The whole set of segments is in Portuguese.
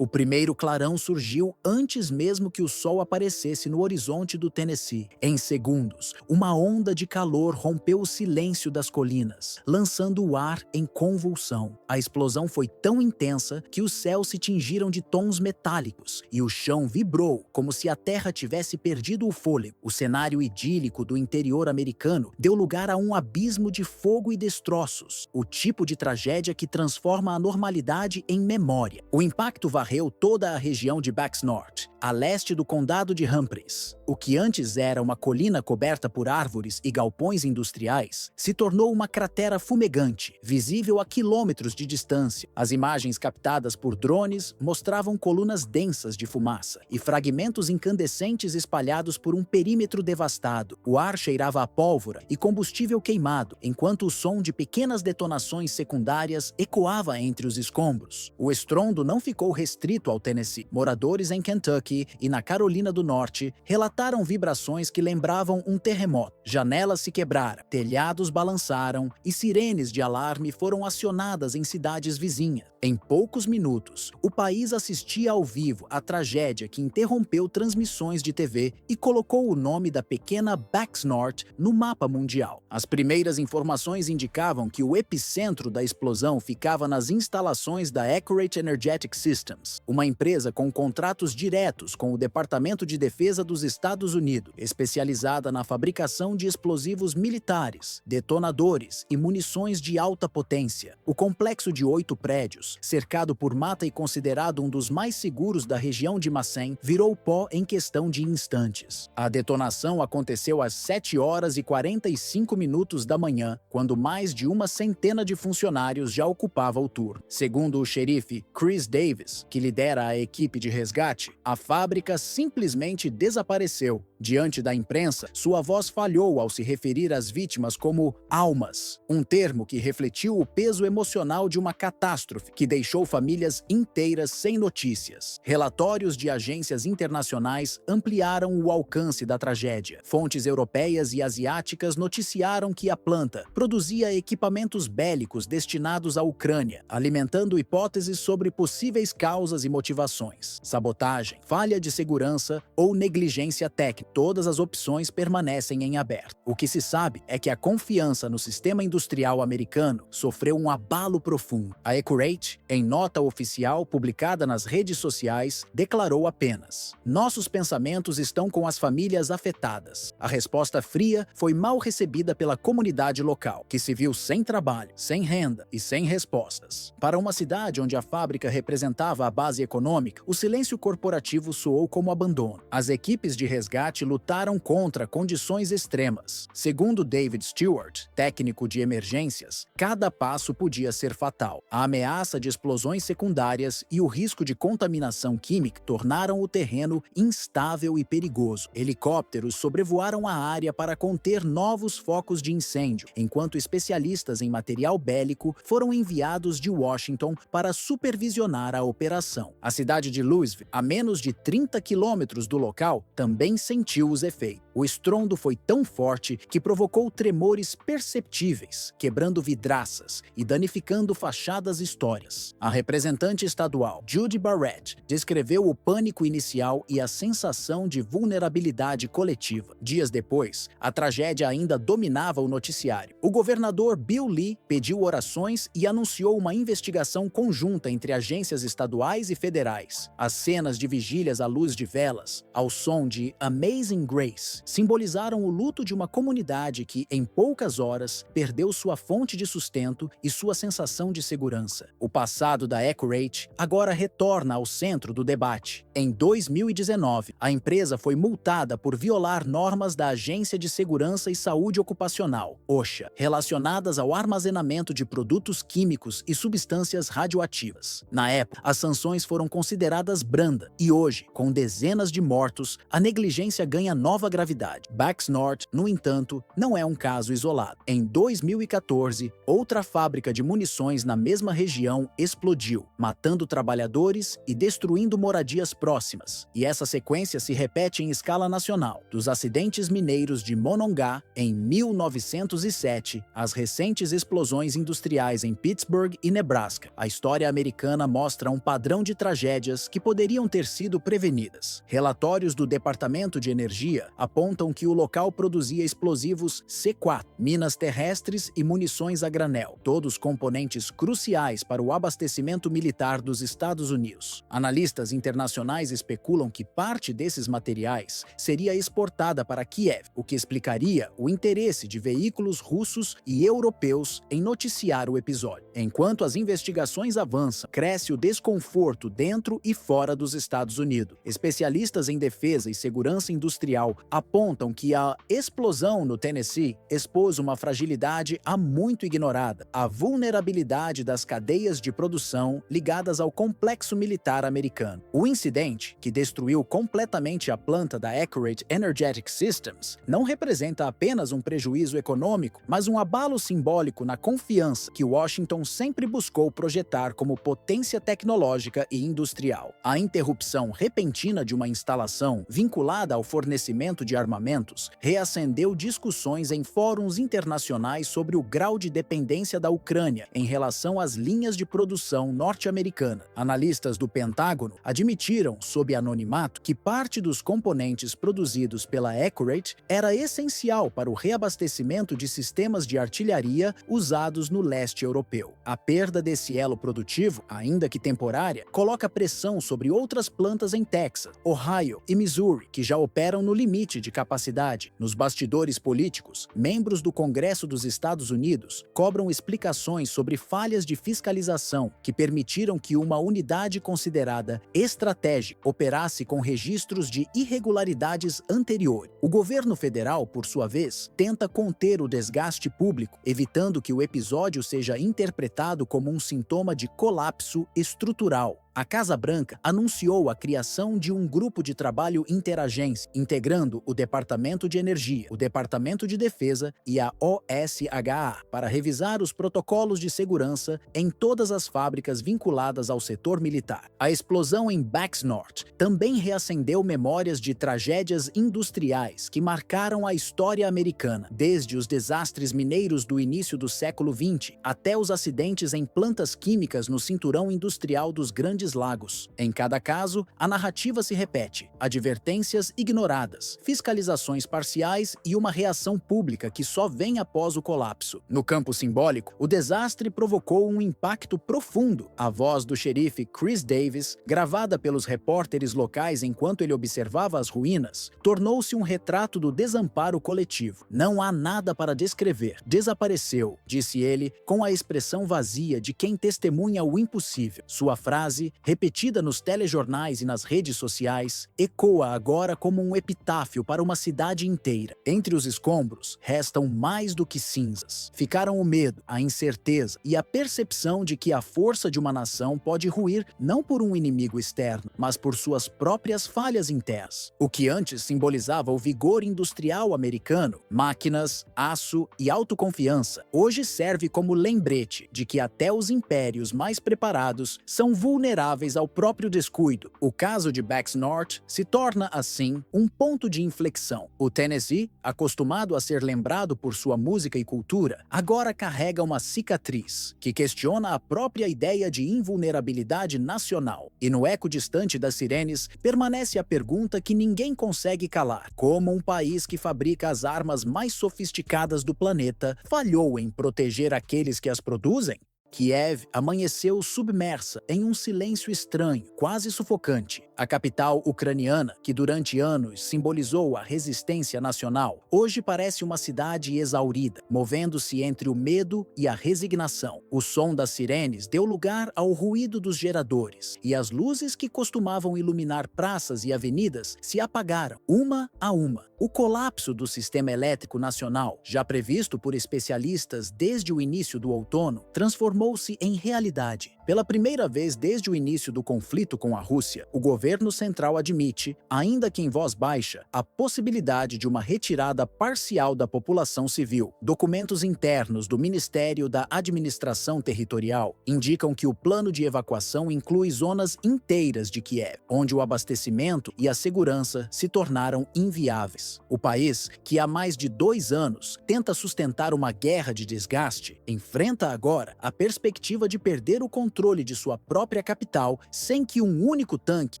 O primeiro clarão surgiu antes mesmo que o sol aparecesse no horizonte do Tennessee. Em segundos, uma onda de calor rompeu o silêncio das colinas, lançando o ar em convulsão. A explosão foi tão intensa que os céus se tingiram de tons metálicos e o chão vibrou como se a terra tivesse perdido o fôlego. O cenário idílico do interior americano deu lugar a um abismo de fogo e destroços, o tipo de tragédia que transforma a normalidade em memória. O impacto varreu toda a região de Baxnorth, a leste do condado de Humphreys. O que antes era uma colina coberta por árvores e galpões industriais se tornou uma cratera fumegante, visível a quilômetros de distância. As imagens captadas por drones mostravam colunas densas de fumaça e fragmentos incandescentes espalhados por um perímetro devastado. O ar cheirava a pólvora e combustível queimado, enquanto o som de pequenas detonações secundárias ecoava entre os escombros. O estrondo não ficou restrito ao Tennessee. Moradores em Kentucky e na Carolina do Norte relataram vibrações que lembravam um terremoto. Janelas se quebraram, telhados balançaram e sirenes de alarme foram acionadas em cidades vizinhas. Em poucos minutos, o país assistia ao vivo à tragédia que interrompeu transmissões de TV e colocou o nome da pequena Baxnorth no mapa mundial. As primeiras informações indicavam que o epicentro da explosão ficava nas instalações da Accurate Energetic Systems, uma empresa com contratos diretos com o Departamento de Defesa dos Estados Unidos, especializada na fabricação de explosivos militares, detonadores e munições de alta potência. O complexo de 8 prédios, cercado por mata e considerado um dos mais seguros da região de Massen, virou pó em questão de instantes. A detonação aconteceu às 7h45 da manhã, quando mais de uma centena de funcionários já ocupava o turno. Segundo o xerife Chris Davis, que lidera a equipe de resgate, a fábrica simplesmente desapareceu. Diante da imprensa, sua voz falhou ao se referir às vítimas como almas, um termo que refletiu o peso emocional de uma catástrofe que deixou famílias inteiras sem notícias. Relatórios de agências internacionais ampliaram o alcance da tragédia. Fontes europeias e asiáticas noticiaram que a planta produzia equipamentos bélicos destinados à Ucrânia, alimentando hipóteses sobre possíveis causas e motivações. Sabotagem, falha de segurança ou negligência técnica. Todas as opções permanecem em aberto. O que se sabe é que a confiança no sistema industrial americano sofreu um abalo profundo. A Accurate, em nota oficial publicada nas redes sociais, declarou apenas: "Nossos pensamentos estão com as famílias afetadas." A resposta fria foi mal recebida pela comunidade local, que se viu sem trabalho, sem renda e sem respostas. Para uma cidade onde a fábrica representava a base econômica, o silêncio corporativo soou como abandono. As equipes de resgate lutaram contra condições extremas. Segundo David Stewart, técnico de emergências, cada passo podia ser fatal. A ameaça de explosões secundárias e o risco de contaminação química tornaram o terreno instável e perigoso. Helicópteros sobrevoaram a área para conter novos focos de incêndio, enquanto especialistas em material bélico foram enviados de Washington para supervisionar a operação. A cidade de Louisville, a menos de 30 quilômetros do local, também sentiu os efeitos. O estrondo foi tão forte que provocou tremores perceptíveis, quebrando vidraças e danificando fachadas históricas. A representante estadual, Judy Barrett, descreveu o pânico inicial e a sensação de vulnerabilidade coletiva. Dias depois, a tragédia ainda dominava o noticiário. O governador Bill Lee pediu orações e anunciou uma investigação conjunta entre agências estaduais e federais. As cenas de vigílias à luz de velas, ao som de Amazing Grace, simbolizaram o luto de uma comunidade que, em poucas horas, perdeu sua fonte de sustento e sua sensação de segurança. O passado da Accurate agora retorna ao centro do debate. Em 2019, a empresa foi multada por violar normas da Agência de Segurança e Saúde Ocupacional, OSHA, relacionadas ao armazenamento de produtos químicos e substâncias radioativas. Na época, as sanções foram consideradas brandas e hoje, com dezenas de mortos, a negligência ganha nova gravidade gravidade. Baxnort, no entanto, não é um caso isolado. Em 2014, outra fábrica de munições na mesma região explodiu, matando trabalhadores e destruindo moradias próximas. E essa sequência se repete em escala nacional. Dos acidentes mineiros de Monongah, em 1907, às recentes explosões industriais em Pittsburgh e Nebraska. A história americana mostra um padrão de tragédias que poderiam ter sido prevenidas. Relatórios do Departamento de Energia apontam que o local produzia explosivos C4, minas terrestres e munições a granel, todos componentes cruciais para o abastecimento militar dos Estados Unidos. Analistas internacionais especulam que parte desses materiais seria exportada para Kiev, o que explicaria o interesse de veículos russos e europeus em noticiar o episódio. Enquanto as investigações avançam, cresce o desconforto dentro e fora dos Estados Unidos. Especialistas em defesa e segurança industrial apontam que a explosão no Tennessee expôs uma fragilidade há muito ignorada: a vulnerabilidade das cadeias de produção ligadas ao complexo militar americano. O incidente, que destruiu completamente a planta da Accurate Energetic Systems, não representa apenas um prejuízo econômico, mas um abalo simbólico na confiança que Washington sempre buscou projetar como potência tecnológica e industrial. A interrupção repentina de uma instalação vinculada ao fornecimento de armamentos reacendeu discussões em fóruns internacionais sobre o grau de dependência da Ucrânia em relação às linhas de produção norte-americana. Analistas do Pentágono admitiram, sob anonimato, que parte dos componentes produzidos pela Accurate era essencial para o reabastecimento de sistemas de artilharia usados no leste europeu. A perda desse elo produtivo, ainda que temporária, coloca pressão sobre outras plantas em Texas, Ohio e Missouri, que já operam no limite de capacidade. Nos bastidores políticos, membros do Congresso dos Estados Unidos cobram explicações sobre falhas de fiscalização que permitiram que uma unidade considerada estratégica operasse com registros de irregularidades anteriores. O governo federal, por sua vez, tenta conter o desgaste público, evitando que o episódio seja interpretado como um sintoma de colapso estrutural. A Casa Branca anunciou a criação de um grupo de trabalho interagência, integrando o Departamento de Energia, o Departamento de Defesa e a OSHA, para revisar os protocolos de segurança em todas as fábricas vinculadas ao setor militar. A explosão em Baxnort também reacendeu memórias de tragédias industriais que marcaram a história americana, desde os desastres mineiros do início do século XX até os acidentes em plantas químicas no cinturão industrial dos Grandes Lagos. Em cada caso, a narrativa se repete: advertências ignoradas, fiscalizações parciais e uma reação pública que só vem após o colapso. No campo simbólico, o desastre provocou um impacto profundo. A voz do xerife Chris Davis, gravada pelos repórteres locais enquanto ele observava as ruínas, tornou-se um retrato do desamparo coletivo. "Não há nada para descrever. Desapareceu", disse ele, com a expressão vazia de quem testemunha o impossível. Sua frase, repetida nos telejornais e nas redes sociais, ecoa agora como um epitáfio para uma cidade inteira. Entre os escombros, restam mais do que cinzas. Ficaram o medo, a incerteza e a percepção de que a força de uma nação pode ruir não por um inimigo externo, mas por suas próprias falhas internas. O que antes simbolizava o vigor industrial americano, máquinas, aço e autoconfiança, hoje serve como lembrete de que até os impérios mais preparados são vulneráveis ao próprio descuido. O caso de Baxnort se torna, assim, um ponto de inflexão. O Tennessee, acostumado a ser lembrado por sua música e cultura, agora carrega uma cicatriz que questiona a própria ideia de invulnerabilidade nacional. E no eco distante das sirenes, permanece a pergunta que ninguém consegue calar: como um país que fabrica as armas mais sofisticadas do planeta falhou em proteger aqueles que as produzem? Kiev amanheceu submersa em um silêncio estranho, quase sufocante. A capital ucraniana, que durante anos simbolizou a resistência nacional, hoje parece uma cidade exaurida, movendo-se entre o medo e a resignação. O som das sirenes deu lugar ao ruído dos geradores, e as luzes que costumavam iluminar praças e avenidas se apagaram, uma a uma. O colapso do sistema elétrico nacional, já previsto por especialistas desde o início do outono, transformou transformou-se em realidade. Pela primeira vez desde o início do conflito com a Rússia, o governo central admite, ainda que em voz baixa, a possibilidade de uma retirada parcial da população civil. Documentos internos do Ministério da Administração Territorial indicam que o plano de evacuação inclui zonas inteiras de Kiev, onde o abastecimento e a segurança se tornaram inviáveis. O país, que há mais de 2 anos tenta sustentar uma guerra de desgaste, enfrenta agora a perspectiva de perder o controle de sua própria capital sem que um único tanque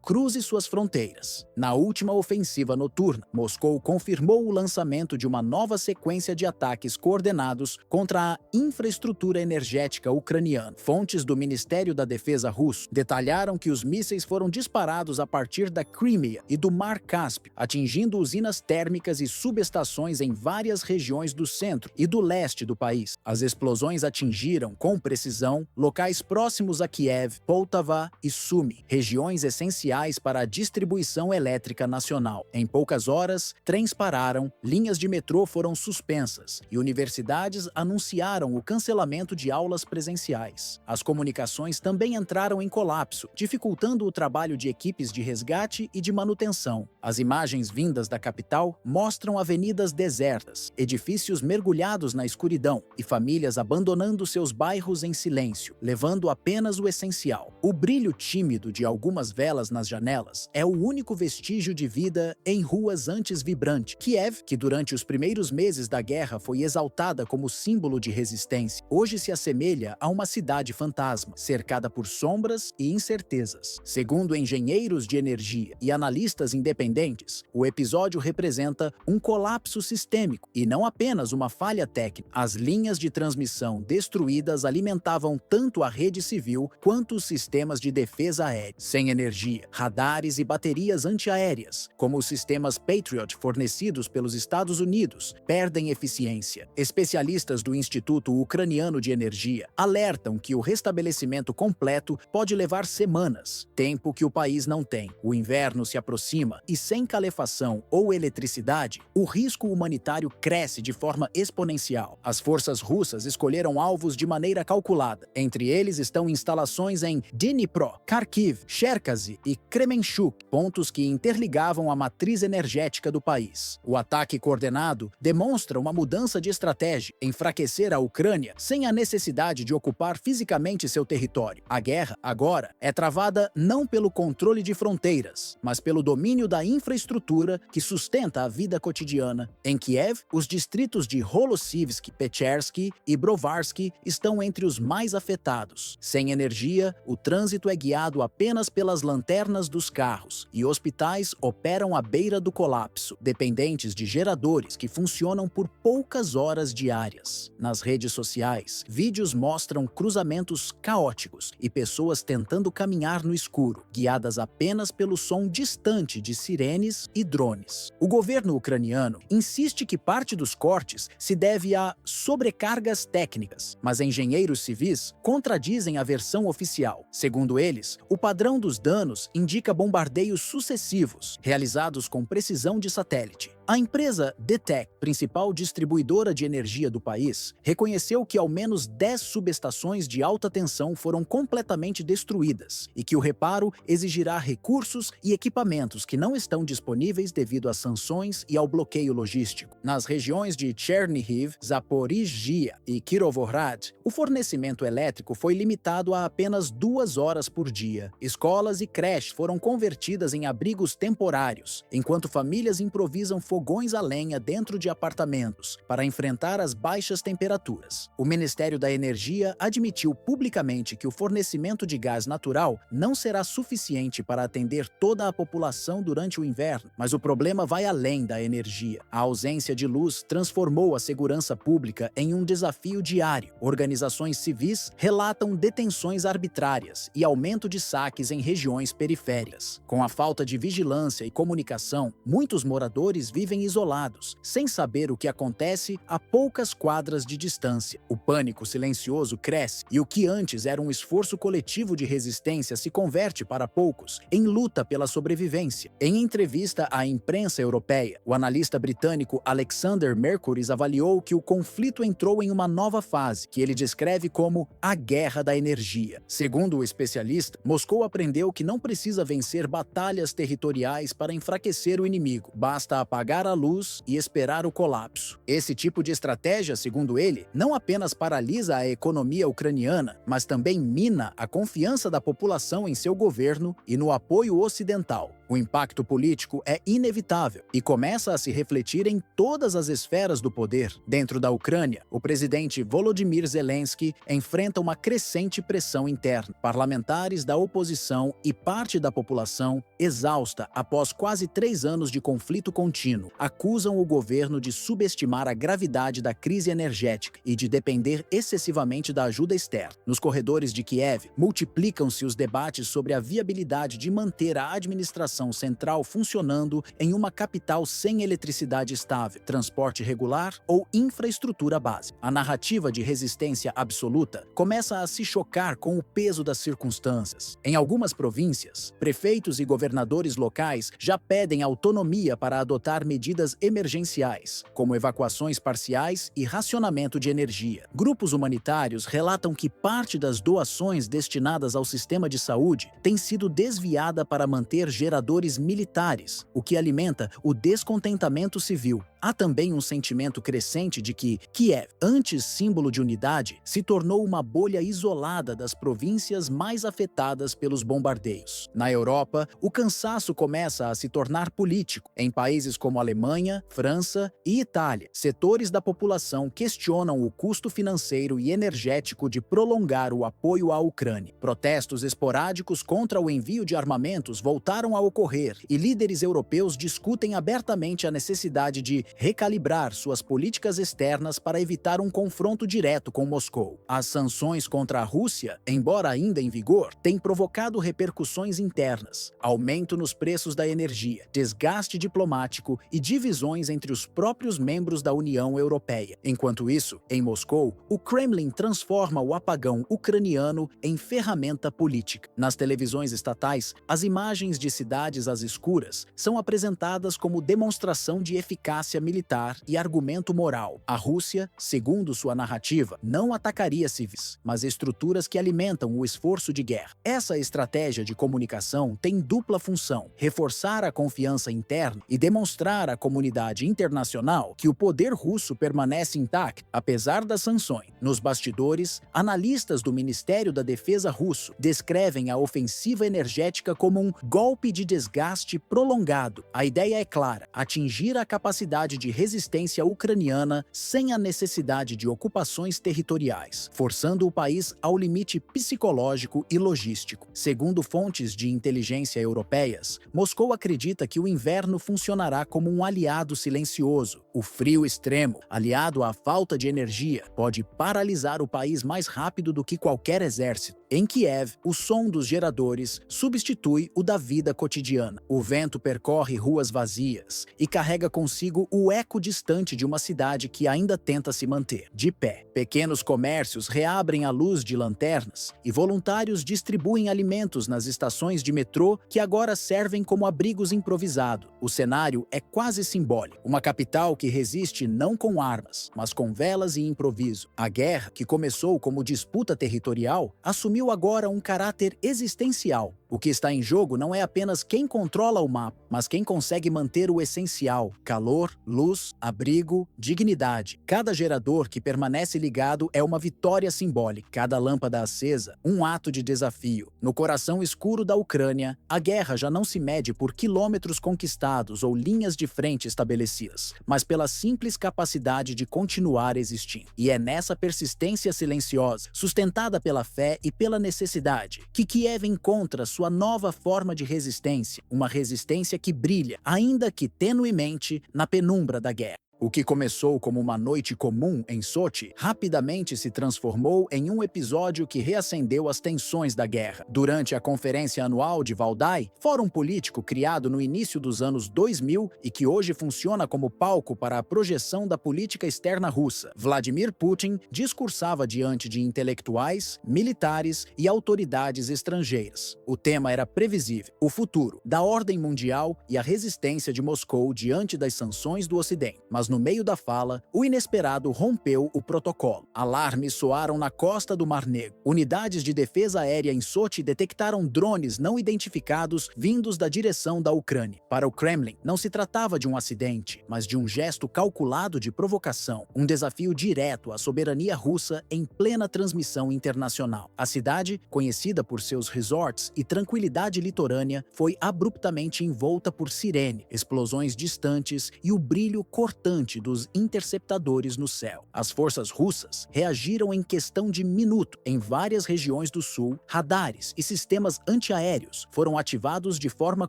cruze suas fronteiras. Na última ofensiva noturna, Moscou confirmou o lançamento de uma nova sequência de ataques coordenados contra a infraestrutura energética ucraniana. Fontes do Ministério da Defesa russo detalharam que os mísseis foram disparados a partir da Crímea e do Mar Cáspio, atingindo usinas térmicas e subestações em várias regiões do centro e do leste do país. As explosões atingiram, com precisão, locais próximos a Kiev, Poltava e Sumy, regiões essenciais para a distribuição elétrica nacional. Em poucas horas, trens pararam, linhas de metrô foram suspensas e universidades anunciaram o cancelamento de aulas presenciais. As comunicações também entraram em colapso, dificultando o trabalho de equipes de resgate e de manutenção. As imagens vindas da capital mostram avenidas desertas, edifícios mergulhados na escuridão e famílias abandonando seus bairros em silêncio, levando apenas o essencial. O brilho tímido de algumas velas nas janelas é o único vestígio de vida em ruas antes vibrantes. Kiev, que durante os primeiros meses da guerra foi exaltada como símbolo de resistência, hoje se assemelha a uma cidade fantasma, cercada por sombras e incertezas. Segundo engenheiros de energia e analistas independentes, o episódio representa um colapso sistêmico e não apenas uma falha técnica. As linhas de transmissão destruídas alimentavam tanto a rede civil quanto os sistemas de defesa aérea. Sem energia, radares e baterias antiaéreas, como os sistemas Patriot fornecidos pelos Estados Unidos, perdem eficiência. Especialistas do Instituto Ucraniano de Energia alertam que o restabelecimento completo pode levar semanas, tempo que o país não tem. O inverno se aproxima e, sem calefação ou eletricidade, o risco humanitário cresce de forma exponencial. As forças russas escolheram alvos de maneira calculada. Entre eles estão instalações em Dnipro, Kharkiv, Cherkasy e Kremenchuk, pontos que interligavam a matriz energética do país. O ataque coordenado demonstra uma mudança de estratégia, enfraquecer a Ucrânia sem a necessidade de ocupar fisicamente seu território. A guerra, agora, é travada não pelo controle de fronteiras, mas pelo domínio da infraestrutura que sustenta a vida cotidiana. Em Kiev, os distritos de Holosivsky, Pechersky e Brovarsky estão entre os mais afetados. Sem energia, o trânsito é guiado apenas pelas lanternas dos carros e hospitais operam à beira do colapso, dependentes de geradores que funcionam por poucas horas diárias. Nas redes sociais, vídeos mostram cruzamentos caóticos e pessoas tentando caminhar no escuro, guiadas apenas pelo som distante de sirenes e drones. O governo ucraniano insiste que parte dos cortes se deve a sobrecargas técnicas, mas engenheiros civis contradizem a versão oficial. Segundo eles, o padrão dos danos indica bombardeios sucessivos, realizados com precisão de satélite. A empresa DTEC, principal distribuidora de energia do país, reconheceu que ao menos 10 subestações de alta tensão foram completamente destruídas e que o reparo exigirá recursos e equipamentos que não estão disponíveis devido às sanções e ao bloqueio logístico. Nas regiões de Chernihiv, Zaporizhia e Kirovohrad, o fornecimento elétrico foi limitado a apenas 2 horas por dia. Escolas e creches foram convertidas em abrigos temporários, enquanto famílias improvisam fogões a lenha dentro de apartamentos para enfrentar as baixas temperaturas. O Ministério da Energia admitiu publicamente que o fornecimento de gás natural não será suficiente para atender toda a população durante o inverno, mas o problema vai além da energia. A ausência de luz transformou a segurança pública em um desafio diário. Organizações civis relatam detenções arbitrárias e aumento de saques em regiões periféricas. Com a falta de vigilância e comunicação, muitos moradores vivem isolados, sem saber o que acontece a poucas quadras de distância. O pânico silencioso cresce e o que antes era um esforço coletivo de resistência se converte para poucos em luta pela sobrevivência. Em entrevista à imprensa europeia, o analista britânico Alexander Mercuries avaliou que o conflito entrou em uma nova fase, que ele descreve como a guerra da energia. Segundo o especialista, Moscou aprendeu que não precisa vencer batalhas territoriais para enfraquecer o inimigo, basta apagar a luz e esperar o colapso. Esse tipo de estratégia, segundo ele, não apenas paralisa a economia ucraniana, mas também mina a confiança da população em seu governo e no apoio ocidental. O impacto político é inevitável e começa a se refletir em todas as esferas do poder. Dentro da Ucrânia, o presidente Volodymyr Zelensky enfrenta uma crescente pressão interna. Parlamentares da oposição e parte da população, exausta após quase 3 anos de conflito contínuo, acusam o governo de subestimar a gravidade da crise energética e de depender excessivamente da ajuda externa. Nos corredores de Kiev, multiplicam-se os debates sobre a viabilidade de manter a administração central funcionando em uma capital sem eletricidade estável, transporte regular ou infraestrutura básica. A narrativa de resistência absoluta começa a se chocar com o peso das circunstâncias. Em algumas províncias, prefeitos e governadores locais já pedem autonomia para adotar medidas emergenciais, como evacuações parciais e racionamento de energia. Grupos humanitários relatam que parte das doações destinadas ao sistema de saúde tem sido desviada para manter geradores militares, o que alimenta o descontentamento civil. Há também um sentimento crescente de que Kiev, antes símbolo de unidade, se tornou uma bolha isolada das províncias mais afetadas pelos bombardeios. Na Europa, o cansaço começa a se tornar político. Em países como Alemanha, França e Itália, setores da população questionam o custo financeiro e energético de prolongar o apoio à Ucrânia. Protestos esporádicos contra o envio de armamentos voltaram a ocorrer e líderes europeus discutem abertamente a necessidade de recalibrar suas políticas externas para evitar um confronto direto com Moscou. As sanções contra a Rússia, embora ainda em vigor, têm provocado repercussões internas, aumento nos preços da energia, desgaste diplomático e divisões entre os próprios membros da União Europeia. Enquanto isso, em Moscou, o Kremlin transforma o apagão ucraniano em ferramenta política. Nas televisões estatais, as imagens de cidades às escuras são apresentadas como demonstração de eficácia militar e argumento moral. A Rússia, segundo sua narrativa, não atacaria civis, mas estruturas que alimentam o esforço de guerra. Essa estratégia de comunicação tem dupla função: reforçar a confiança interna e demonstrar à comunidade internacional que o poder russo permanece intacto, apesar das sanções. Nos bastidores, analistas do Ministério da Defesa russo descrevem a ofensiva energética como um golpe de desgaste prolongado. A ideia é clara: atingir a capacidade de resistência ucraniana sem a necessidade de ocupações territoriais, forçando o país ao limite psicológico e logístico. Segundo fontes de inteligência europeias, Moscou acredita que o inverno funcionará como um aliado silencioso. O frio extremo, aliado à falta de energia, pode paralisar o país mais rápido do que qualquer exército. Em Kiev, o som dos geradores substitui o da vida cotidiana. O vento percorre ruas vazias e carrega consigo o eco distante de uma cidade que ainda tenta se manter de pé. Pequenos comércios reabrem à luz de lanternas e voluntários distribuem alimentos nas estações de metrô que agora servem como abrigos improvisados. O cenário é quase simbólico. Uma capital que resiste não com armas, mas com velas e improviso. A guerra, que começou como disputa territorial, assumiu agora um caráter existencial. O que está em jogo não é apenas quem controla o mapa, mas quem consegue manter o essencial: calor, luz, abrigo, dignidade. Cada gerador que permanece ligado é uma vitória simbólica. Cada lâmpada acesa, um ato de desafio. No coração escuro da Ucrânia, a guerra já não se mede por quilômetros conquistados ou linhas de frente estabelecidas, mas pela simples capacidade de continuar existindo. E é nessa persistência silenciosa, sustentada pela fé e pela necessidade, que Kiev encontra sua nova forma de resistência, uma resistência que brilha, ainda que tenuemente, na penumbra da guerra. O que começou como uma noite comum em Sochi rapidamente se transformou em um episódio que reacendeu as tensões da guerra. Durante a Conferência Anual de Valdai, fórum político criado no início dos anos 2000 e que hoje funciona como palco para a projeção da política externa russa, Vladimir Putin discursava diante de intelectuais, militares e autoridades estrangeiras. O tema era previsível: o futuro da ordem mundial e a resistência de Moscou diante das sanções do Ocidente. Mas no meio da fala, o inesperado rompeu o protocolo. Alarmes soaram na costa do Mar Negro. Unidades de defesa aérea em Sochi detectaram drones não identificados vindos da direção da Ucrânia. Para o Kremlin, não se tratava de um acidente, mas de um gesto calculado de provocação, um desafio direto à soberania russa em plena transmissão internacional. A cidade, conhecida por seus resorts e tranquilidade litorânea, foi abruptamente envolta por sirene, explosões distantes e o brilho cortante dos interceptadores no céu. As forças russas reagiram em questão de minuto. Em várias regiões do sul, radares e sistemas antiaéreos foram ativados de forma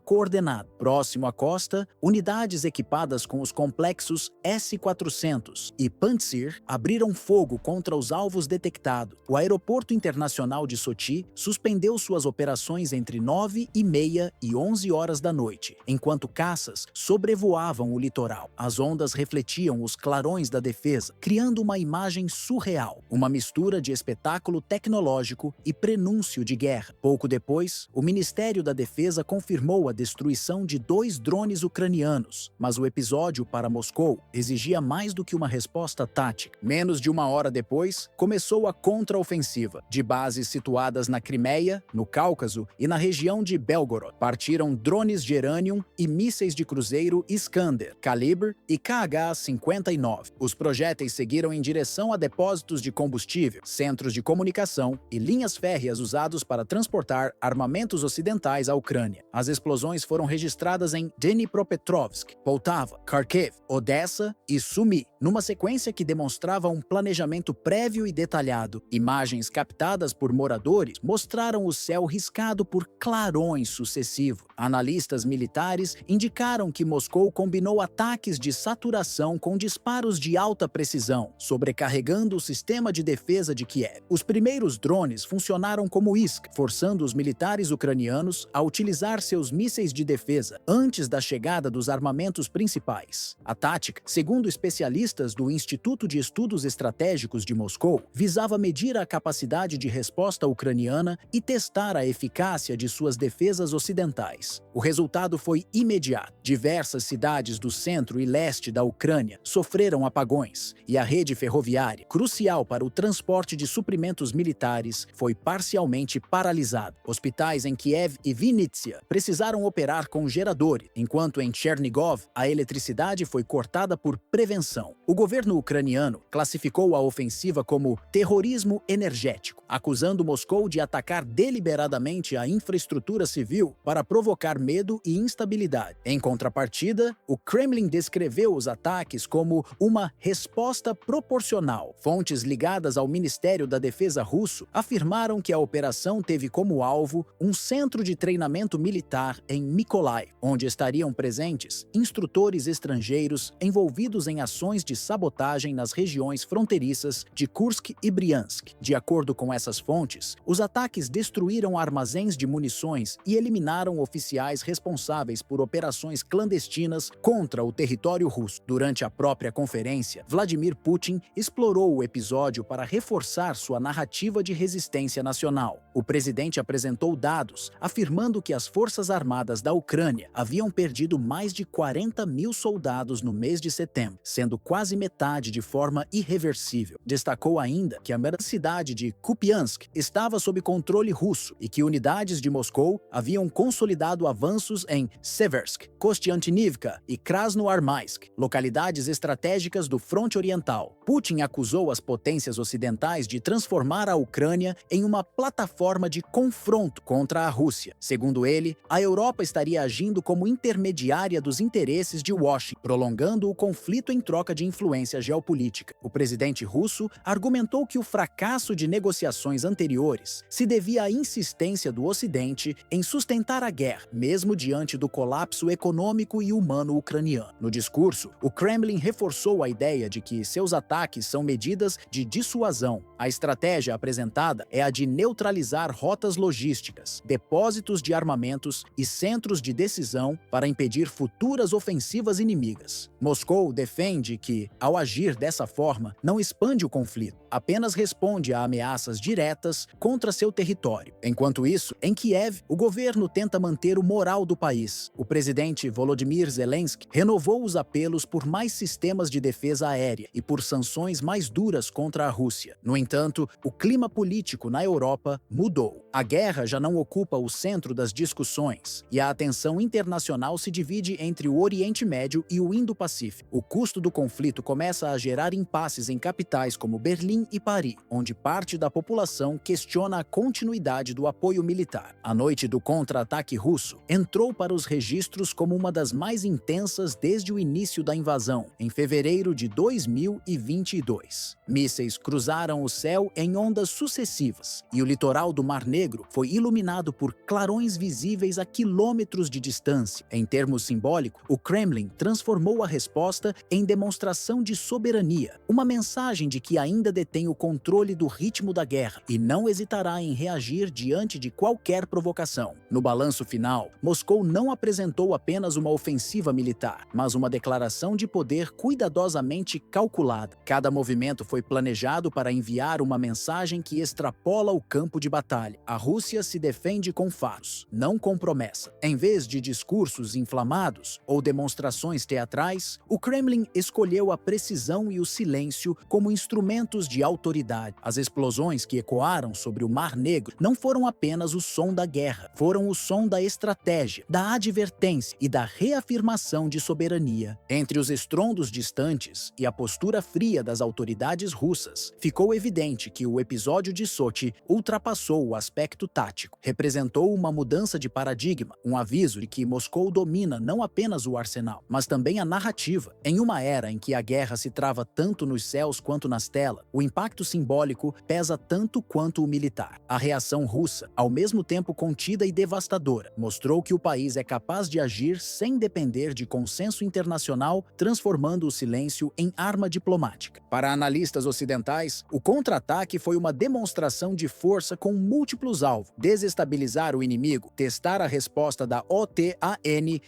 coordenada. Próximo à costa, unidades equipadas com os complexos S-400 e Pantsir abriram fogo contra os alvos detectados. O aeroporto internacional de Sochi suspendeu suas operações entre 9h30 e 11 horas da noite, enquanto caças sobrevoavam o litoral. As ondas refletiam os clarões da defesa, criando uma imagem surreal, uma mistura de espetáculo tecnológico e prenúncio de guerra. Pouco depois, o Ministério da Defesa confirmou a destruição de 2 drones ucranianos, mas o episódio para Moscou exigia mais do que uma resposta tática. Menos de uma hora depois, começou a contraofensiva. De bases situadas na Crimeia, no Cáucaso e na região de Belgorod, partiram drones Geranium e mísseis de cruzeiro Iskander, Kalibr e KH-59. Os projéteis seguiram em direção a depósitos de combustível, centros de comunicação e linhas férreas usados para transportar armamentos ocidentais à Ucrânia. As explosões foram registradas em Dnipropetrovsk, Poltava, Kharkiv, Odessa e Sumy, numa sequência que demonstrava um planejamento prévio e detalhado. Imagens captadas por moradores mostraram o céu riscado por clarões sucessivos. Analistas militares indicaram que Moscou combinou ataques de saturação com disparos de alta precisão, sobrecarregando o sistema de defesa de Kiev. Os primeiros drones funcionaram como isca, forçando os militares ucranianos a utilizar seus mísseis de defesa antes da chegada dos armamentos principais. A tática, segundo especialistas do Instituto de Estudos Estratégicos de Moscou, visava medir a capacidade de resposta ucraniana e testar a eficácia de suas defesas ocidentais. O resultado foi imediato. Diversas cidades do centro e leste da Ucrânia sofreram apagões e a rede ferroviária, crucial para o transporte de suprimentos militares, foi parcialmente paralisada. Hospitais em Kiev e Vinnytsia precisaram operar com geradores, enquanto em Chernigov a eletricidade foi cortada por prevenção. O governo ucraniano classificou a ofensiva como terrorismo energético, acusando Moscou de atacar deliberadamente a infraestrutura civil para provocar medo e instabilidade. Em contrapartida, o Kremlin descreveu os ataques como uma resposta proporcional. Fontes ligadas ao Ministério da Defesa russo afirmaram que a operação teve como alvo um centro de treinamento militar em Mykolaiv, onde estariam presentes instrutores estrangeiros envolvidos em ações de sabotagem nas regiões fronteiriças de Kursk e Briansk. De acordo com essas fontes, os ataques destruíram armazéns de munições e eliminaram oficiais responsáveis por operações clandestinas contra o território russo. Durante a própria conferência, Vladimir Putin explorou o episódio para reforçar sua narrativa de resistência nacional. O presidente apresentou dados afirmando que as forças armadas da Ucrânia haviam perdido mais de 40 mil soldados no mês de setembro, sendo quase metade de forma irreversível. Destacou ainda que a cidade de Kupiansk estava sob controle russo e que unidades de Moscou haviam consolidado avanços em Seversk, Kostiantynivka e Krasnoarmysk, localidades estratégicas do fronte oriental. Putin acusou as potências ocidentais de transformar a Ucrânia em uma plataforma de confronto contra a Rússia. Segundo ele, a Europa estaria agindo como intermediária dos interesses de Washington, prolongando o conflito em troca de influência geopolítica. O presidente russo argumentou que o fracasso de negociações gerações anteriores se devia à insistência do Ocidente em sustentar a guerra, mesmo diante do colapso econômico e humano ucraniano. No discurso, o Kremlin reforçou a ideia de que seus ataques são medidas de dissuasão. A estratégia apresentada é a de neutralizar rotas logísticas, depósitos de armamentos e centros de decisão para impedir futuras ofensivas inimigas. Moscou defende que, ao agir dessa forma, não expande o conflito, apenas responde a ameaças diretas contra seu território. Enquanto isso, em Kiev, o governo tenta manter o moral do país. O presidente Volodymyr Zelensky renovou os apelos por mais sistemas de defesa aérea e por sanções mais duras contra a Rússia. No entanto, o clima político na Europa mudou. A guerra já não ocupa o centro das discussões e a atenção internacional se divide entre o Oriente Médio e o Indo-Pacífico. O custo do conflito começa a gerar impasses em capitais como Berlim e Paris, onde parte da população questiona a continuidade do apoio militar. A noite do contra-ataque russo entrou para os registros como uma das mais intensas desde o início da invasão, em fevereiro de 2022. Mísseis cruzaram o céu em ondas sucessivas e o litoral do Mar Negro foi iluminado por clarões visíveis a quilômetros de distância. Em termos simbólicos, o Kremlin transformou a resposta em demonstração de soberania, uma mensagem de que ainda detém o controle do ritmo da guerra e não hesitará em reagir diante de qualquer provocação. No balanço final, Moscou não apresentou apenas uma ofensiva militar, mas uma declaração de poder cuidadosamente calculada. Cada movimento foi planejado para enviar uma mensagem que extrapola o campo de batalha. A Rússia se defende com fatos, não com promessa. Em vez de discursos inflamados ou demonstrações teatrais, o Kremlin escolheu a precisão e o silêncio como instrumentos de autoridade. As explosões que ecoaram sobre o Mar Negro não foram apenas o som da guerra, foram o som da estratégia, da advertência e da reafirmação de soberania. Entre os estrondos distantes e a postura fria das autoridades russas, ficou evidente que o episódio de Sochi ultrapassou o aspecto tático. Representou uma mudança de paradigma, um aviso de que Moscou domina não apenas o arsenal, mas também a narrativa. Em uma era em que a guerra se trava tanto nos céus quanto nas telas, o impacto simbólico pesa tanto quanto o militar. A reação russa, ao mesmo tempo contida e devastadora, mostrou que o país é capaz de agir sem depender de consenso internacional, transformando o silêncio em arma diplomática. Para analistas ocidentais, o contra-ataque foi uma demonstração de força com múltiplos alvos: desestabilizar o inimigo, testar a resposta da OTAN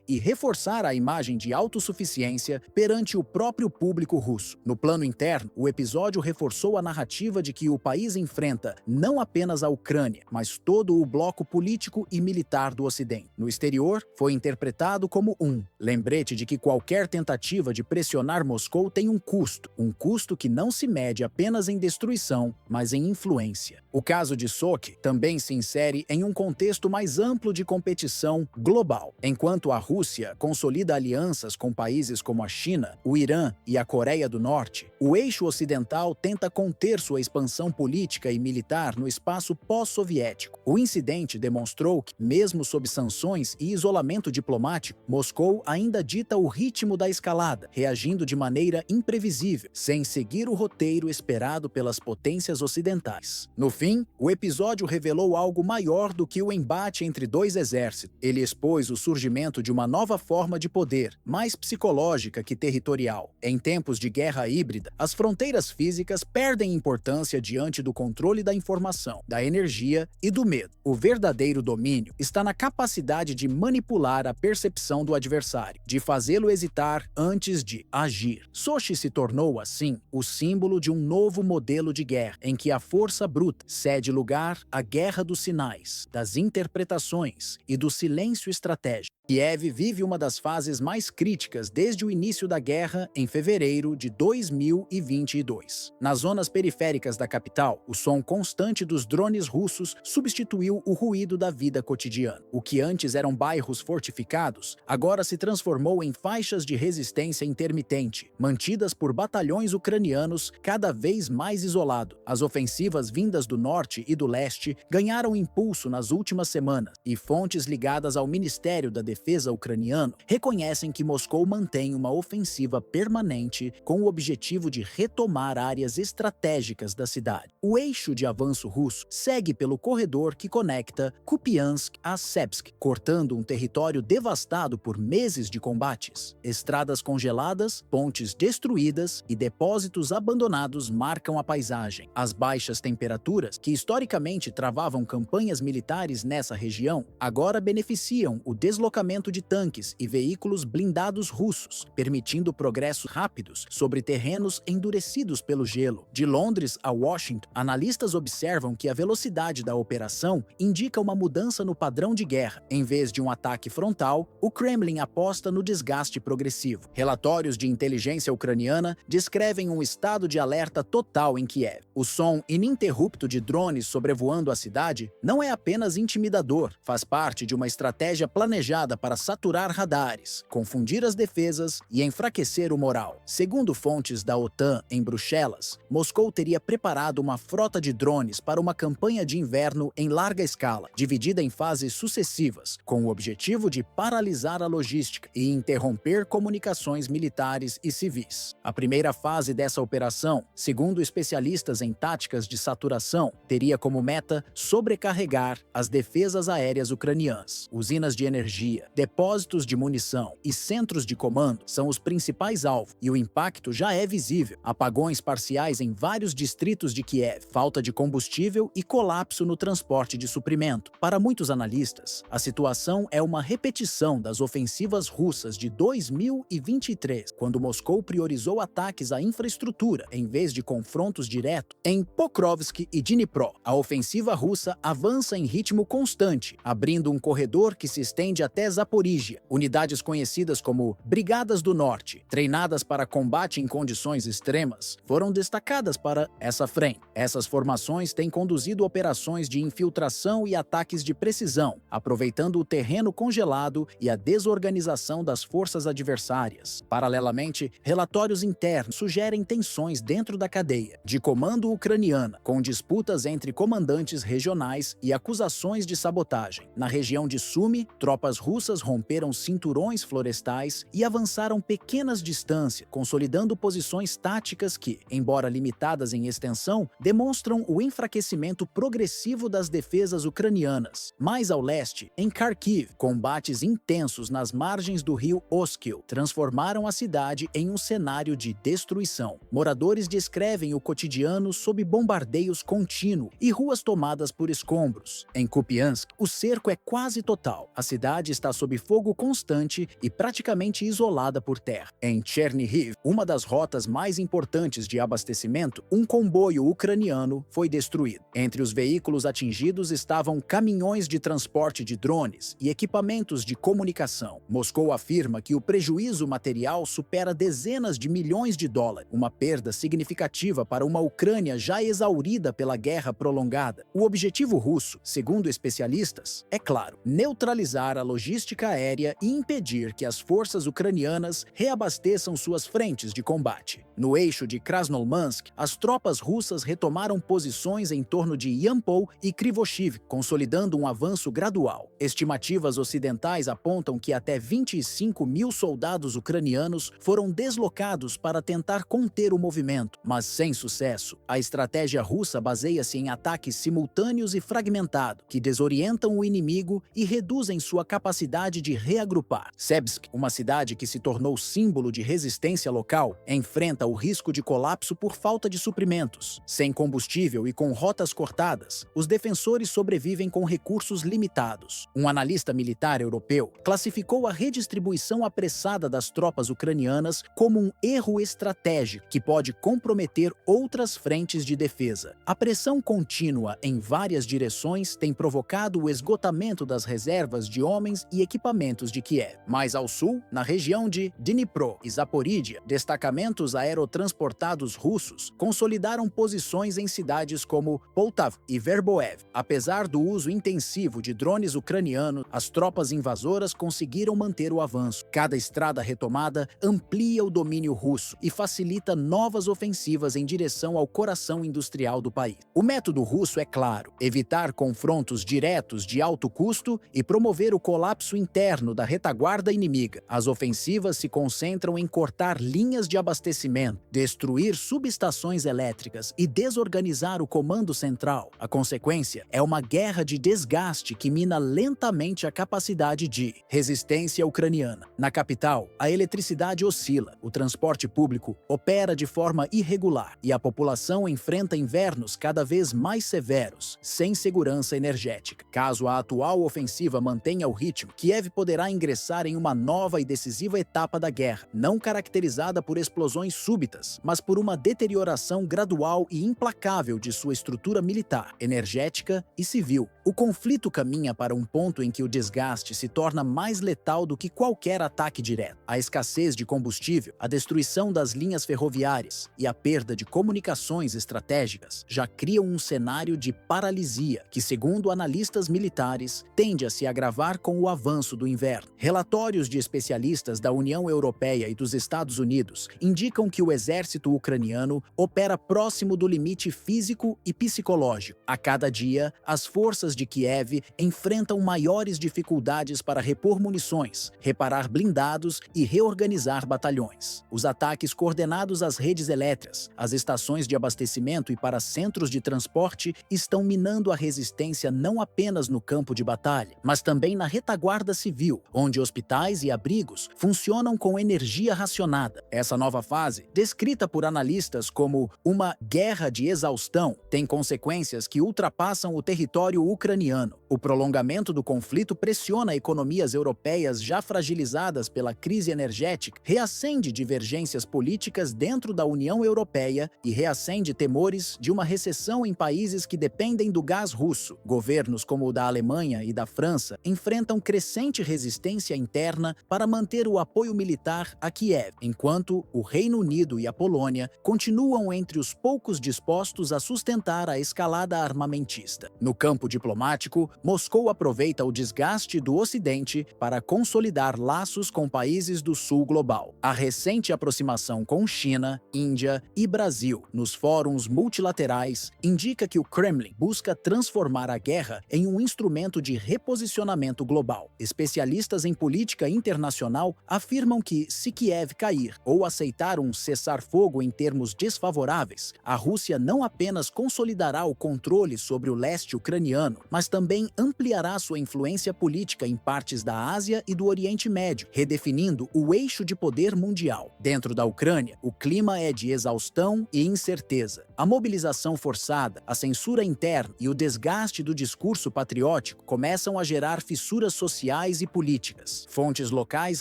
e reforçar a imagem de autossuficiência perante o próprio público russo. No plano interno, o episódio reforçou a narrativa de que o país enfrenta não apenas a Ucrânia, mas todo o bloco político e militar do Ocidente. No exterior, foi interpretado como um lembrete de que qualquer tentativa de pressionar Moscou tem um custo que não se mede apenas em destruição, mas em influência. O caso de Sochi também se insere em um contexto mais amplo de competição global. Enquanto a Rússia consolida alianças com países como a China, o Irã e a Coreia do Norte, o eixo ocidental tenta conter sua expansão política e militar no espaço pós-soviético. O incidente demonstrou que, mesmo sob sanções e isolamento diplomático, Moscou ainda dita o ritmo da escalada, reagindo de maneira imprevisível, sem seguir o roteiro esperado pelas potências ocidentais. No fim, o episódio revelou algo maior do que o embate entre dois exércitos. Ele expôs o surgimento de uma nova forma de poder, mais psicológica que territorial. Em tempos de guerra híbrida, as fronteiras físicas perdem importância diante do controle da informação, da energia e do medo. O verdadeiro domínio está na capacidade de manipular a percepção do adversário, de fazê-lo hesitar antes de agir. Sochi se tornou, assim, o símbolo de um novo modelo de guerra, em que a força bruta cede lugar à guerra dos sinais, das interpretações e do silêncio estratégico. Kiev vive uma das fases mais críticas desde o início da guerra em fevereiro de 2022. Nas zonas periféricas da capital, o som constante dos drones russos substituiu o ruído da vida cotidiana. O que antes eram bairros fortificados, agora se transformou em faixas de resistência intermitente, mantidas por batalhões ucranianos cada vez mais isolados. As ofensivas vindas do norte e do leste ganharam impulso nas últimas semanas, e fontes ligadas ao Ministério da Defesa defesa ucraniano reconhecem que Moscou mantém uma ofensiva permanente com o objetivo de retomar áreas estratégicas da cidade. O eixo de avanço russo segue pelo corredor que conecta Kupiansk a Sebsk, cortando um território devastado por meses de combates. Estradas congeladas, pontes destruídas e depósitos abandonados marcam a paisagem. As baixas temperaturas, que historicamente travavam campanhas militares nessa região, agora beneficiam o deslocamento de tanques e veículos blindados russos, permitindo progressos rápidos sobre terrenos endurecidos pelo gelo. De Londres a Washington, analistas observam que a velocidade da operação indica uma mudança no padrão de guerra. Em vez de um ataque frontal, o Kremlin aposta no desgaste progressivo. Relatórios de inteligência ucraniana descrevem um estado de alerta total em Kiev. O som ininterrupto de drones sobrevoando a cidade não é apenas intimidador, faz parte de uma estratégia planejada para saturar radares, confundir as defesas e enfraquecer o moral. Segundo fontes da OTAN em Bruxelas, Moscou teria preparado uma frota de drones para uma campanha de inverno em larga escala, dividida em fases sucessivas, com o objetivo de paralisar a logística e interromper comunicações militares e civis. A primeira fase dessa operação, segundo especialistas em táticas de saturação, teria como meta sobrecarregar as defesas aéreas ucranianas. Usinas de energia, depósitos de munição e centros de comando são os principais alvos, e o impacto já é visível. Apagões parciais em vários distritos de Kiev, falta de combustível e colapso no transporte de suprimento. Para muitos analistas, a situação é uma repetição das ofensivas russas de 2023, quando Moscou priorizou ataques à infraestrutura em vez de confrontos diretos. Em Pokrovsk e Dnipro, a ofensiva russa avança em ritmo constante, abrindo um corredor que se estende até Zaporíjia. Unidades conhecidas como Brigadas do Norte, treinadas para combate em condições extremas, foram destacadas para essa frente. Essas formações têm conduzido operações de infiltração e ataques de precisão, aproveitando o terreno congelado e a desorganização das forças adversárias. Paralelamente, relatórios internos sugerem tensões dentro da cadeia de comando ucraniana, com disputas entre comandantes regionais e acusações de sabotagem. Na região de Sumy, tropas russas romperam cinturões florestais e avançaram pequenas distâncias, consolidando posições táticas que, embora limitadas em extensão, demonstram o enfraquecimento progressivo das defesas ucranianas. Mais ao leste, em Kharkiv, combates intensos nas margens do rio Oskil transformaram a cidade em um cenário de destruição. Moradores descrevem o cotidiano sob bombardeios contínuos e ruas tomadas por escombros. Em Kupiansk, o cerco é quase total. A cidade está sob fogo constante e praticamente isolada por terra. Em Chernihiv, uma das rotas mais importantes de abastecimento, um comboio ucraniano foi destruído. Entre os veículos atingidos estavam caminhões de transporte de drones e equipamentos de comunicação. Moscou afirma que o prejuízo material supera dezenas de milhões de dólares, uma perda significativa para uma Ucrânia já exaurida pela guerra prolongada. O objetivo russo, segundo especialistas, é claro, neutralizar a logística aérea e impedir que as forças ucranianas reabasteçam suas frentes de combate. No eixo de Krasnolmansk, as tropas russas retomaram posições em torno de Yampol e Krivoshiv, consolidando um avanço gradual. Estimativas ocidentais apontam que até 25 mil soldados ucranianos foram deslocados para tentar conter o movimento, mas sem sucesso. A estratégia russa baseia-se em ataques simultâneos e fragmentados, que desorientam o inimigo e reduzem sua capacidade de reagrupar. Sebsk, uma cidade que se tornou símbolo de resistência local, enfrenta o risco de colapso por falta de suprimentos. Sem combustível e com rotas cortadas, os defensores sobrevivem com recursos limitados. Um analista militar europeu classificou a redistribuição apressada das tropas ucranianas como um erro estratégico que pode comprometer outras frentes de defesa. A pressão contínua em várias direções tem provocado o esgotamento das reservas de homens e equipamentos de Kiev. Mais ao sul, na região de Dnipro e Zaporíjia, destacamentos aerotransportados russos consolidaram posições em cidades como Poltava e Verboev. Apesar do uso intensivo de drones ucranianos, as tropas invasoras conseguiram manter o avanço. Cada estrada retomada amplia o domínio russo e facilita novas ofensivas em direção ao coração industrial do país. O método russo é claro: evitar confrontos diretos de alto custo e promover o colapso colapso interno da retaguarda inimiga. As ofensivas se concentram em cortar linhas de abastecimento, destruir subestações elétricas e desorganizar o comando central. A consequência é uma guerra de desgaste que mina lentamente a capacidade de resistência ucraniana. Na capital, a eletricidade oscila, o transporte público opera de forma irregular e a população enfrenta invernos cada vez mais severos, sem segurança energética. Caso a atual ofensiva mantenha o ritmo, Kiev poderá ingressar em uma nova e decisiva etapa da guerra, não caracterizada por explosões súbitas, mas por uma deterioração gradual e implacável de sua estrutura militar, energética e civil. O conflito caminha para um ponto em que o desgaste se torna mais letal do que qualquer ataque direto. A escassez de combustível, a destruição das linhas ferroviárias e a perda de comunicações estratégicas já criam um cenário de paralisia que, segundo analistas militares, tende a se agravar com o avanço do inverno. Relatórios de especialistas da União Europeia e dos Estados Unidos indicam que o exército ucraniano opera próximo do limite físico e psicológico. A cada dia, as forças de Kiev enfrentam maiores dificuldades para repor munições, reparar blindados e reorganizar batalhões. Os ataques coordenados às redes elétricas, às estações de abastecimento e para centros de transporte estão minando a resistência não apenas no campo de batalha, mas também na retaguarda civil, onde hospitais e abrigos funcionam com energia racionada. Essa nova fase, descrita por analistas como uma guerra de exaustão, tem consequências que ultrapassam o território ucraniano. O prolongamento do conflito pressiona economias europeias já fragilizadas pela crise energética, reacende divergências políticas dentro da União Europeia e reacende temores de uma recessão em países que dependem do gás russo. Governos como o da Alemanha e da França enfrentam crescente resistência interna para manter o apoio militar a Kiev, enquanto o Reino Unido e a Polônia continuam entre os poucos dispostos a sustentar a escalada armamentista. No campo diplomático, Moscou aproveita o desgaste do Ocidente para consolidar laços com países do Sul global. A recente aproximação com China, Índia e Brasil nos fóruns multilaterais indica que o Kremlin busca transformar a guerra em um instrumento de reposicionamento global. Especialistas em política internacional afirmam que, se Kiev cair ou aceitar um cessar-fogo em termos desfavoráveis, a Rússia não apenas consolidará o controle sobre o leste ucraniano, mas também ampliará sua influência política em partes da Ásia e do Oriente Médio, redefinindo o eixo de poder mundial. Dentro da Ucrânia, o clima é de exaustão e incerteza. A mobilização forçada, a censura interna e o desgaste do discurso patriótico começam a gerar fissuras sociais e políticas. Fontes locais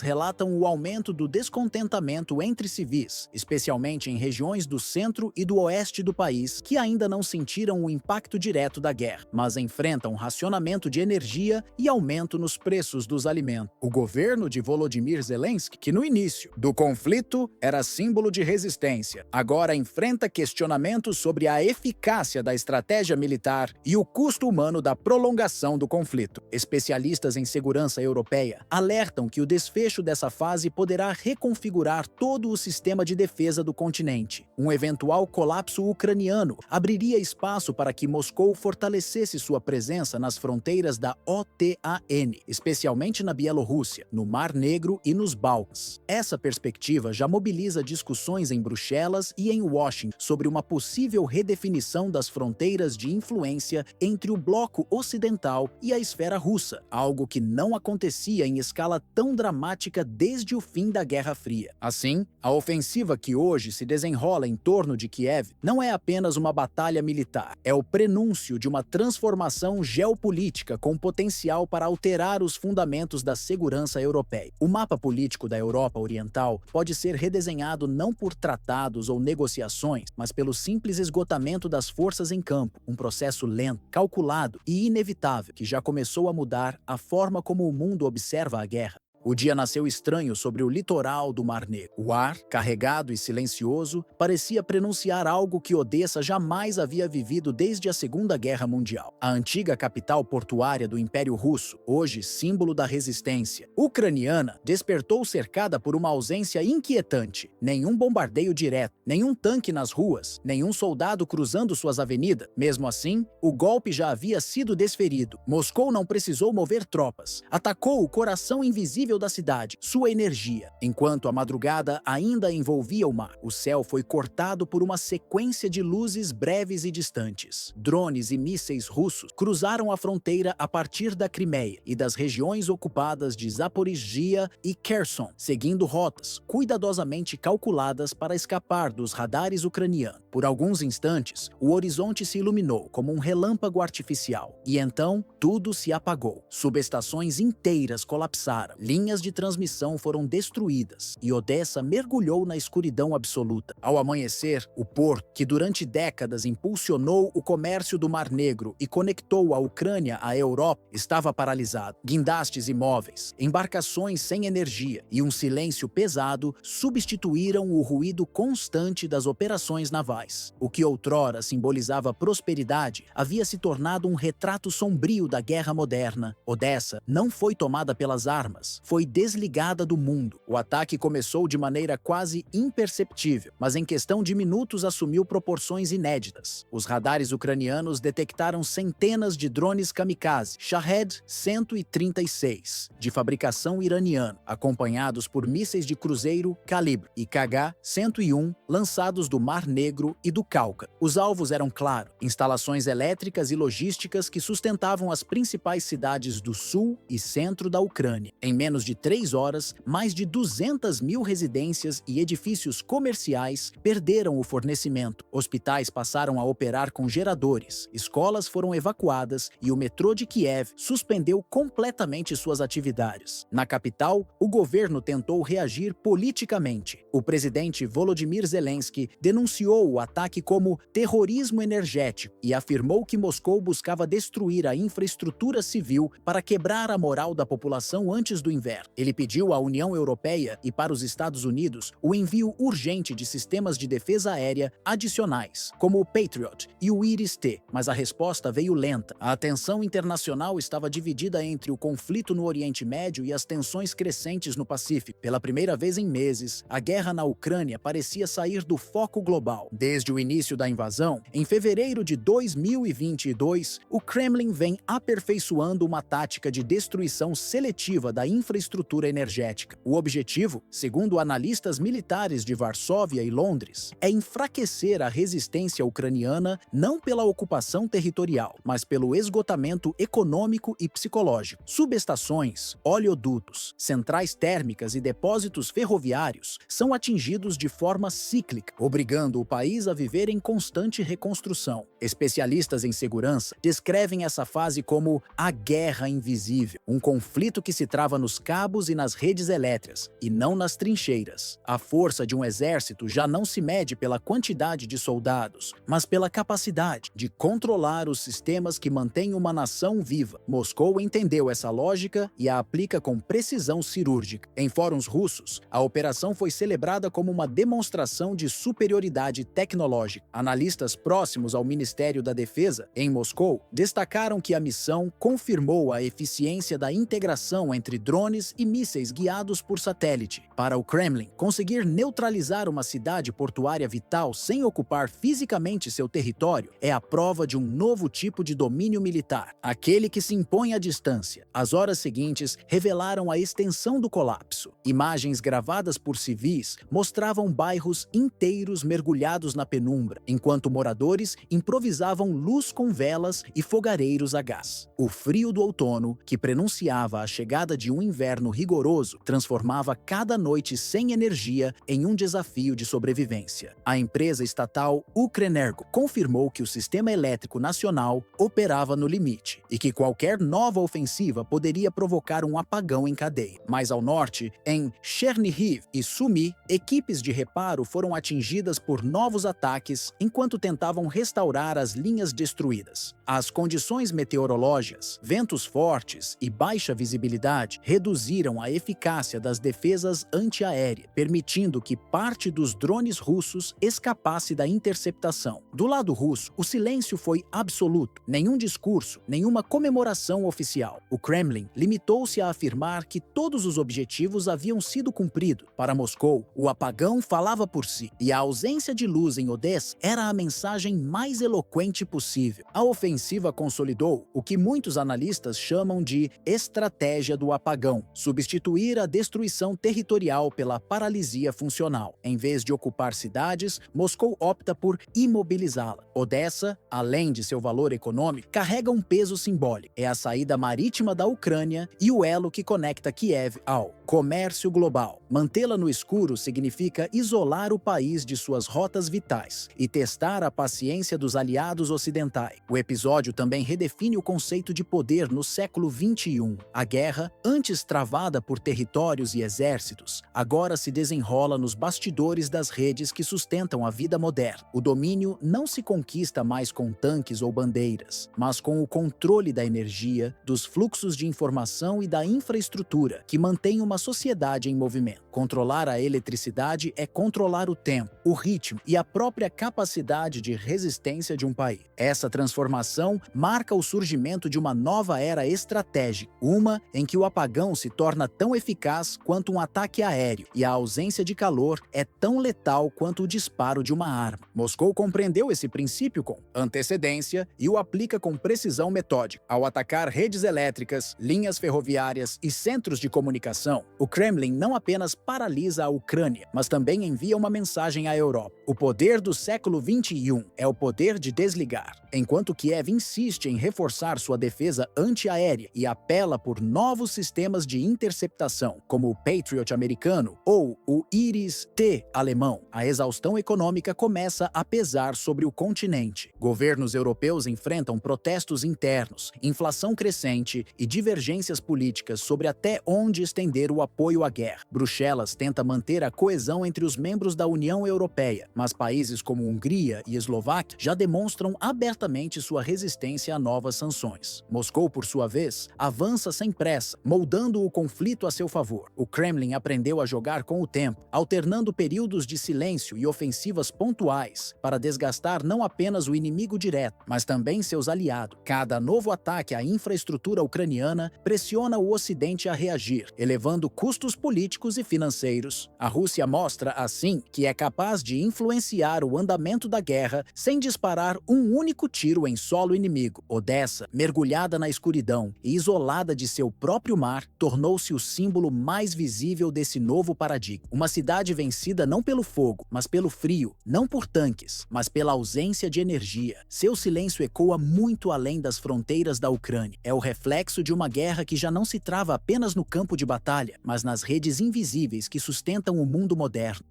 relatam o aumento do descontentamento entre civis, especialmente em regiões do centro e do oeste do país, que ainda não sentiram o impacto direto da guerra, mas enfrentam racionamento de energia e aumento nos preços dos alimentos. O governo de Volodymyr Zelensky, que no início do conflito era símbolo de resistência, agora enfrenta questionamentos sobre a eficácia da estratégia militar e o custo humano da prolongação do conflito. Especialistas em segurança europeia alertam que o desfecho dessa fase poderá reconfigurar todo o sistema de defesa do continente. Um eventual colapso ucraniano abriria espaço para que Moscou fortalecesse sua presença nas fronteiras da OTAN, especialmente na Bielorrússia, no Mar Negro e nos Balcãs. Essa perspectiva já mobiliza discussões em Bruxelas e em Washington sobre uma possível redefinição das fronteiras de influência entre o bloco ocidental e a esfera russa, algo que não acontecia em escala tão dramática desde o fim da Guerra Fria. Assim, a ofensiva que hoje se desenrola em torno de Kiev não é apenas uma batalha militar, é o prenúncio de uma transformação geopolítica com potencial para alterar os fundamentos da segurança europeia. O mapa político da Europa Oriental pode ser redesenhado não por tratados ou negociações, mas pelo simples esgotamento das forças em campo, um processo lento, calculado e inevitável que já começou a mudar a forma como o mundo observa a guerra. O dia nasceu estranho sobre o litoral do Mar Negro. O ar, carregado e silencioso, parecia prenunciar algo que Odessa jamais havia vivido desde a Segunda Guerra Mundial. A antiga capital portuária do Império Russo, hoje símbolo da resistência ucraniana, despertou cercada por uma ausência inquietante. Nenhum bombardeio direto, nenhum tanque nas ruas, nenhum soldado cruzando suas avenidas. Mesmo assim, o golpe já havia sido desferido. Moscou não precisou mover tropas. Atacou o coração invisível da cidade, sua energia. Enquanto a madrugada ainda envolvia o mar, o céu foi cortado por uma sequência de luzes breves e distantes. Drones e mísseis russos cruzaram a fronteira a partir da Crimeia e das regiões ocupadas de Zaporizhia e Kherson, seguindo rotas cuidadosamente calculadas para escapar dos radares ucranianos. Por alguns instantes, o horizonte se iluminou como um relâmpago artificial, e então tudo se apagou. Subestações inteiras colapsaram, linhas de transmissão foram destruídas e Odessa mergulhou na escuridão absoluta. Ao amanhecer, o porto, que durante décadas impulsionou o comércio do Mar Negro e conectou a Ucrânia à Europa, estava paralisado. Guindastes imóveis, embarcações sem energia e um silêncio pesado substituíram o ruído constante das operações navais. O que outrora simbolizava prosperidade havia se tornado um retrato sombrio da guerra moderna. Odessa não foi tomada pelas armas, foi desligada do mundo. O ataque começou de maneira quase imperceptível, mas em questão de minutos assumiu proporções inéditas. Os radares ucranianos detectaram centenas de drones kamikaze Shahed 136, de fabricação iraniana, acompanhados por mísseis de cruzeiro Calibre e KH-101 lançados do Mar Negro e do Cáucaso. Os alvos eram, claro, instalações elétricas e logísticas que sustentavam as principais cidades do sul e centro da Ucrânia. Em menos de 3 horas, mais de 200 mil residências e edifícios comerciais perderam o fornecimento. Hospitais passaram a operar com geradores, escolas foram evacuadas e o metrô de Kiev suspendeu completamente suas atividades. Na capital, o governo tentou reagir politicamente. O presidente Volodymyr Zelensky denunciou o ataque como terrorismo energético e afirmou que Moscou buscava destruir a infraestrutura civil para quebrar a moral da população antes do inverno. Ele pediu à União Europeia e para os Estados Unidos o envio urgente de sistemas de defesa aérea adicionais, como o Patriot e o Iris-T, mas a resposta veio lenta. A atenção internacional estava dividida entre o conflito no Oriente Médio e as tensões crescentes no Pacífico. Pela primeira vez em meses, a guerra na Ucrânia parecia sair do foco global. Desde o início da invasão, em fevereiro de 2022, o Kremlin vem aperfeiçoando uma tática de destruição seletiva da infraestrutura energética. O objetivo, segundo analistas militares de Varsóvia e Londres, é enfraquecer a resistência ucraniana não pela ocupação territorial, mas pelo esgotamento econômico e psicológico. Subestações, oleodutos, centrais térmicas e depósitos ferroviários são atingidos de forma cíclica, obrigando o país a viver em constante reconstrução. Especialistas em segurança descrevem essa fase como a guerra invisível, um conflito que se trava nos cabos e nas redes elétricas, e não nas trincheiras. A força de um exército já não se mede pela quantidade de soldados, mas pela capacidade de controlar os sistemas que mantêm uma nação viva. Moscou entendeu essa lógica e a aplica com precisão cirúrgica. Em fóruns russos, a operação foi celebrada como uma demonstração de superioridade tecnológica. Analistas próximos ao Ministério da Defesa, em Moscou, destacaram que a missão confirmou a eficiência da integração entre drones e mísseis guiados por satélite. Para o Kremlin, conseguir neutralizar uma cidade portuária vital sem ocupar fisicamente seu território é a prova de um novo tipo de domínio militar, aquele que se impõe à distância. As horas seguintes revelaram a extensão do colapso. Imagens gravadas por civis mostravam bairros inteiros mergulhados na penumbra, enquanto moradores improvisavam luz com velas e fogareiros a gás. O frio do outono, que prenunciava a chegada de um inverno rigoroso, transformava cada noite sem energia em um desafio de sobrevivência. A empresa estatal Ukrenergo confirmou que o sistema elétrico nacional operava no limite e que qualquer nova ofensiva poderia provocar um apagão em cadeia. Mais ao norte, em Em Chernihiv e Sumy, equipes de reparo foram atingidas por novos ataques enquanto tentavam restaurar as linhas destruídas. As condições meteorológicas, ventos fortes e baixa visibilidade reduziram a eficácia das defesas antiaéreas, permitindo que parte dos drones russos escapasse da interceptação. Do lado russo, o silêncio foi absoluto. Nenhum discurso, nenhuma comemoração oficial. O Kremlin limitou-se a afirmar que todos os objetivos haviam sido cumpridos. Para Moscou, o apagão falava por si, e a ausência de luz em Odessa era a mensagem mais eloquente possível. A ofensiva consolidou o que muitos analistas chamam de estratégia do apagão, substituir a destruição territorial pela paralisia funcional. Em vez de ocupar cidades, Moscou opta por imobilizá-la. Odessa, além de seu valor econômico, carrega um peso simbólico. É a saída marítima da Ucrânia e o elo que conecta Kiev ao comércio global. Mantê-la no escuro significa isolar o país de suas rotas vitais e testar a paciência dos aliados ocidentais. O episódio também redefine o conceito de poder no século XXI. A guerra, antes travada por territórios e exércitos, agora se desenrola nos bastidores das redes que sustentam a vida moderna. O domínio não se conquista mais com tanques ou bandeiras, mas com o controle da energia, dos fluxos de informação e da infraestrutura que mantém uma sociedade em movimento. Controlar a eletricidade é controlar o tempo, o ritmo e a própria capacidade de resistência de um país. Essa transformação marca o surgimento de uma nova era estratégica, uma em que o apagão se torna tão eficaz quanto um ataque aéreo e a ausência de calor é tão letal quanto o disparo de uma arma. Moscou compreendeu esse princípio com antecedência e o aplica com precisão metódica. Ao atacar redes elétricas, linhas ferroviárias e centros de comunicação, o Kremlin não apenas paralisa a Ucrânia, mas também envia uma mensagem à Europa. O poder do século XXI é o poder de desligar. Enquanto Kiev insiste em reforçar sua defesa antiaérea e apela por novos sistemas de interceptação, como o Patriot americano ou o Iris-T alemão, a exaustão econômica começa a pesar sobre o continente. Governos europeus enfrentam protestos internos, inflação crescente e divergências políticas sobre até onde estender o apoio à guerra. Bruxelas tenta manter a coesão entre os membros da União Europeia, mas países como Hungria e Eslováquia já demonstram abertamente sua resistência a novas sanções. Moscou, por sua vez, avança sem pressa, moldando o conflito a seu favor. O Kremlin aprendeu a jogar com o tempo, alternando períodos de silêncio e ofensivas pontuais para desgastar não apenas o inimigo direto, mas também seus aliados. Cada novo ataque à infraestrutura ucraniana pressiona o Ocidente a reagir, elevando custos políticos e financeiros. A Rússia mostra, assim, que é capaz de influenciar o andamento da guerra sem disparar um único tiro em solo inimigo. Odessa, mergulhada na escuridão e isolada de seu próprio mar, tornou-se o símbolo mais visível desse novo paradigma. Uma cidade vencida não pelo fogo, mas pelo frio, não por tanques, mas pela ausência de energia. Seu silêncio ecoa muito além das fronteiras da Ucrânia. É o reflexo de uma guerra que já não se trava apenas no campo de batalha, mas nas redes invisíveis que sustentam o mundo moderno.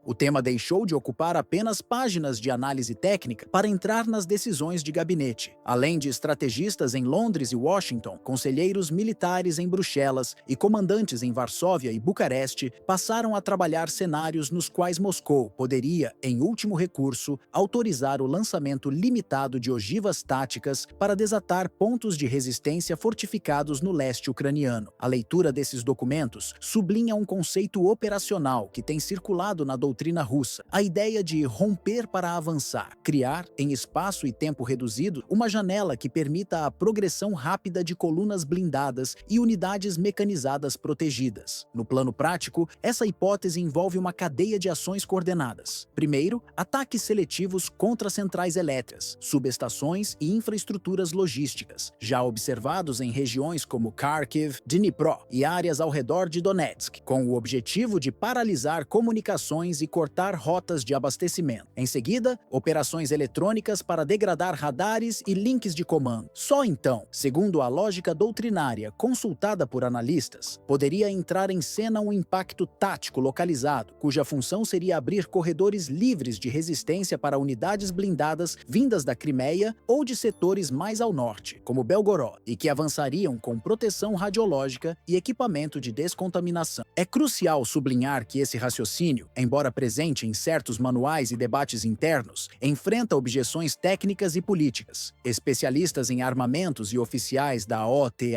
O tema deixou de ocupar apenas páginas de análise técnica para entrar nas decisões de gabinete. Além de estrategistas em Londres e Washington, conselheiros militares em Bruxelas e comandantes em Varsóvia e Bucareste passaram a trabalhar cenários nos quais Moscou poderia, em último recurso, autorizar o lançamento limitado de ogivas táticas para desatar pontos de resistência fortificados no leste ucraniano. A leitura desses documentos sublinha um conceito operacional que tem circulado na doutrina russa, a ideia de romper para avançar, criar, em espaço e tempo reduzido, uma janela que permita a progressão rápida de colunas blindadas e unidades mecanizadas protegidas. No plano prático, essa hipótese envolve uma cadeia de ações coordenadas. Primeiro, ataques seletivos contra centrais elétricas, subestações e infraestruturas logísticas, já observados em regiões como Kharkiv, Dnipro e áreas ao redor de Donetsk, com o objetivo de paralisar comunicações e cortar rotas de abastecimento. Em seguida, operações eletrônicas para degradar radares e links de comando. Só então, segundo a lógica doutrinária consultada por analistas, poderia entrar em cena um impacto tático localizado, cuja função seria abrir corredores livres de resistência para unidades blindadas vindas da Crimeia ou de setores mais ao norte, como Belgorod, e que avançariam com proteção radiológica e equipamento de descontaminação. É crucial sublinhar que esse raciocínio, embora presente em certos manuais e debates internos, enfrenta objeções técnicas e políticas. Especialistas em armamentos e oficiais da OTAN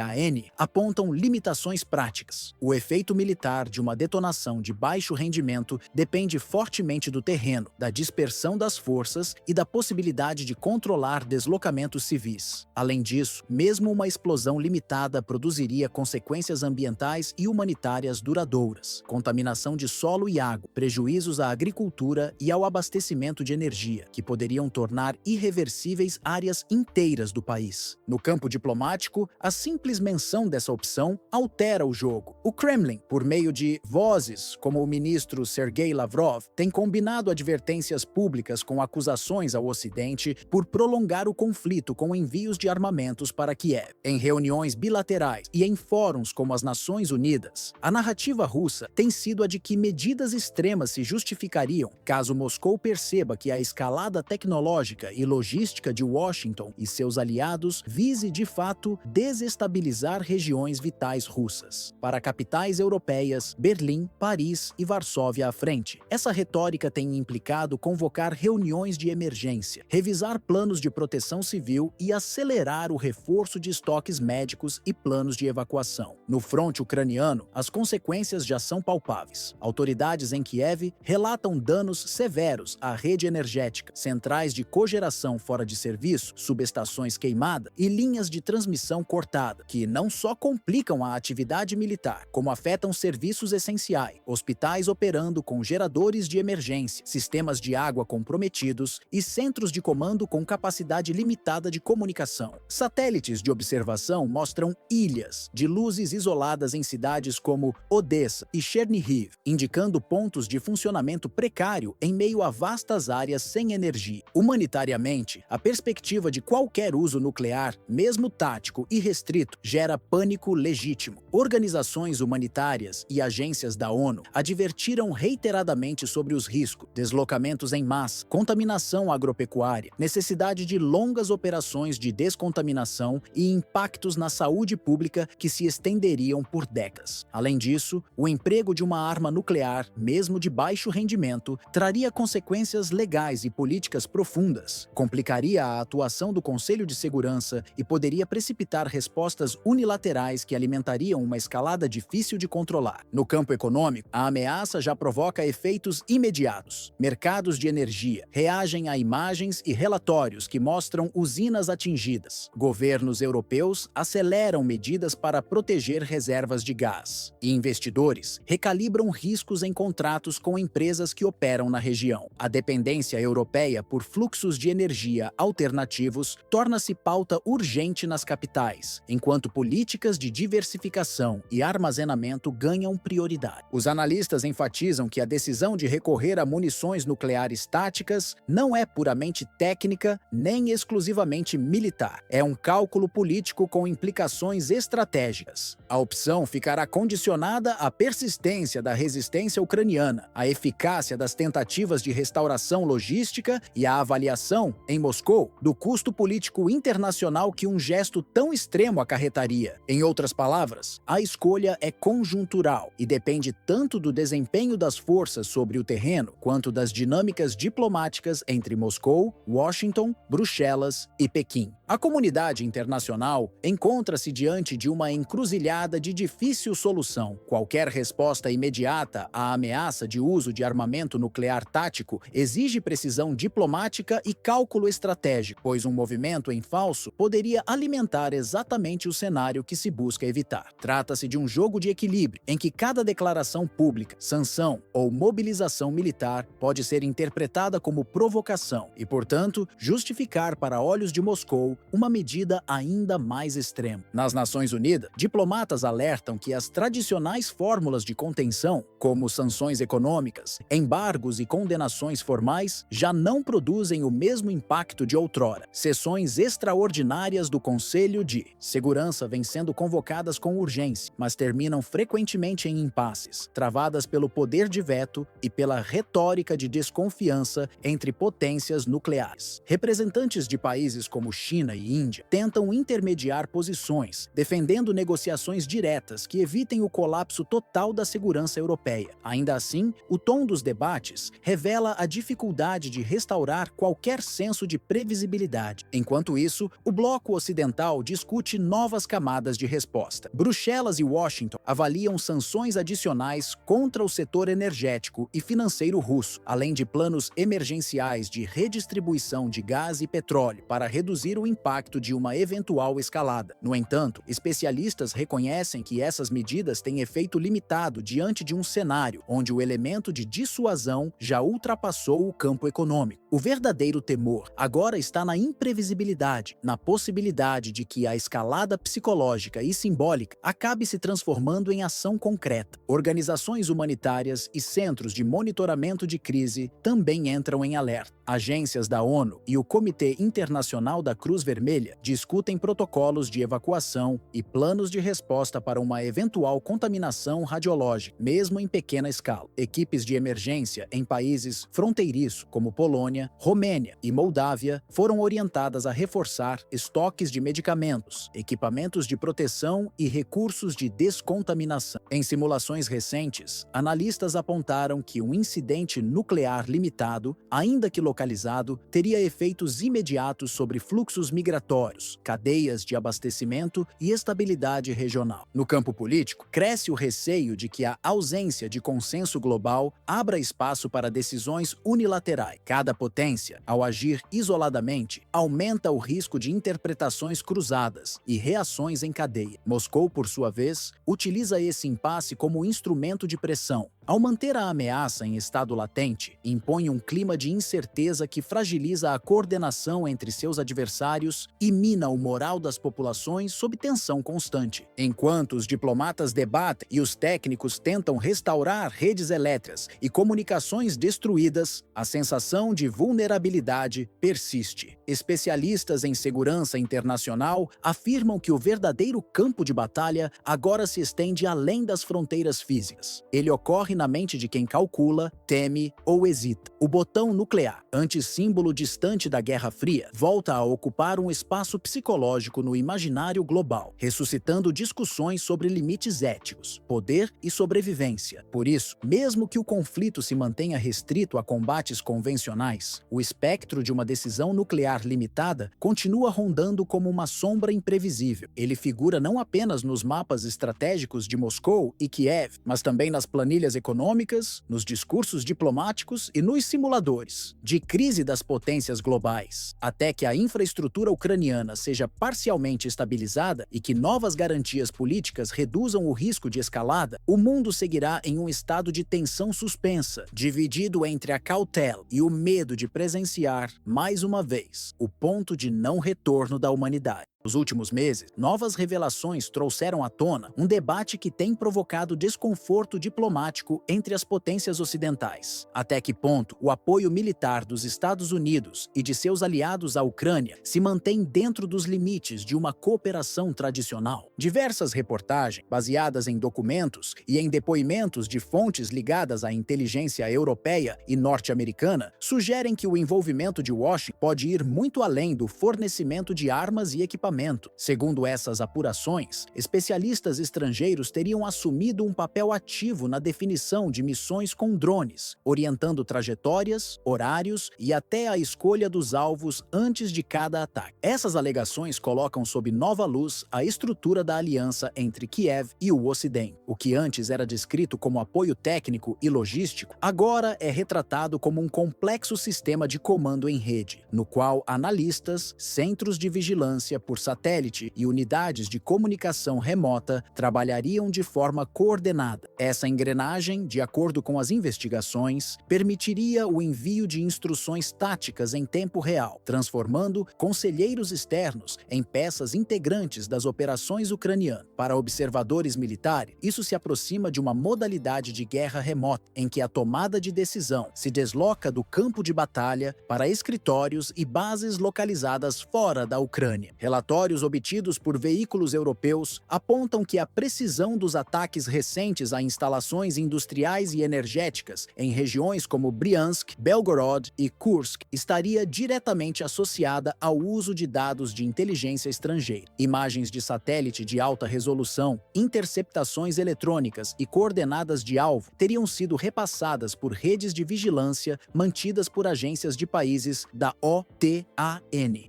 apontam limitações práticas. O efeito militar de uma detonação de baixo rendimento depende fortemente do terreno, da dispersão das forças e da possibilidade de controlar deslocamentos civis. Além disso, mesmo uma explosão limitada produziria consequências ambientais e humanitárias duradouras, contaminação de solo e água, prejuízos à agricultura e ao abastecimento de energia, que poderiam tornar irreversíveis áreas inteiras do país. No campo diplomático, a simples menção dessa opção altera o jogo. O Kremlin, por meio de vozes como o ministro Sergei Lavrov, tem combinado advertências públicas com acusações ao Ocidente por prolongar o conflito com envios de armamentos para Kiev. Em reuniões bilaterais e em fóruns como as Nações Unidas, a narrativa russa tem sido a de que medidas extremas se justificariam caso Moscou perceba que a escalada tecnológica e logística de Washington e seus aliados vise de fato desestabilizar regiões vitais russas. Para capitais europeias, Berlim, Paris e Varsóvia à frente, essa retórica tem implicado convocar reuniões de emergência, revisar planos de proteção civil e acelerar o reforço de estoques médicos e planos de evacuação. No fronte ucraniano, as consequências já são palpáveis. Autoridades em Kiev relatam danos severos à rede energética, centrais de cogeração fora de serviço, subestações queimadas e linhas de transmissão cortada, que não só complicam a atividade militar, como afetam serviços essenciais, hospitais operando com geradores de emergência, sistemas de água comprometidos e centros de comando com capacidade limitada de comunicação. Satélites de observação mostram ilhas de luzes isoladas em cidades como Odessa e Chernihiv, indicando pontos de funcionamento precário em meio a vastas áreas sem energia. Humanitariamente, a perspectiva de qualquer uso nuclear, mesmo tático e restrito, gera pânico legítimo. Organizações humanitárias e agências da ONU advertiram reiteradamente sobre os riscos, deslocamentos em massa, contaminação agropecuária, necessidade de longas operações de descontaminação e impactos na saúde pública que se estenderiam por décadas. Além disso, o emprego de uma arma nuclear, mesmo de baixo rendimento, traria consequências legais e políticas profundas, complicaria a atuação do Conselho de Segurança e poderia precipitar respostas unilaterais que alimentariam uma escalada difícil de controlar. No campo econômico, a ameaça já provoca efeitos imediatos. Mercados de energia reagem a imagens e relatórios que mostram usinas atingidas. Governos europeus aceleram medidas para proteger reservas de gás. E investidores recalibram riscos em contratos com empresas que operam na região. A dependência europeia por fluxos de energia alternativos torna-se pauta urgente nas capitais, enquanto políticas de diversificação e armazenamento ganham prioridade. Os analistas enfatizam que a decisão de recorrer a munições nucleares táticas não é puramente técnica nem exclusivamente militar. É um cálculo político com implicações estratégicas. A opção ficará condicionada à persistência da resistência ucraniana, à eficácia das tentativas de restauração logística e à avaliação, em Moscou, do custo político internacional que um gesto tão extremo acarretaria. Em outras palavras, a escolha é conjuntural e depende tanto do desempenho das forças sobre o terreno quanto das dinâmicas diplomáticas entre Moscou, Washington, Bruxelas e Pequim. A comunidade internacional encontra-se diante de uma encruzilhada de difícil solução. Qualquer resposta imediata à ameaça de uso de armamento nuclear tático exige precisão diplomática e cálculo estratégico, pois um movimento em falso poderia alimentar exatamente o cenário que se busca evitar. Trata-se de um jogo de equilíbrio, em que cada declaração pública, sanção ou mobilização militar pode ser interpretada como provocação e, portanto, justificar para olhos de Moscou uma medida ainda mais extrema. Nas Nações Unidas, diplomatas alertam que as tradicionais fórmulas de contenção, como sanções econômicas econômicas, embargos e condenações formais já não produzem o mesmo impacto de outrora. Sessões extraordinárias do Conselho de Segurança vêm sendo convocadas com urgência, mas terminam frequentemente em impasses, travadas pelo poder de veto e pela retórica de desconfiança entre potências nucleares. Representantes de países como China e Índia tentam intermediar posições, defendendo negociações diretas que evitem o colapso total da segurança europeia. Ainda assim, o tom dos debates revela a dificuldade de restaurar qualquer senso de previsibilidade. Enquanto isso, o bloco ocidental discute novas camadas de resposta. Bruxelas e Washington avaliam sanções adicionais contra o setor energético e financeiro russo, além de planos emergenciais de redistribuição de gás e petróleo para reduzir o impacto de uma eventual escalada. No entanto, especialistas reconhecem que essas medidas têm efeito limitado diante de um cenário onde o elemento de dissuasão já ultrapassou o campo econômico. O verdadeiro temor agora está na imprevisibilidade, na possibilidade de que a escalada psicológica e simbólica acabe se transformando em ação concreta. Organizações humanitárias e centros de monitoramento de crise também entram em alerta. Agências da ONU e o Comitê Internacional da Cruz Vermelha discutem protocolos de evacuação e planos de resposta para uma eventual contaminação radiológica, mesmo em pequena escala. Equipes de emergência em países fronteiriços como Polônia, Romênia e Moldávia foram orientadas a reforçar estoques de medicamentos, equipamentos de proteção e recursos de descontaminação. Em simulações recentes, analistas apontaram que um incidente nuclear limitado, ainda que localizado, teria efeitos imediatos sobre fluxos migratórios, cadeias de abastecimento e estabilidade regional. No campo político, cresce o receio de que a ausência de consenso global abra espaço para decisões unilaterais. Cada potência, ao agir isoladamente, aumenta o risco de interpretações cruzadas e reações em cadeia. Moscou, por sua vez, utiliza esse impasse como instrumento de pressão. Ao manter a ameaça em estado latente, impõe um clima de incerteza que fragiliza a coordenação entre seus adversários e mina o moral das populações sob tensão constante. Enquanto os diplomatas debatem e os técnicos tentam restaurar redes elétricas e comunicações destruídas, a sensação de vulnerabilidade persiste. Especialistas em segurança internacional afirmam que o verdadeiro campo de batalha agora se estende além das fronteiras físicas. Ele ocorre na mente de quem calcula, teme ou hesita. O botão nuclear, antes símbolo distante da Guerra Fria, volta a ocupar um espaço psicológico no imaginário global, ressuscitando discussões sobre limites éticos, poder e sobrevivência. Por isso, mesmo que o conflito se mantenha restrito a combates convencionais, o espectro de uma decisão nuclear limitada continua rondando como uma sombra imprevisível. Ele figura não apenas nos mapas estratégicos de Moscou e Kiev, mas também nas planilhas econômicas, nos discursos diplomáticos e nos simuladores de crise das potências globais. Até que a infraestrutura ucraniana seja parcialmente estabilizada e que novas garantias políticas reduzam o risco de escalada, o mundo seguirá em um estado de tensão suspensa, dividido entre a cautela e o medo de presenciar, mais uma vez, o ponto de não retorno da humanidade. Nos últimos meses, novas revelações trouxeram à tona um debate que tem provocado desconforto diplomático entre as potências ocidentais. Até que ponto o apoio militar dos Estados Unidos e de seus aliados à Ucrânia se mantém dentro dos limites de uma cooperação tradicional? Diversas reportagens, baseadas em documentos e em depoimentos de fontes ligadas à inteligência europeia e norte-americana, sugerem que o envolvimento de Washington pode ir muito além do fornecimento de armas e equipamentos. Segundo essas apurações, especialistas estrangeiros teriam assumido um papel ativo na definição de missões com drones, orientando trajetórias, horários e até a escolha dos alvos antes de cada ataque. Essas alegações colocam sob nova luz a estrutura da aliança entre Kiev e o Ocidente. O que antes era descrito como apoio técnico e logístico, agora é retratado como um complexo sistema de comando em rede, no qual analistas, centros de vigilância por satélite e unidades de comunicação remota trabalhariam de forma coordenada. Essa engrenagem, de acordo com as investigações, permitiria o envio de instruções táticas em tempo real, transformando conselheiros externos em peças integrantes das operações ucranianas. Para observadores militares, isso se aproxima de uma modalidade de guerra remota, em que a tomada de decisão se desloca do campo de batalha para escritórios e bases localizadas fora da Ucrânia. Relatórios obtidos por veículos europeus apontam que a precisão dos ataques recentes a instalações industriais e energéticas em regiões como Briansk, Belgorod e Kursk estaria diretamente associada ao uso de dados de inteligência estrangeira. Imagens de satélite de alta resolução, interceptações eletrônicas e coordenadas de alvo teriam sido repassadas por redes de vigilância mantidas por agências de países da OTAN.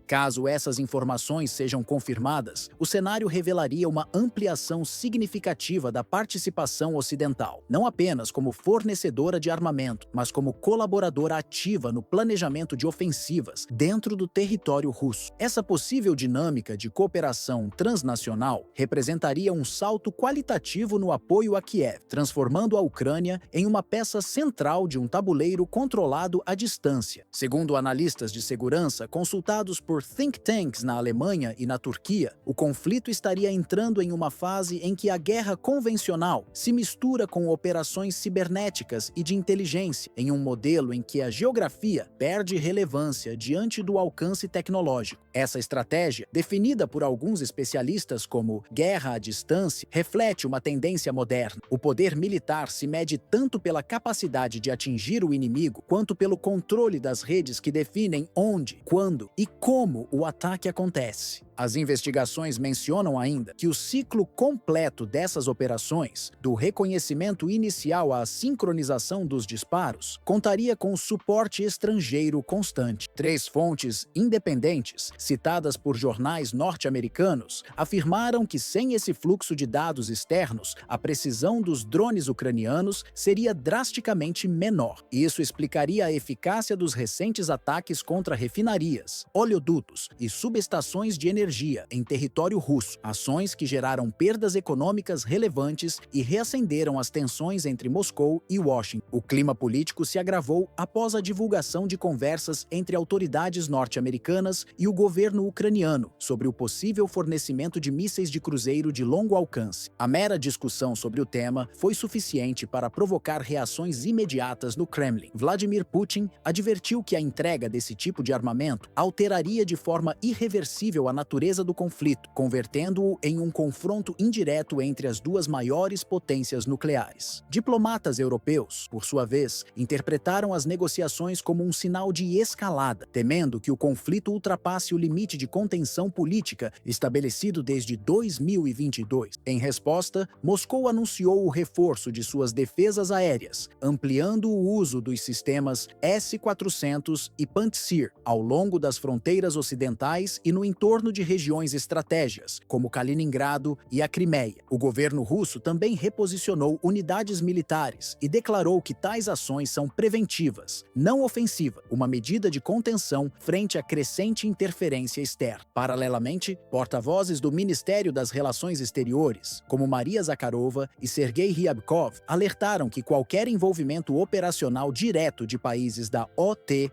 Caso essas informações sejam confirmadas, o cenário revelaria uma ampliação significativa da participação ocidental, não apenas como fornecedora de armamento, mas como colaboradora ativa no planejamento de ofensivas dentro do território russo. Essa possível dinâmica de cooperação transnacional representaria um salto qualitativo no apoio a Kiev, transformando a Ucrânia em uma peça central de um tabuleiro controlado à distância. Segundo analistas de segurança consultados por think tanks na Alemanha e na Turquia, o conflito estaria entrando em uma fase em que a guerra convencional se mistura com operações cibernéticas e de inteligência, em um modelo em que a geografia perde relevância diante do alcance tecnológico. Essa estratégia, definida por alguns especialistas como guerra à distância, reflete uma tendência moderna. O poder militar se mede tanto pela capacidade de atingir o inimigo, quanto pelo controle das redes que definem onde, quando e como o ataque acontece. As investigações mencionam ainda que o ciclo completo dessas operações, do reconhecimento inicial à sincronização dos disparos, contaria com suporte estrangeiro constante. 3 fontes independentes, citadas por jornais norte-americanos, afirmaram que sem esse fluxo de dados externos, a precisão dos drones ucranianos seria drasticamente menor. Isso explicaria a eficácia dos recentes ataques contra refinarias, oleodutos e subestações de energia em território russo, ações que geraram perdas econômicas relevantes e reacenderam as tensões entre Moscou e Washington. O clima político se agravou após a divulgação de conversas entre autoridades norte-americanas e o governo ucraniano sobre o possível fornecimento de mísseis de cruzeiro de longo alcance. A mera discussão sobre o tema foi suficiente para provocar reações imediatas no Kremlin. Vladimir Putin advertiu que a entrega desse tipo de armamento alteraria de forma irreversível a natureza do conflito, convertendo-o em um confronto indireto entre as duas maiores potências nucleares. Diplomatas europeus, por sua vez, interpretaram as negociações como um sinal de escalada, temendo que o conflito ultrapasse o limite de contenção política estabelecido desde 2022. Em resposta, Moscou anunciou o reforço de suas defesas aéreas, ampliando o uso dos sistemas S-400 e Pantsir ao longo das fronteiras ocidentais e no entorno de regiões estratégicas, como Kaliningrado e a Crimeia. O governo russo também reposicionou unidades militares e declarou que tais ações são preventivas, não ofensivas, uma medida de contenção frente à crescente interferência externa. Paralelamente, porta-vozes do Ministério das Relações Exteriores, como Maria Zakharova e Sergei Ryabkov, alertaram que qualquer envolvimento operacional direto de países da OTAN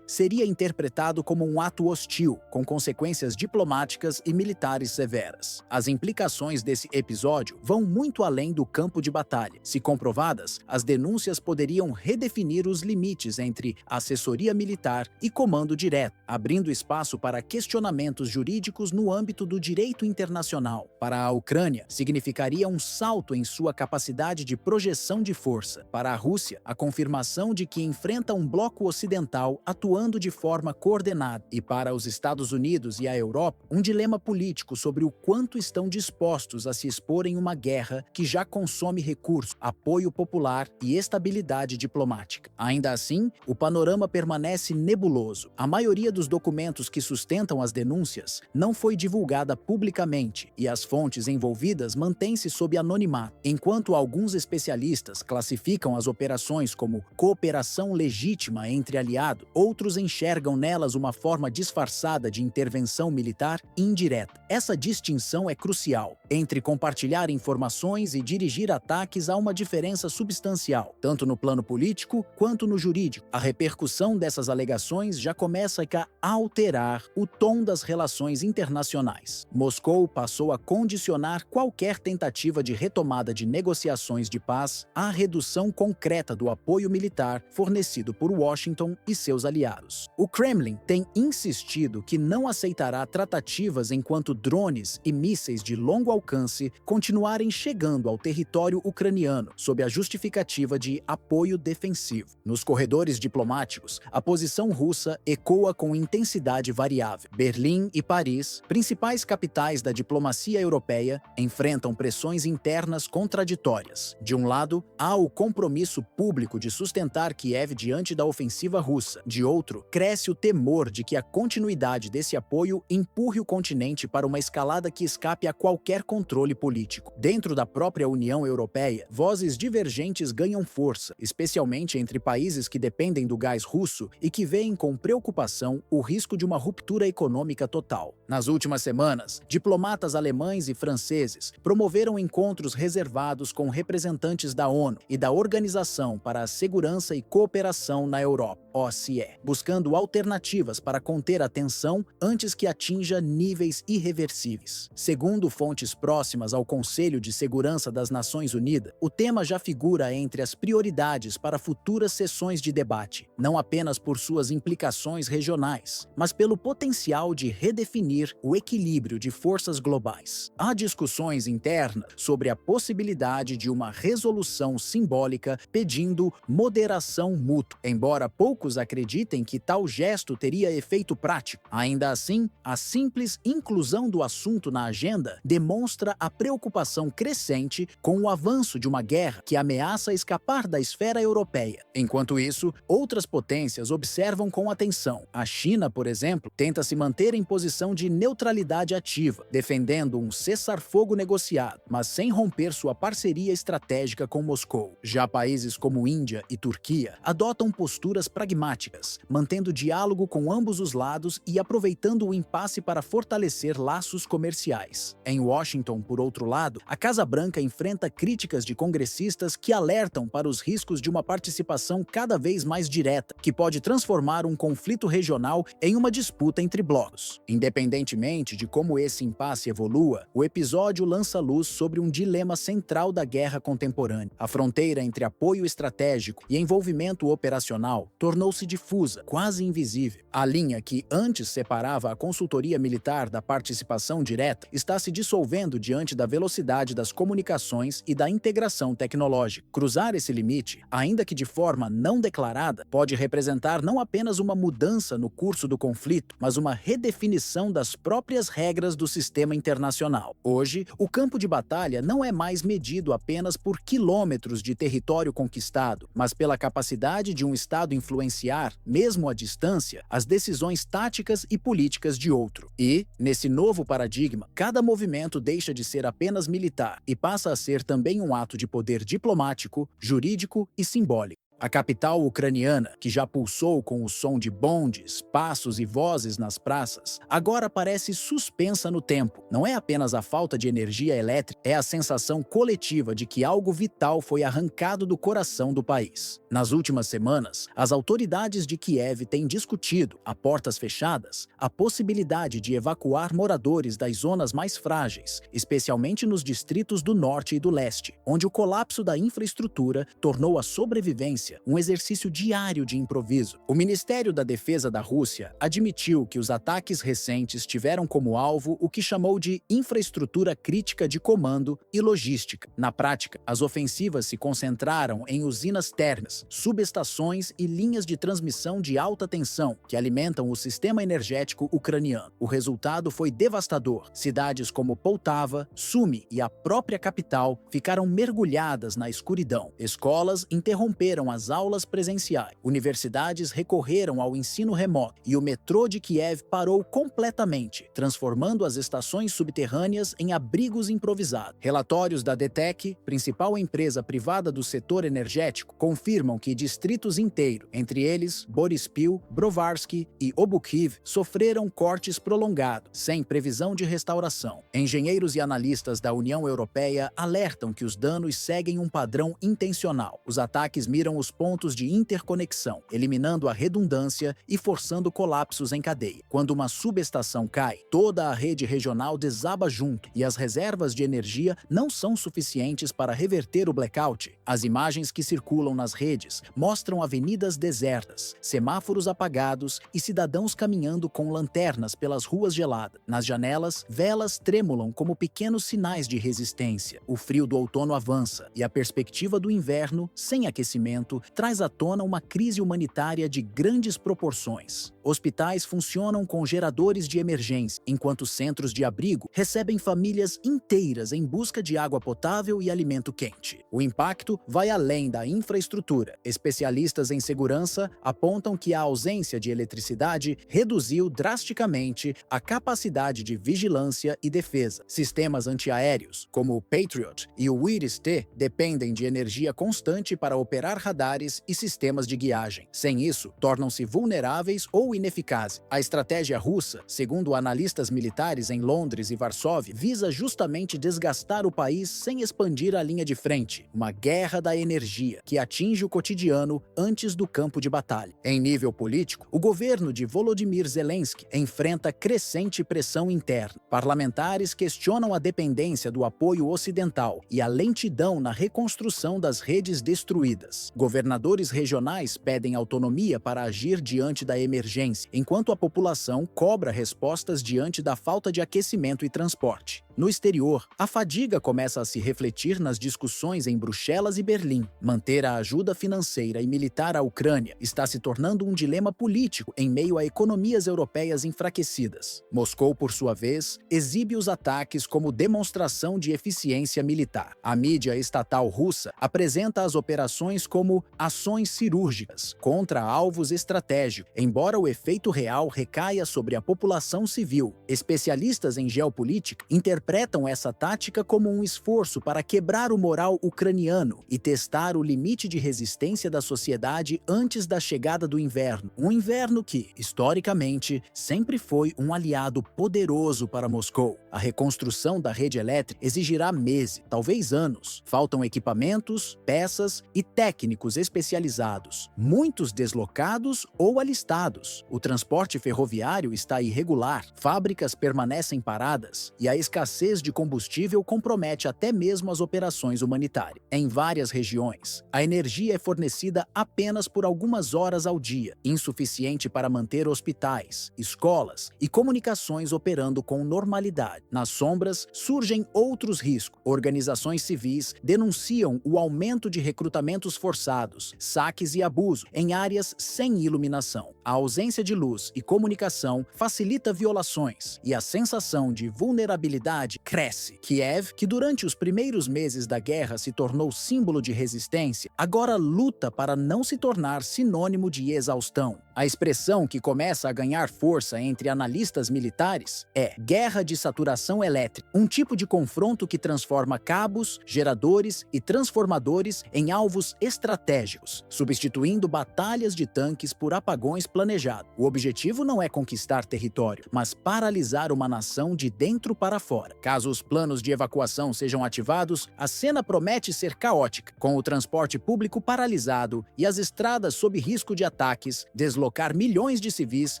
seria interpretado como um ato hostil, com consequências diplomáticas e militares severas. As implicações desse episódio vão muito além do campo de batalha. Se comprovadas, as denúncias poderiam redefinir os limites entre assessoria militar e comando direto, abrindo espaço para questionamentos jurídicos no âmbito do direito internacional. Para a Ucrânia, significaria um salto em sua capacidade de projeção de força. Para a Rússia, a confirmação de que enfrenta um bloco ocidental atuando de forma coordenada. E para os Estados Unidos e a Europa, um dilema político sobre o quanto estão dispostos a se expor em uma guerra que já consome recursos, apoio popular e estabilidade diplomática. Ainda assim, o panorama permanece nebuloso. A maioria dos documentos que sustentam as denúncias não foi divulgada publicamente e as fontes envolvidas mantêm-se sob anonimato. Enquanto alguns especialistas classificam as operações como cooperação legítima entre aliados, outros enxergam nelas uma forma disfarçada de intervenção militar indireta. Essa distinção é crucial. Entre compartilhar informações e dirigir ataques há uma diferença substancial, tanto no plano político quanto no jurídico. A repercussão dessas alegações já começa a alterar o tom das relações internacionais. Moscou passou a condicionar qualquer tentativa de retomada de negociações de paz à redução concreta do apoio militar fornecido por Washington e seus aliados. O Kremlin tem insistido que não aceitará tratativas enquanto drones e mísseis de longo alcance continuarem chegando ao território ucraniano, sob a justificativa de apoio defensivo. Nos corredores diplomáticos, a posição russa ecoa com intensidade variável. Berlim e Paris, principais capitais da diplomacia europeia, enfrentam pressões internas contraditórias. De um lado, há o compromisso público de sustentar Kiev diante da ofensiva russa. De outro, cresce o temor de que a continuidade desse apoio empurre o continente para uma escalada que escape a qualquer controle político. Dentro da própria União Europeia, vozes divergentes ganham força, especialmente entre países que dependem do gás russo e que veem com preocupação o risco de uma ruptura econômica total. Nas últimas semanas, diplomatas alemães e franceses promoveram encontros reservados com representantes da ONU e da Organização para a Segurança e Cooperação na Europa, OSCE, buscando alternativas para conter a tensão antes que atinja níveis irreversíveis. Segundo fontes próximas ao Conselho de Segurança das Nações Unidas, o tema já figura entre as prioridades para futuras sessões de debate, não apenas por suas implicações regionais, mas pelo potencial de redefinir o equilíbrio de forças globais. Há discussões internas sobre a possibilidade de uma resolução simbólica pedindo moderação mútua, embora poucos acreditem que tal gesto teria efeito prático. Ainda assim, a simples inclusão do assunto na agenda demonstra a preocupação crescente com o avanço de uma guerra que ameaça escapar da esfera europeia. Enquanto isso, outras potências observam com atenção. A China, por exemplo, tenta se manter em posição de neutralidade ativa, defendendo um cessar-fogo negociado, mas sem romper sua parceria estratégica com Moscou. Já países como Índia e Turquia adotam posturas pragmáticas, mantendo diálogo com ambos os lados e aproveitando o impasse para fortalecer laços comerciais. Em Washington, por outro lado, a Casa Branca enfrenta críticas de congressistas que alertam para os riscos de uma participação cada vez mais direta, que pode transformar um conflito regional em uma disputa entre blocos. Independentemente de como esse impasse evolua, o episódio lança luz sobre um dilema central da guerra contemporânea. A fronteira entre apoio estratégico e envolvimento operacional tornou-se difusa, quase invisível. A linha que antes separava a consultoria militar da participação direta está se dissolvendo diante da velocidade das comunicações e da integração tecnológica. Cruzar esse limite, ainda que de forma não declarada, pode representar não apenas uma mudança no curso do conflito, mas uma redefinição das próprias regras do sistema internacional. Hoje, o campo de batalha não é mais medido apenas por quilômetros de território conquistado, mas pela capacidade de um Estado influenciar, mesmo à distância, as decisões táticas e políticas de outro. E, nesse novo paradigma, cada movimento deixa de ser apenas militar e passa a ser também um ato de poder diplomático, jurídico e simbólico. A capital ucraniana, que já pulsou com o som de bondes, passos e vozes nas praças, agora parece suspensa no tempo. Não é apenas a falta de energia elétrica, é a sensação coletiva de que algo vital foi arrancado do coração do país. Nas últimas semanas, as autoridades de Kiev têm discutido, a portas fechadas, a possibilidade de evacuar moradores das zonas mais frágeis, especialmente nos distritos do norte e do leste, onde o colapso da infraestrutura tornou a sobrevivência um exercício diário de improviso. O Ministério da Defesa da Rússia admitiu que os ataques recentes tiveram como alvo o que chamou de infraestrutura crítica de comando e logística. Na prática, as ofensivas se concentraram em usinas térmicas, subestações e linhas de transmissão de alta tensão que alimentam o sistema energético ucraniano. O resultado foi devastador. Cidades como Poltava, Sumy e a própria capital ficaram mergulhadas na escuridão. Escolas interromperam as aulas presenciais. Universidades recorreram ao ensino remoto e o metrô de Kiev parou completamente, transformando as estações subterrâneas em abrigos improvisados. Relatórios da DTEK, principal empresa privada do setor energético, confirmam que distritos inteiros, entre eles Boryspil, Brovary e Obuchiv, sofreram cortes prolongados, sem previsão de restauração. Engenheiros e analistas da União Europeia alertam que os danos seguem um padrão intencional. Os ataques miram os pontos de interconexão, eliminando a redundância e forçando colapsos em cadeia. Quando uma subestação cai, toda a rede regional desaba junto e as reservas de energia não são suficientes para reverter o blackout. As imagens que circulam nas redes mostram avenidas desertas, semáforos apagados e cidadãos caminhando com lanternas pelas ruas geladas. Nas janelas, velas tremulam como pequenos sinais de resistência. O frio do outono avança e a perspectiva do inverno, sem aquecimento, traz à tona uma crise humanitária de grandes proporções. Hospitais funcionam com geradores de emergência, enquanto centros de abrigo recebem famílias inteiras em busca de água potável e alimento quente. O impacto vai além da infraestrutura. Especialistas em segurança apontam que a ausência de eletricidade reduziu drasticamente a capacidade de vigilância e defesa. Sistemas antiaéreos, como o Patriot e o IRIS-T, dependem de energia constante para operar radares e sistemas de guiagem. Sem isso, tornam-se vulneráveis ou ineficazes. A estratégia russa, segundo analistas militares em Londres e Varsóvia, visa justamente desgastar o país sem expandir a linha de frente. Uma guerra da energia que atinge o cotidiano antes do campo de batalha. Em nível político, o governo de Volodymyr Zelensky enfrenta crescente pressão interna. Parlamentares questionam a dependência do apoio ocidental e a lentidão na reconstrução das redes destruídas. Governadores regionais pedem autonomia para agir diante da emergência, enquanto a população cobra respostas diante da falta de aquecimento e transporte. No exterior, a fadiga começa a se refletir nas discussões em Bruxelas e Berlim. Manter a ajuda financeira e militar à Ucrânia está se tornando um dilema político em meio a economias europeias enfraquecidas. Moscou, por sua vez, exibe os ataques como demonstração de eficiência militar. A mídia estatal russa apresenta as operações como ações cirúrgicas contra alvos estratégicos, embora o efeito real recaia sobre a população civil. Especialistas em geopolítica interpretam essa tática como um esforço para quebrar o moral ucraniano e testar o limite de resistência da sociedade antes da chegada do inverno. Um inverno que, historicamente, sempre foi um aliado poderoso para Moscou. A reconstrução da rede elétrica exigirá meses, talvez anos. Faltam equipamentos, peças e técnicos especializados, muitos deslocados ou alistados. O transporte ferroviário está irregular, fábricas permanecem paradas e a escassez de combustível compromete até mesmo as operações humanitárias. Em várias regiões, a energia é fornecida apenas por algumas horas ao dia, insuficiente para manter hospitais, escolas e comunicações operando com normalidade. Nas sombras, surgem outros riscos. Organizações civis denunciam o aumento de recrutamentos forçados, saques e abuso em áreas sem iluminação. A ausência de luz e comunicação facilita violações e a sensação de vulnerabilidade cresce. Kiev, que durante os primeiros meses da guerra se tornou símbolo de resistência, agora luta para não se tornar sinônimo de exaustão. A expressão que começa a ganhar força entre analistas militares é guerra de saturação elétrica, um tipo de confronto que transforma cabos, geradores e transformadores em alvos estratégicos, substituindo batalhas de tanques por apagões planejados. O objetivo não é conquistar território, mas paralisar uma nação de dentro para fora. Caso os planos de evacuação sejam ativados, a cena promete ser caótica, com o transporte público paralisado e as estradas sob risco de ataques. Deslocar milhões de civis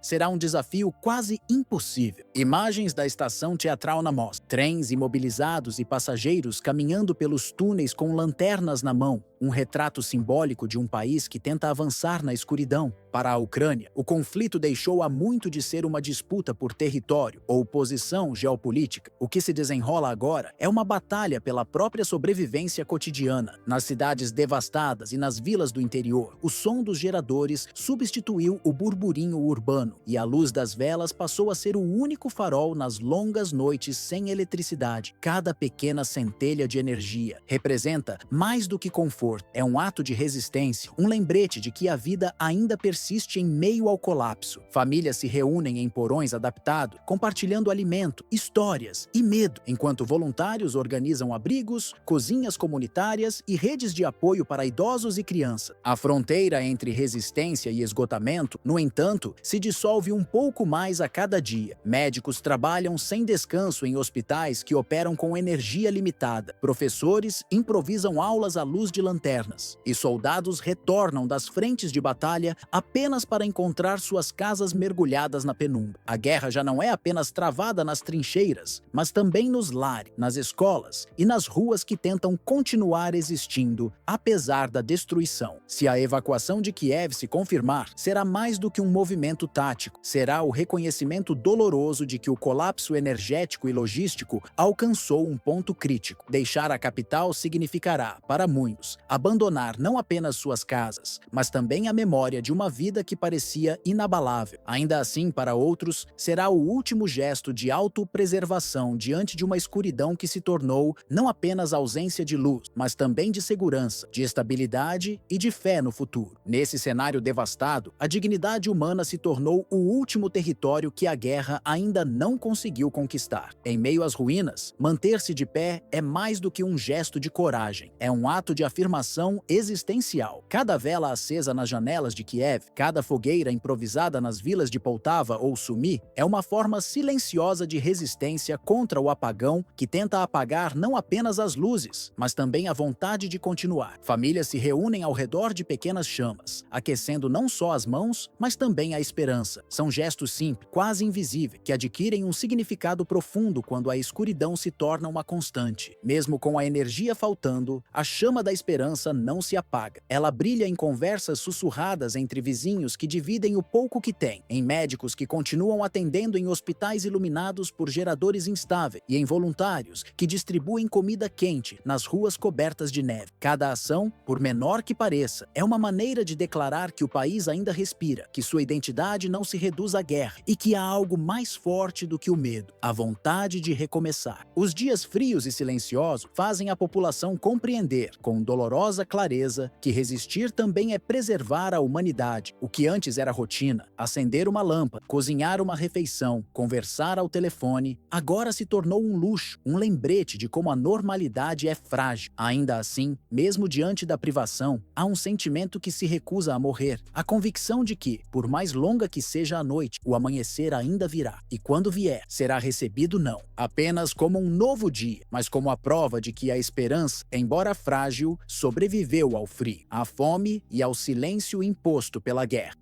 será um desafio quase impossível. Imagens da estação teatral na mostra. Trens imobilizados e passageiros caminhando pelos túneis com lanternas na mão. Um retrato simbólico de um país que tenta avançar na escuridão. Para a Ucrânia, o conflito deixou há muito de ser uma disputa por território ou posição geopolítica. O que se desenrola agora é uma batalha pela própria sobrevivência cotidiana. Nas cidades devastadas e nas vilas do interior, o som dos geradores substituiu o burburinho urbano e a luz das velas passou a ser o único farol nas longas noites sem eletricidade. Cada pequena centelha de energia representa mais do que conforto. conforto. É um ato de resistência, um lembrete de que a vida ainda persiste em meio ao colapso. Famílias se reúnem em porões adaptados, compartilhando alimento, histórias e medo, enquanto voluntários organizam abrigos, cozinhas comunitárias e redes de apoio para idosos e crianças. A fronteira entre resistência e esgotamento, no entanto, se dissolve um pouco mais a cada dia. Médicos trabalham sem descanso em hospitais que operam com energia limitada. Professores improvisam aulas à luz de lanternas. E soldados retornam das frentes de batalha apenas para encontrar suas casas mergulhadas na penumbra. A guerra já não é apenas travada nas trincheiras, mas também nos lares, nas escolas e nas ruas que tentam continuar existindo, apesar da destruição. Se a evacuação de Kiev se confirmar, será mais do que um movimento tático. Será o reconhecimento doloroso de que o colapso energético e logístico alcançou um ponto crítico. Deixar a capital significará, para muitos, abandonar não apenas suas casas, mas também a memória de uma vida que parecia inabalável. Ainda assim, para outros, será o último gesto de autopreservação diante de uma escuridão que se tornou não apenas ausência de luz, mas também de segurança, de estabilidade e de fé no futuro. Nesse cenário devastado, a dignidade humana se tornou o último território que a guerra ainda não conseguiu conquistar. Em meio às ruínas, manter-se de pé é mais do que um gesto de coragem. É um ato de afirmação existencial. Cada vela acesa nas janelas de Kiev, cada fogueira improvisada nas vilas de Poltava ou Sumi, é uma forma silenciosa de resistência contra o apagão que tenta apagar não apenas as luzes, mas também a vontade de continuar. Famílias se reúnem ao redor de pequenas chamas, aquecendo não só as mãos, mas também a esperança. São gestos simples, quase invisíveis, que adquirem um significado profundo quando a escuridão se torna uma constante. Mesmo com a energia faltando, a chama da esperança não se apaga. Ela brilha em conversas sussurradas entre vizinhos que dividem o pouco que têm, em médicos que continuam atendendo em hospitais iluminados por geradores instáveis e em voluntários que distribuem comida quente nas ruas cobertas de neve. Cada ação, por menor que pareça, é uma maneira de declarar que o país ainda respira, que sua identidade não se reduz à guerra e que há algo mais forte do que o medo, a vontade de recomeçar. Os dias frios e silenciosos fazem a população compreender, com dolorosa clareza, que resistir também é preservar a humanidade. O que antes era rotina, acender uma lâmpada, cozinhar uma refeição, conversar ao telefone, agora se tornou um luxo, um lembrete de como a normalidade é frágil. Ainda assim, mesmo diante da privação, há um sentimento que se recusa a morrer, a convicção de que, por mais longa que seja a noite, o amanhecer ainda virá, e quando vier, será recebido não apenas como um novo dia, mas como a prova de que a esperança, embora frágil, sobreviveu ao frio, à fome e ao silêncio imposto pela guerra.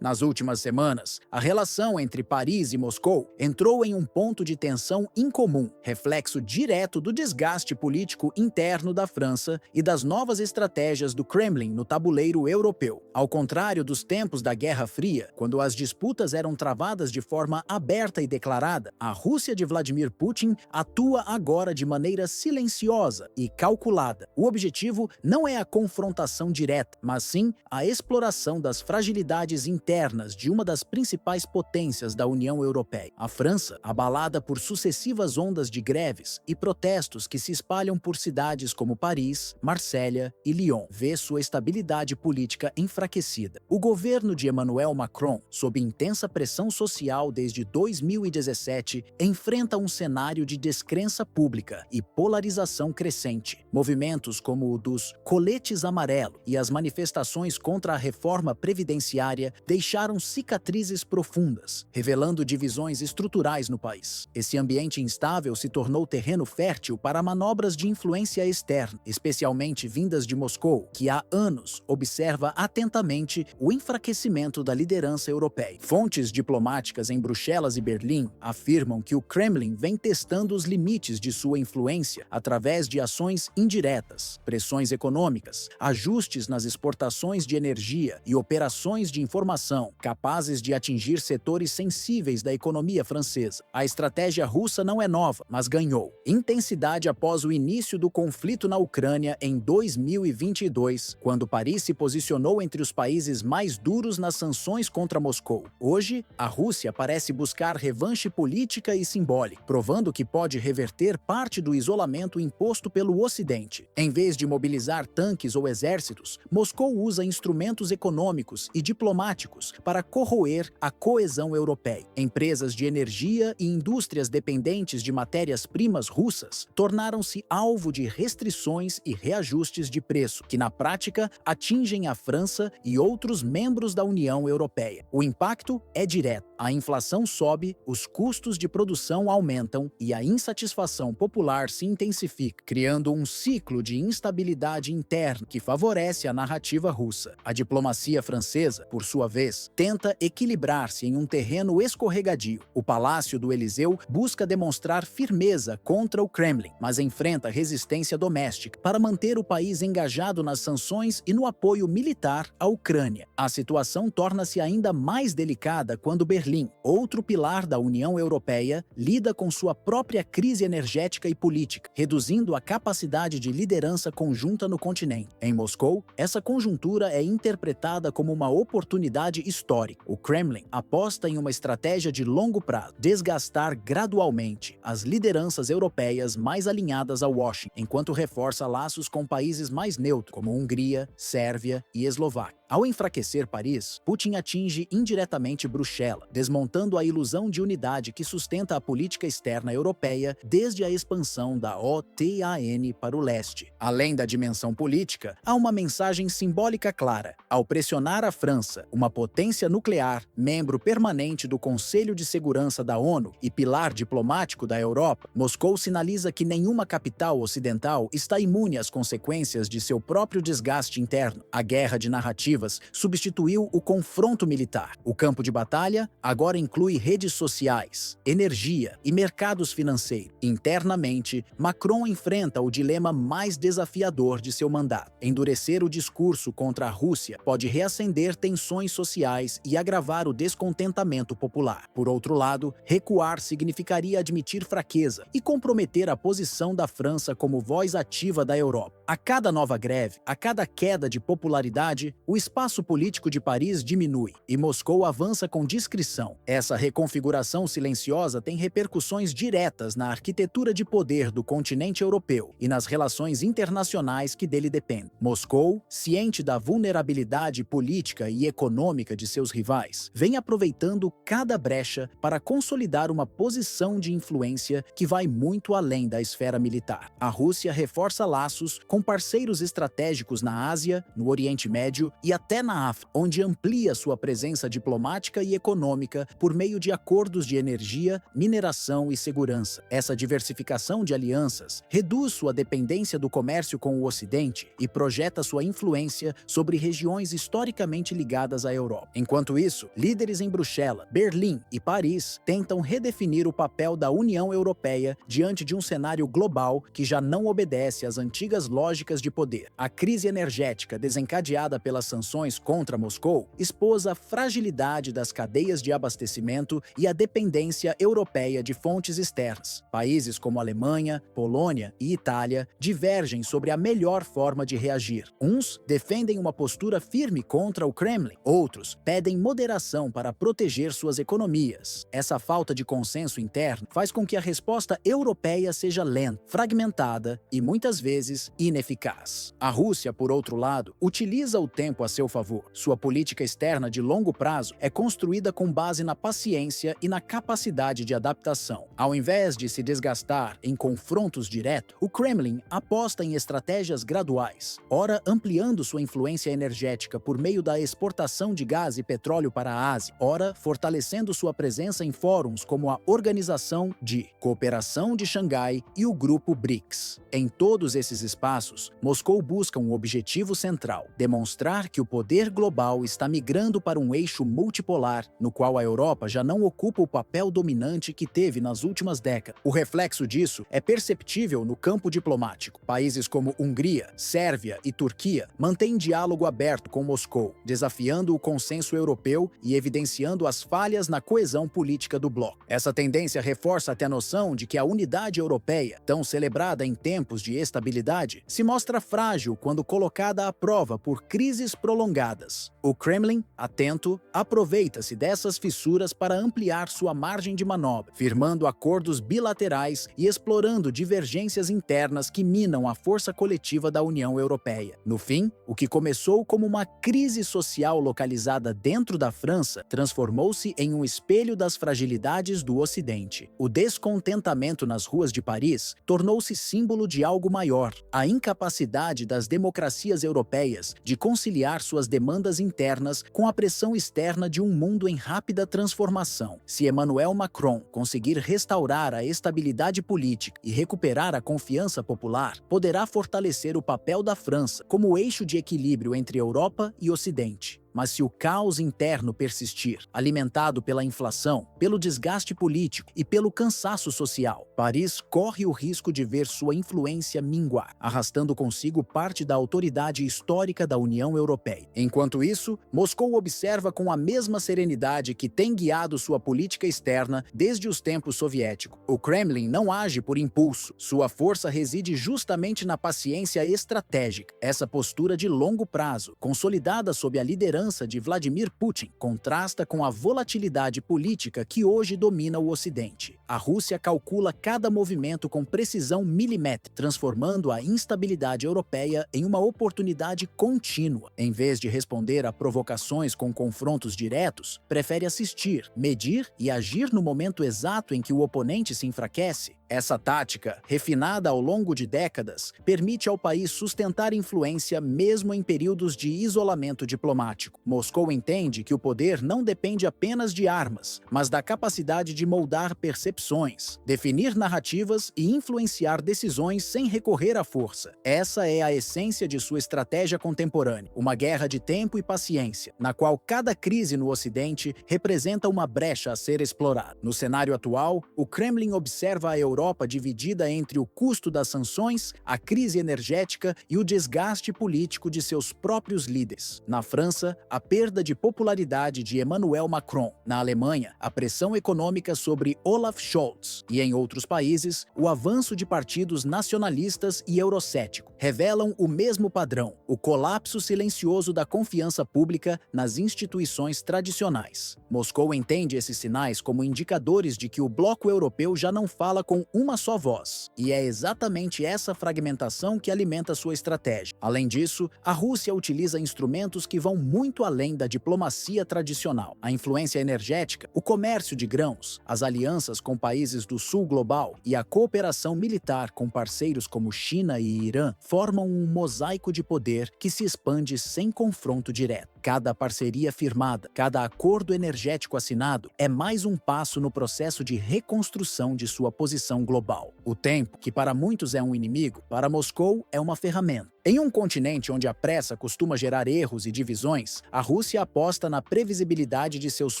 Nas últimas semanas, a relação entre Paris e Moscou entrou em um ponto de tensão incomum, reflexo direto do desgaste político interno da França e das novas estratégias do Kremlin no tabuleiro europeu. Ao contrário dos tempos da Guerra Fria, quando as disputas eram travadas de forma aberta e declarada, a Rússia de Vladimir Putin atua agora de maneira silenciosa e calculada. O objetivo não é a confrontação direta, mas sim a exploração das fragilidades internas de uma das principais potências da União Europeia. A França, abalada por sucessivas ondas de greves e protestos que se espalham por cidades como Paris, Marsella e Lyon, vê sua estabilidade política enfraquecida. O governo de Emmanuel Macron, sob intensa pressão social desde 2017, enfrenta um cenário de descrença pública e polarização crescente. Movimentos como o dos coletes amarelos e as manifestações contra a reforma previdenciária deixaram cicatrizes profundas, revelando divisões estruturais no país. Esse ambiente instável se tornou terreno fértil para manobras de influência externa, especialmente vindas de Moscou, que há anos observa atentamente o enfraquecimento da liderança europeia. Fontes diplomáticas em Bruxelas e Berlim afirmam que o Kremlin vem testando os limites de sua influência através de ações indiretas, pressões econômicas, ajustes nas exportações de energia e operações de informação expansão, capazes de atingir setores sensíveis da economia francesa. A estratégia russa não é nova, mas ganhou intensidade após o início do conflito na Ucrânia em 2022, quando Paris se posicionou entre os países mais duros nas sanções contra Moscou. Hoje, a Rússia parece buscar revanche política e simbólica, provando que pode reverter parte do isolamento imposto pelo Ocidente. Em vez de mobilizar tanques ou exércitos, Moscou usa instrumentos econômicos e diplomáticos para corroer a coesão europeia. Empresas de energia e indústrias dependentes de matérias-primas russas tornaram-se alvo de restrições e reajustes de preço, que na prática atingem a França e outros membros da União Europeia. O impacto é direto. A inflação sobe, os custos de produção aumentam e a insatisfação popular se intensifica, criando um ciclo de instabilidade interna que favorece a narrativa russa. A diplomacia francesa, por sua vez, tenta equilibrar-se em um terreno escorregadio. O Palácio do Eliseu busca demonstrar firmeza contra o Kremlin, mas enfrenta resistência doméstica para manter o país engajado nas sanções e no apoio militar à Ucrânia. A situação torna-se ainda mais delicada quando Berlim, outro pilar da União Europeia, lida com sua própria crise energética e política, reduzindo a capacidade de liderança conjunta no continente. Em Moscou, essa conjuntura é interpretada como uma oportunidade histórica. O Kremlin aposta em uma estratégia de longo prazo, desgastar gradualmente as lideranças europeias mais alinhadas a Washington, enquanto reforça laços com países mais neutros, como Hungria, Sérvia e Eslováquia. Ao enfraquecer Paris, Putin atinge indiretamente Bruxelas, desmontando a ilusão de unidade que sustenta a política externa europeia desde a expansão da OTAN para o leste. Além da dimensão política, há uma mensagem simbólica clara. Ao pressionar a França, uma potência nuclear, membro permanente do Conselho de Segurança da ONU e pilar diplomático da Europa, Moscou sinaliza que nenhuma capital ocidental está imune às consequências de seu próprio desgaste interno. A guerra de narrativas substituiu o confronto militar. O campo de batalha agora inclui redes sociais, energia e mercados financeiros. Internamente, Macron enfrenta o dilema mais desafiador de seu mandato. Endurecer o discurso contra a Rússia pode reacender tensões sociais e agravar o descontentamento popular. Por outro lado, recuar significaria admitir fraqueza e comprometer a posição da França como voz ativa da Europa. A cada nova greve, a cada queda de popularidade, o espaço político de Paris diminui e Moscou avança com discrição. Essa reconfiguração silenciosa tem repercussões diretas na arquitetura de poder do continente europeu e nas relações internacionais que dele dependem. Moscou, ciente da vulnerabilidade política e econômica de seus rivais, vem aproveitando cada brecha para consolidar uma posição de influência que vai muito além da esfera militar. A Rússia reforça laços com parceiros estratégicos na Ásia, no Oriente Médio e até na África, onde amplia sua presença diplomática e econômica por meio de acordos de energia, mineração e segurança. Essa diversificação de alianças reduz sua dependência do comércio com o Ocidente e projeta sua influência sobre regiões historicamente ligadas à Europa. Enquanto isso, líderes em Bruxelas, Berlim e Paris tentam redefinir o papel da União Europeia diante de um cenário global que já não obedece às antigas lógicas de poder. A crise energética desencadeada pelas sanções contra Moscou expôs a fragilidade das cadeias de abastecimento e a dependência europeia de fontes externas. Países como Alemanha, Polônia e Itália divergem sobre a melhor forma de reagir. Uns defendem uma postura firme contra o Kremlin, outros pedem moderação para proteger suas economias. Essa falta de consenso interno faz com que a resposta europeia seja lenta, fragmentada e muitas vezes ineficaz. A Rússia, por outro lado, utiliza o tempo a seu favor. Sua política externa de longo prazo é construída com base na paciência e na capacidade de adaptação. Ao invés de se desgastar em confrontos diretos, o Kremlin aposta em estratégias graduais, ora ampliando sua influência energética por meio da exportação de gás e petróleo para a Ásia, ora fortalecendo sua presença em fóruns como a Organização de Cooperação de Xangai e o Grupo BRICS. Em todos esses espaços, Moscou busca um objetivo central: demonstrar que o poder global está migrando para um eixo multipolar, no qual a Europa já não ocupa o papel dominante que teve nas últimas décadas. O reflexo disso é perceptível no campo diplomático. Países como Hungria, Sérvia e Turquia mantêm diálogo aberto com Moscou, desafiando o consenso consenso europeu e evidenciando as falhas na coesão política do bloco. Essa tendência reforça até a noção de que a unidade europeia, tão celebrada em tempos de estabilidade, se mostra frágil quando colocada à prova por crises prolongadas. O Kremlin, atento, aproveita-se dessas fissuras para ampliar sua margem de manobra, firmando acordos bilaterais e explorando divergências internas que minam a força coletiva da União Europeia. No fim, o que começou como uma crise social localizada dentro da França transformou-se em um espelho das fragilidades do Ocidente. O descontentamento nas ruas de Paris tornou-se símbolo de algo maior: a incapacidade das democracias europeias de conciliar suas demandas internas com a pressão externa de um mundo em rápida transformação. Se Emmanuel Macron conseguir restaurar a estabilidade política e recuperar a confiança popular, poderá fortalecer o papel da França como eixo de equilíbrio entre Europa e Ocidente. Mas se o caos interno persistir, alimentado pela inflação, pelo desgaste político e pelo cansaço social, Paris corre o risco de ver sua influência minguar, arrastando consigo parte da autoridade histórica da União Europeia. Enquanto isso, Moscou observa com a mesma serenidade que tem guiado sua política externa desde os tempos soviéticos. O Kremlin não age por impulso. Sua força reside justamente na paciência estratégica. Essa postura de longo prazo, consolidada sob a liderança de Vladimir Putin, contrasta com a volatilidade política que hoje domina o Ocidente. A Rússia calcula cada movimento com precisão milimétrica, transformando a instabilidade europeia em uma oportunidade contínua. Em vez de responder a provocações com confrontos diretos, prefere assistir, medir e agir no momento exato em que o oponente se enfraquece. Essa tática, refinada ao longo de décadas, permite ao país sustentar influência mesmo em períodos de isolamento diplomático. Moscou entende que o poder não depende apenas de armas, mas da capacidade de moldar percepções, definir narrativas e influenciar decisões sem recorrer à força. Essa é a essência de sua estratégia contemporânea, uma guerra de tempo e paciência, na qual cada crise no Ocidente representa uma brecha a ser explorada. No cenário atual, o Kremlin observa a Europa dividida entre o custo das sanções, a crise energética e o desgaste político de seus próprios líderes. Na França, a perda de popularidade de Emmanuel Macron. Na Alemanha, a pressão econômica sobre Olaf Scholz. E em outros países, o avanço de partidos nacionalistas e eurocéticos revelam o mesmo padrão: o colapso silencioso da confiança pública nas instituições tradicionais. Moscou entende esses sinais como indicadores de que o bloco europeu já não fala com uma só voz, e é exatamente essa fragmentação que alimenta sua estratégia. Além disso, a Rússia utiliza instrumentos que vão muito além da diplomacia tradicional. A influência energética, o comércio de grãos, as alianças com países do sul global e a cooperação militar com parceiros como China e Irã formam um mosaico de poder que se expande sem confronto direto. Cada parceria firmada, cada acordo energético assinado é mais um passo no processo de reconstrução de sua posição global. O tempo, que para muitos é um inimigo, para Moscou é uma ferramenta. Em um continente onde a pressa costuma gerar erros e divisões, a Rússia aposta na previsibilidade de seus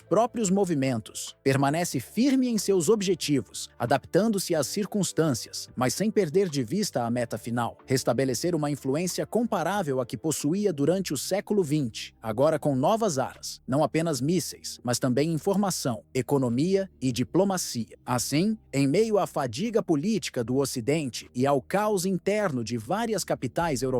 próprios movimentos, permanece firme em seus objetivos, adaptando-se às circunstâncias, mas sem perder de vista a meta final: restabelecer uma influência comparável à que possuía durante o século XX, agora com novas armas, não apenas mísseis, mas também informação, economia e diplomacia. Assim, em meio à fadiga política do Ocidente e ao caos interno de várias capitais europeias,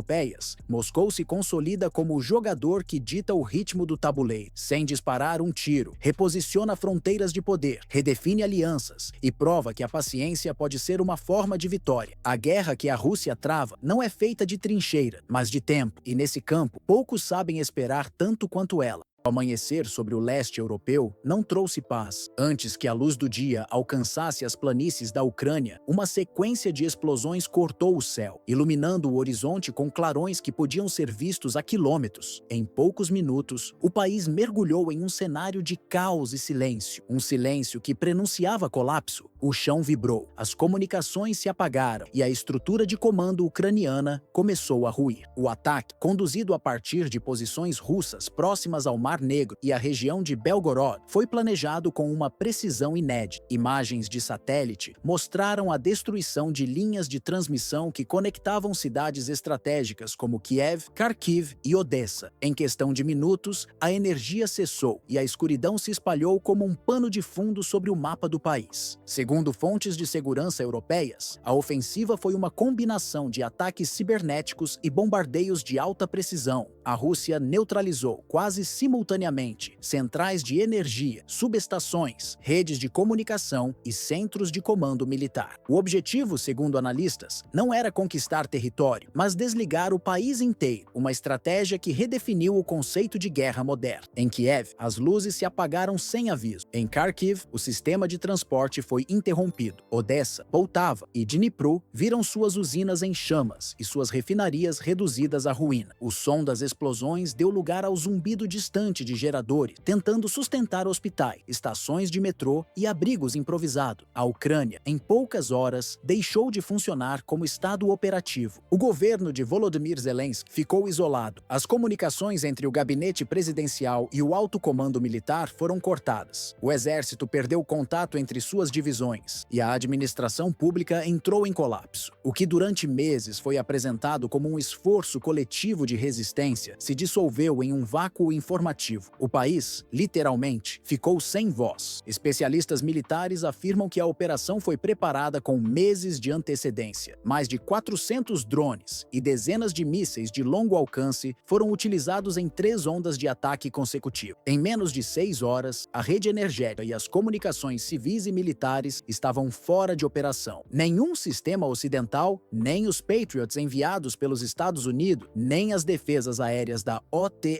Moscou se consolida como o jogador que dita o ritmo do tabuleiro. Sem disparar um tiro, reposiciona fronteiras de poder, redefine alianças e prova que a paciência pode ser uma forma de vitória. A guerra que a Rússia trava não é feita de trincheira, mas de tempo, e nesse campo, poucos sabem esperar tanto quanto ela. O amanhecer sobre o leste europeu não trouxe paz. Antes que a luz do dia alcançasse as planícies da Ucrânia, uma sequência de explosões cortou o céu, iluminando o horizonte com clarões que podiam ser vistos a quilômetros. Em poucos minutos, o país mergulhou em um cenário de caos e silêncio. Um silêncio que prenunciava colapso. O chão vibrou, as comunicações se apagaram e a estrutura de comando ucraniana começou a ruir. O ataque, conduzido a partir de posições russas próximas ao Mar Mar Negro e a região de Belgorod foi planejado com uma precisão inédita. Imagens de satélite mostraram a destruição de linhas de transmissão que conectavam cidades estratégicas como Kiev, Kharkiv e Odessa. Em questão de minutos, a energia cessou e a escuridão se espalhou como um pano de fundo sobre o mapa do país. Segundo fontes de segurança europeias, a ofensiva foi uma combinação de ataques cibernéticos e bombardeios de alta precisão. A Rússia neutralizou quase simultaneamente centrais de energia, subestações, redes de comunicação e centros de comando militar. O objetivo, segundo analistas, não era conquistar território, mas desligar o país inteiro, uma estratégia que redefiniu o conceito de guerra moderna. Em Kiev, as luzes se apagaram sem aviso. Em Kharkiv, o sistema de transporte foi interrompido. Odessa, Poltava e Dnipro viram suas usinas em chamas e suas refinarias reduzidas à ruína. O som das explosões deu lugar ao zumbido distante de geradores, tentando sustentar hospitais, estações de metrô e abrigos improvisados. A Ucrânia, em poucas horas, deixou de funcionar como estado operativo. O governo de Volodymyr Zelensky ficou isolado. As comunicações entre o gabinete presidencial e o alto comando militar foram cortadas. O exército perdeu contato entre suas divisões e a administração pública entrou em colapso. O que durante meses foi apresentado como um esforço coletivo de resistência se dissolveu em um vácuo informativo. O país, literalmente, ficou sem voz. Especialistas militares afirmam que a operação foi preparada com meses de antecedência. Mais de 400 drones e dezenas de mísseis de longo alcance foram utilizados em 3 ondas de ataque consecutivo. Em menos de 6 horas, a rede energética e as comunicações civis e militares estavam fora de operação. Nenhum sistema ocidental, nem os Patriots enviados pelos Estados Unidos, nem as defesas aéreas da OTAN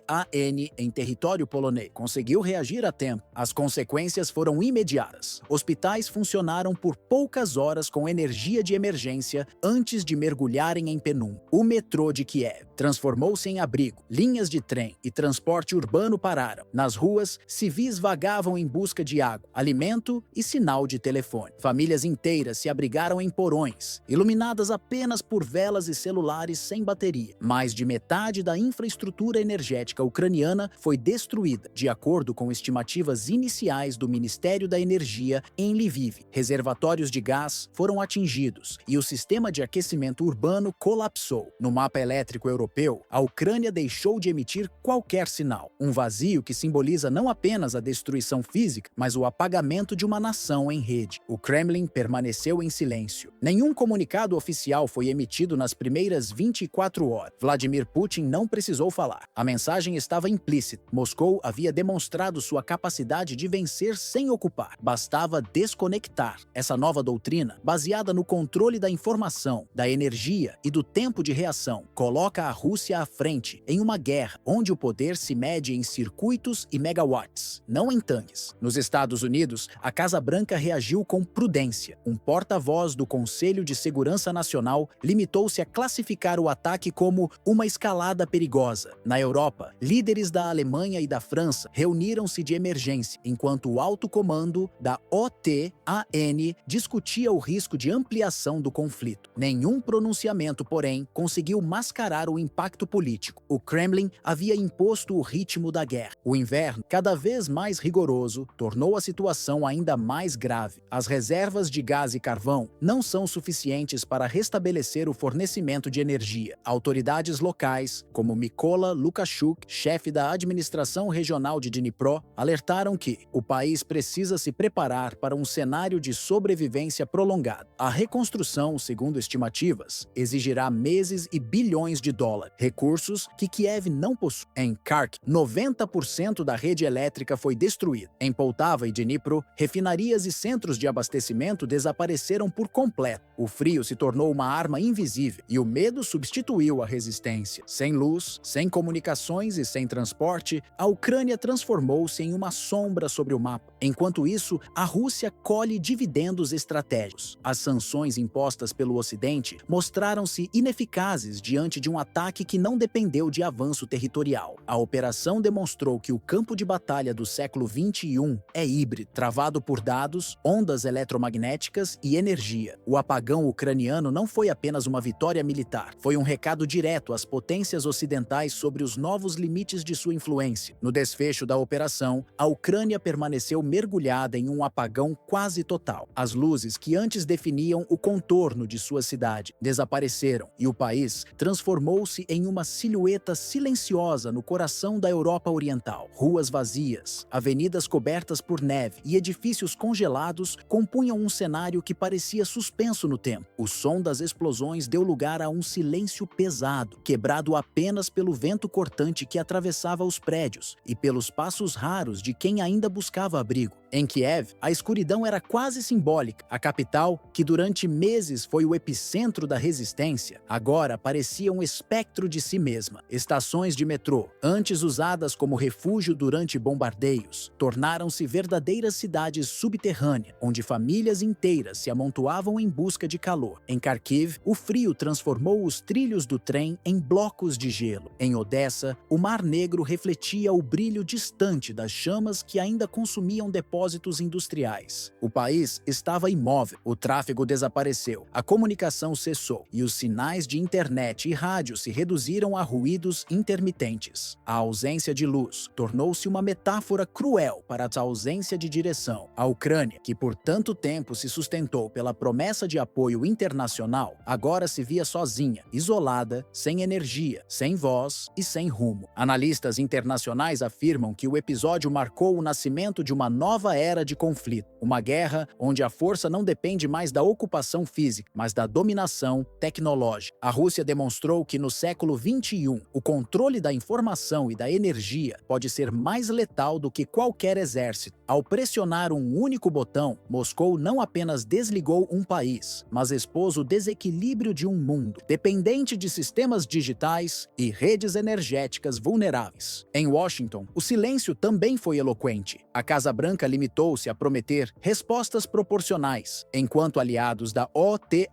em território polonês conseguiu reagir a tempo. As consequências foram imediatas. Hospitais funcionaram por poucas horas com energia de emergência antes de mergulharem em penumbra. O metrô de Kiev transformou-se em abrigo. Linhas de trem e transporte urbano pararam. Nas ruas, civis vagavam em busca de água, alimento e sinal de telefone. Famílias inteiras se abrigaram em porões, iluminadas apenas por velas e celulares sem bateria. Mais de metade da infraestrutura energética ucraniana foi destruída, de acordo com estimativas iniciais do Ministério da Energia em Lviv. Reservatórios de gás foram atingidos e o sistema de aquecimento urbano colapsou. No mapa elétrico europeu, a Ucrânia deixou de emitir qualquer sinal. Um vazio que simboliza não apenas a destruição física, mas o apagamento de uma nação em rede. O Kremlin permaneceu em silêncio. Nenhum comunicado oficial foi emitido nas primeiras 24 horas. Vladimir Putin não precisou falar. A mensagem estava implícita. Moscou havia demonstrado sua capacidade de vencer sem ocupar. Bastava desconectar. Essa nova doutrina, baseada no controle da informação, da energia e do tempo de reação, coloca a Rússia à frente em uma guerra onde o poder se mede em circuitos e megawatts, não em tanques. Nos Estados Unidos, a Casa Branca reagiu com prudência. Um porta-voz do Conselho de Segurança Nacional limitou-se a classificar o ataque como uma escalada perigosa. Na Europa, líderes da Alemanha e da França reuniram-se de emergência, enquanto o alto comando da OTAN discutia o risco de ampliação do conflito. Nenhum pronunciamento, porém, conseguiu mascarar o impacto político. O Kremlin havia imposto o ritmo da guerra. O inverno, cada vez mais rigoroso, tornou a situação ainda mais grave. As reservas de gás e carvão não são suficientes para restabelecer o fornecimento de energia. Autoridades locais, como Mykola Lukashuk, chefe da administração regional de Dnipro, alertaram que o país precisa se preparar para um cenário de sobrevivência prolongado. A reconstrução, segundo estimativas, exigirá meses e bilhões de dólares, recursos que Kiev não possui. Em Kharkiv, 90% da rede elétrica foi destruída. Em Poltava e Dnipro, refinarias e centros de abastecimento desapareceram por completo. O frio se tornou uma arma invisível e o medo substituiu a resistência. Sem luz, sem comunicações e sem transporte, a Ucrânia transformou-se em uma sombra sobre o mapa. Enquanto isso, a Rússia colhe dividendos estratégicos. As sanções impostas pelo Ocidente mostraram-se ineficazes diante de um ataque que não dependeu de avanço territorial. A operação demonstrou que o campo de batalha do século XXI é híbrido, travado por dados, ondas eletromagnéticas e energia. O apagão ucraniano não foi apenas uma vitória militar, foi um recado direto às potências ocidentais sobre os novos limites de sua influência influência. No desfecho da operação, a Ucrânia permaneceu mergulhada em um apagão quase total. As luzes que antes definiam o contorno de sua cidade desapareceram e o país transformou-se em uma silhueta silenciosa no coração da Europa Oriental. Ruas vazias, avenidas cobertas por neve e edifícios congelados compunham um cenário que parecia suspenso no tempo. O som das explosões deu lugar a um silêncio pesado, quebrado apenas pelo vento cortante que atravessava os prédios e pelos passos raros de quem ainda buscava abrigo. Em Kiev, a escuridão era quase simbólica. A capital, que durante meses foi o epicentro da resistência, agora parecia um espectro de si mesma. Estações de metrô, antes usadas como refúgio durante bombardeios, tornaram-se verdadeiras cidades subterrâneas, onde famílias inteiras se amontoavam em busca de calor. Em Kharkiv, o frio transformou os trilhos do trem em blocos de gelo. Em Odessa, o Mar Negro refletia o brilho distante das chamas que ainda consumiam depósitos industriais. O país estava imóvel, o tráfego desapareceu, a comunicação cessou e os sinais de internet e rádio se reduziram a ruídos intermitentes. A ausência de luz tornou-se uma metáfora cruel para a ausência de direção. A Ucrânia, que por tanto tempo se sustentou pela promessa de apoio internacional, agora se via sozinha, isolada, sem energia, sem voz e sem rumo. Analistas internacionais afirmam que o episódio marcou o nascimento de uma nova era de conflito, uma guerra onde a força não depende mais da ocupação física, mas da dominação tecnológica. A Rússia demonstrou que no século XXI, o controle da informação e da energia pode ser mais letal do que qualquer exército. Ao pressionar um único botão, Moscou não apenas desligou um país, mas expôs o desequilíbrio de um mundo, dependente de sistemas digitais e redes energéticas vulneráveis. Em Washington, o silêncio também foi eloquente. A Casa Branca limitou-se a prometer respostas proporcionais, enquanto aliados da OTAN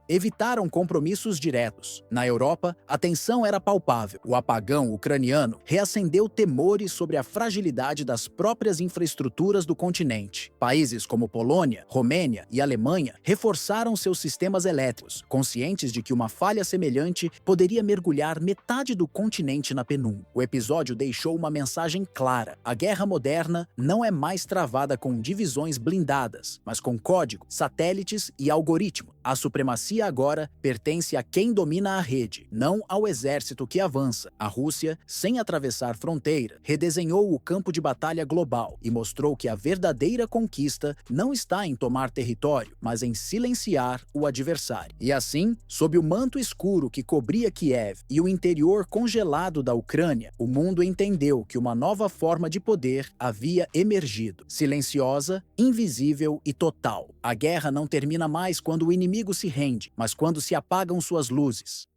evitaram compromissos diretos. Na Europa, a tensão era palpável. O apagão ucraniano reacendeu temores sobre a fragilidade das próprias infraestruturas do continente. Países como Polônia, Romênia e Alemanha reforçaram seus sistemas elétricos, conscientes de que uma falha semelhante poderia mergulhar metade do continente na penumbra. O episódio deixou uma mensagem clara: a guerra moderna não é mais travada com divisões blindadas, mas com código, satélites e algoritmos. A supremacia agora pertence a quem domina a rede, não ao exército que avança. A Rússia, sem atravessar fronteira, redesenhou o campo de batalha global e mostrou que a verdadeira conquista não está em tomar território, mas em silenciar o adversário. E assim, sob o manto escuro que cobria Kiev e o interior congelado da Ucrânia, o mundo entendeu que uma nova forma de poder havia emergido. Silenciosa, invisível e total. A guerra não termina mais quando o inimigo se rende, mas quando se apagam suas luzes.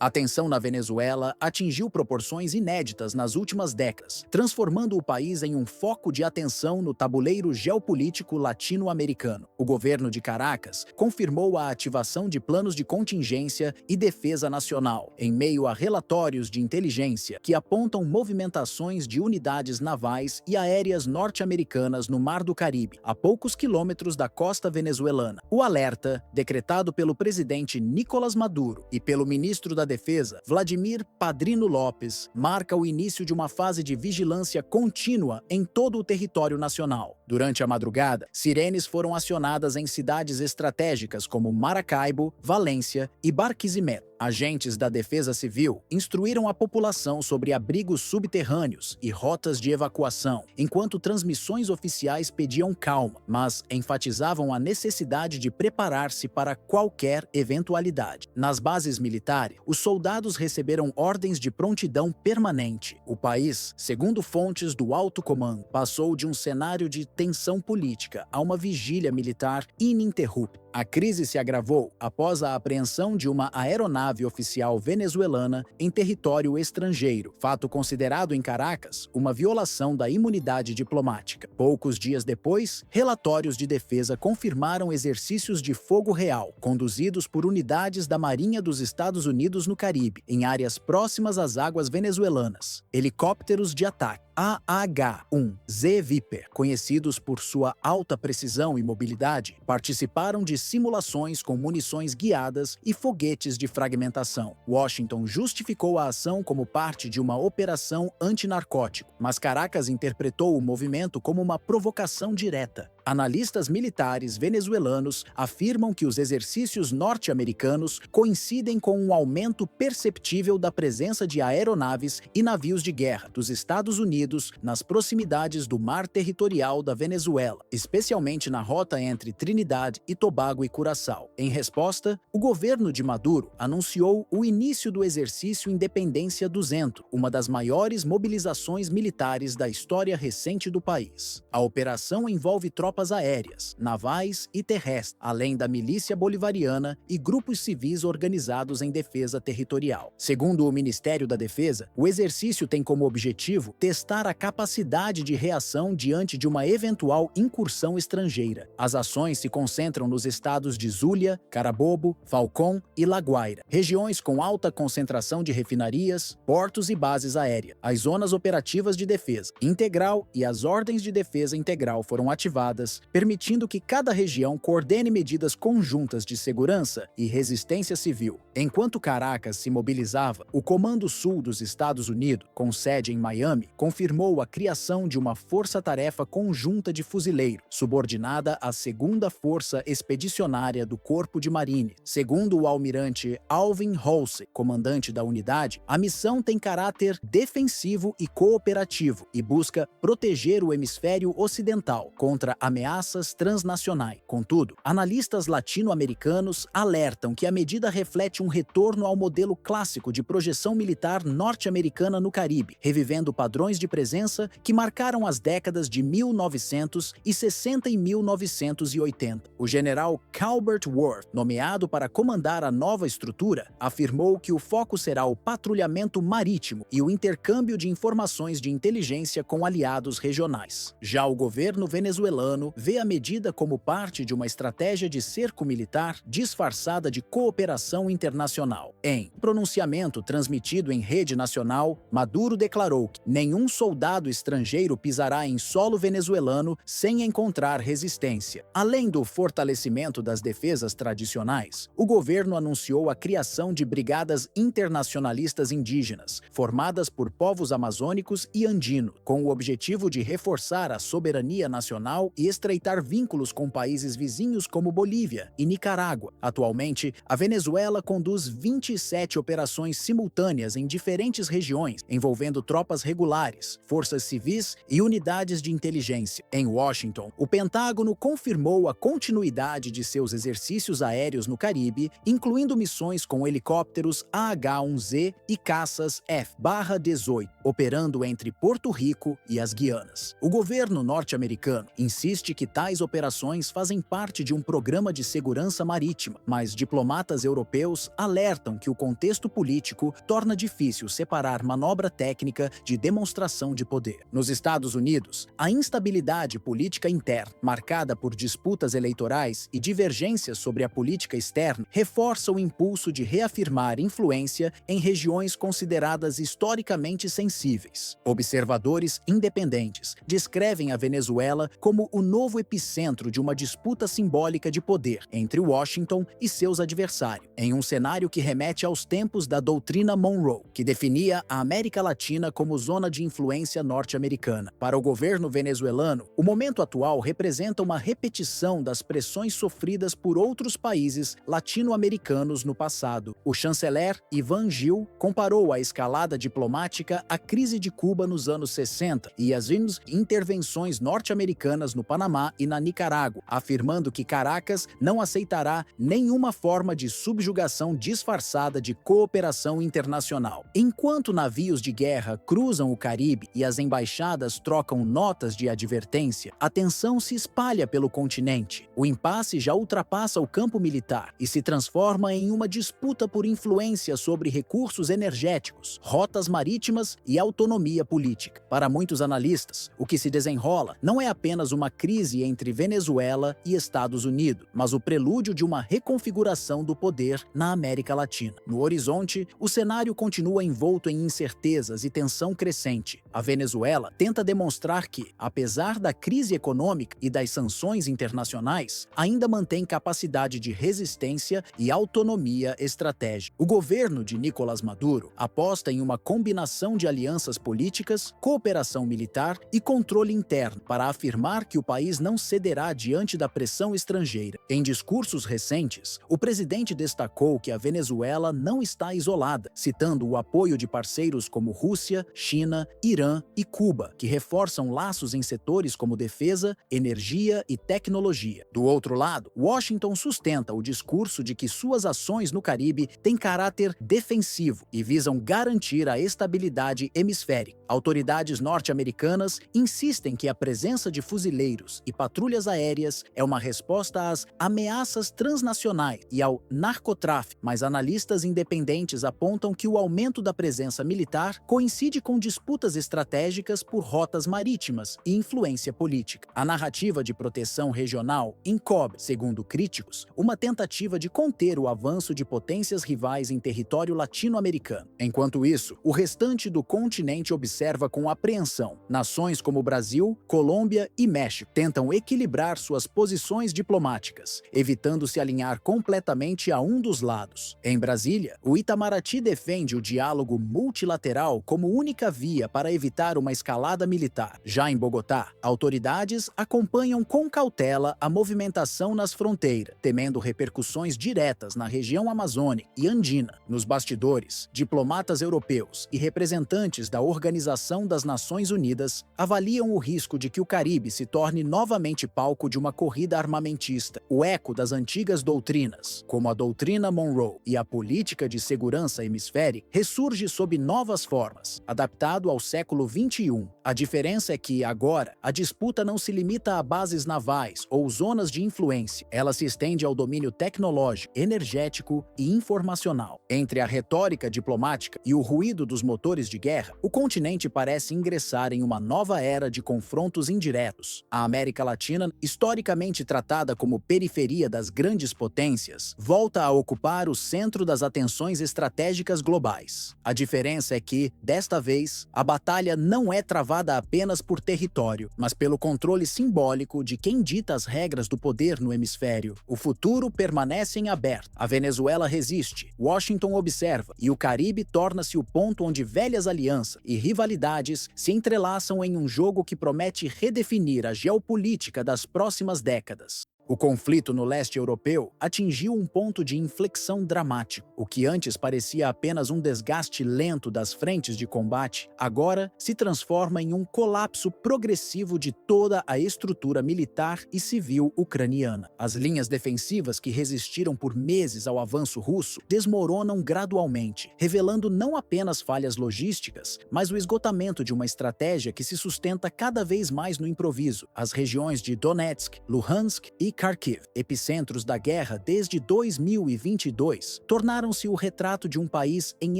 A tensão na Venezuela atingiu proporções inéditas nas últimas décadas, transformando o país em um foco de atenção no tabuleiro geopolítico latino-americano. O governo de Caracas confirmou a ativação de planos de contingência e defesa nacional, em meio a relatórios de inteligência que apontam movimentações de unidades navais e aéreas norte-americanas no Mar do Caribe, a poucos quilômetros da costa venezuelana. O alerta, decretado pelo presidente Nicolás Maduro e pelo ministro da Defesa, Vladimir Padrino Lopes, marca o início de uma fase de vigilância contínua em todo o território nacional. Durante a madrugada, sirenes foram acionadas em cidades estratégicas como Maracaibo, Valência e Barquisimeto. Agentes da Defesa Civil instruíram a população sobre abrigos subterrâneos e rotas de evacuação, enquanto transmissões oficiais pediam calma, mas enfatizavam a necessidade de preparar-se para qualquer eventualidade. Nas bases militares, os soldados receberam ordens de prontidão permanente. O país, segundo fontes do alto comando, passou de um cenário de tensão política a uma vigília militar ininterrupta. A crise se agravou após a apreensão de uma aeronave oficial venezuelana em território estrangeiro, fato considerado em Caracas uma violação da imunidade diplomática. Poucos dias depois, relatórios de defesa confirmaram exercícios de fogo real, conduzidos por unidades da Marinha dos Estados Unidos no Caribe, em áreas próximas às águas venezuelanas. Helicópteros de ataque, AH-1Z Viper, conhecidos por sua alta precisão e mobilidade, participaram de simulações com munições guiadas e foguetes de fragmentação. Washington justificou a ação como parte de uma operação antinarcótico, mas Caracas interpretou o movimento como uma provocação direta. Analistas militares venezuelanos afirmam que os exercícios norte-americanos coincidem com um aumento perceptível da presença de aeronaves e navios de guerra dos Estados Unidos nas proximidades do mar territorial da Venezuela, especialmente na rota entre Trinidad e Tobago e Curaçao. Em resposta, o governo de Maduro anunciou o início do exercício Independência 200, uma das maiores mobilizações militares da história recente do país. A operação envolve tropas aéreas, navais e terrestres, além da milícia bolivariana e grupos civis organizados em defesa territorial. Segundo o Ministério da Defesa, o exercício tem como objetivo testar a capacidade de reação diante de uma eventual incursão estrangeira. As ações se concentram nos estados de Zulia, Carabobo, Falcón e La Guaira, regiões com alta concentração de refinarias, portos e bases aéreas. As zonas operativas de defesa integral e as ordens de defesa integral foram ativadas, permitindo que cada região coordene medidas conjuntas de segurança e resistência civil. Enquanto Caracas se mobilizava, o Comando Sul dos Estados Unidos, com sede em Miami, confirmou a criação de uma força-tarefa conjunta de fuzileiro, subordinada à 2ª Força Expedicionária do Corpo de Marine. Segundo o almirante Alvin Halsey, comandante da unidade, a missão tem caráter defensivo e cooperativo e busca proteger o hemisfério ocidental contra ameaças transnacionais. Contudo, analistas latino-americanos alertam que a medida reflete um retorno ao modelo clássico de projeção militar norte-americana no Caribe, revivendo padrões de presença que marcaram as décadas de 1960 e 1980. O general Calbert Worth, nomeado para comandar a nova estrutura, afirmou que o foco será o patrulhamento marítimo e o intercâmbio de informações de inteligência com aliados regionais. Já o governo venezuelano vê a medida como parte de uma estratégia de cerco militar disfarçada de cooperação internacional. Em pronunciamento transmitido em rede nacional, Maduro declarou que nenhum soldado estrangeiro pisará em solo venezuelano sem encontrar resistência. Além do fortalecimento das defesas tradicionais, o governo anunciou a criação de brigadas internacionalistas indígenas, formadas por povos amazônicos e andinos, com o objetivo de reforçar a soberania nacional e estreitar vínculos com países vizinhos como Bolívia e Nicarágua. Atualmente, a Venezuela conduz 27 operações simultâneas em diferentes regiões, envolvendo tropas regulares, forças civis e unidades de inteligência. Em Washington, o Pentágono confirmou a continuidade de seus exercícios aéreos no Caribe, incluindo missões com helicópteros AH-1Z e caças F-18, operando entre Porto Rico e as Guianas. O governo norte-americano insiste que tais operações fazem parte de um programa de segurança marítima, mas diplomatas europeus alertam que o contexto político torna difícil separar manobra técnica de demonstração de poder. Nos Estados Unidos, a instabilidade política interna, marcada por disputas eleitorais e divergências sobre a política externa, reforça o impulso de reafirmar influência em regiões consideradas historicamente sensíveis. Observadores independentes descrevem a Venezuela como o novo epicentro de uma disputa simbólica de poder entre Washington e seus adversários, em um cenário que remete aos tempos da doutrina Monroe, que definia a América Latina como zona de influência norte-americana. Para o governo venezuelano, o momento atual representa uma repetição das pressões sofridas por outros países latino-americanos no passado. O chanceler Iván Gil comparou a escalada diplomática à crise de Cuba nos anos 60 e as intervenções norte-americanas no Panamá e na Nicarágua, afirmando que Caracas não aceitará nenhuma forma de subjugação disfarçada de cooperação internacional. Enquanto navios de guerra cruzam o Caribe e as embaixadas trocam notas de advertência, a tensão se espalha pelo continente. O impasse já ultrapassa o campo militar e se transforma em uma disputa por influência sobre recursos energéticos, rotas marítimas e autonomia política. Para muitos analistas, o que se desenrola não é apenas uma crise entre Venezuela e Estados Unidos, mas o prelúdio de uma reconfiguração do poder na América Latina. No horizonte, o cenário continua envolto em incertezas e tensão crescente. A Venezuela tenta demonstrar que, apesar da crise econômica e das sanções internacionais, ainda mantém capacidade de resistência e autonomia estratégica. O governo de Nicolás Maduro aposta em uma combinação de alianças políticas, cooperação militar e controle interno para afirmar que o país não cederá diante da pressão estrangeira. Em discursos recentes, o presidente destacou que a Venezuela não está isolada, citando o apoio de parceiros como Rússia, China, Irã e Cuba, que reforçam laços em setores como defesa, energia e tecnologia. Do outro lado, Washington sustenta o discurso de que suas ações no Caribe têm caráter defensivo e visam garantir a estabilidade hemisférica. Autoridades norte-americanas insistem que a presença de fuzileiros e patrulhas aéreas é uma resposta às ameaças transnacionais e ao narcotráfico, mas analistas independentes apontam que o aumento da presença militar coincide com disputas estratégicas por rotas marítimas e influência política. A narrativa de proteção regional encobre, segundo críticos, uma tentativa de conter o avanço de potências rivais em território latino-americano. Enquanto isso, o restante do continente observa com apreensão. Nações como Brasil, Colômbia e México tentam equilibrar suas posições diplomáticas, evitando se alinhar completamente a um dos lados. Em Brasília, o Itamaraty defende o diálogo multilateral como única via para evitar uma escalada militar. Já em Bogotá, autoridades acompanham com cautela a movimentação nas fronteiras, temendo repercussões diretas na região amazônica e andina. Nos bastidores, diplomatas europeus e representantes da Organização das Nações Unidas avaliam o risco de que o Caribe se torne novamente palco de uma corrida armamentista. O eco das antigas doutrinas, como a doutrina Monroe e a política de segurança hemisférica, ressurge sob novas formas, adaptado ao século XXI. A diferença é que, agora, a disputa não se limita a bases navais ou zonas de influência. Ela se estende ao domínio tecnológico, energético e informacional. Entre a retórica diplomática e o ruído dos motores de guerra, o continente parece ingressar em uma nova era de confrontos indiretos. A América Latina, historicamente tratada como periferia das grandes potências, volta a ocupar o centro das atenções estratégicas globais. A diferença é que, desta vez, a batalha não é travada apenas por território, mas pelo controle simbólico de quem dita as regras do poder no hemisfério. O futuro permanece em aberto. A Venezuela resiste, Washington observa, e o Caribe torna-se o ponto onde velhas alianças e rivalidades se entrelaçam em um jogo que promete redefinir a geopolítica das próximas décadas. O conflito no leste europeu atingiu um ponto de inflexão dramático. O que antes parecia apenas um desgaste lento das frentes de combate, agora se transforma em um colapso progressivo de toda a estrutura militar e civil ucraniana. As linhas defensivas que resistiram por meses ao avanço russo desmoronam gradualmente, revelando não apenas falhas logísticas, mas o esgotamento de uma estratégia que se sustenta cada vez mais no improviso. As regiões de Donetsk, Luhansk e Kharkiv, epicentros da guerra desde 2022, tornaram-se o retrato de um país em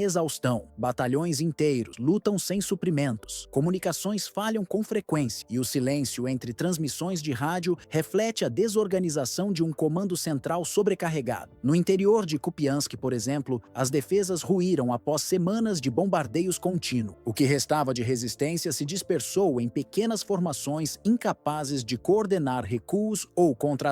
exaustão. Batalhões inteiros lutam sem suprimentos, comunicações falham com frequência e o silêncio entre transmissões de rádio reflete a desorganização de um comando central sobrecarregado. No interior de Kupiansk, por exemplo, as defesas ruíram após semanas de bombardeios contínuos. O que restava de resistência se dispersou em pequenas formações incapazes de coordenar recuos ou contra-ataques.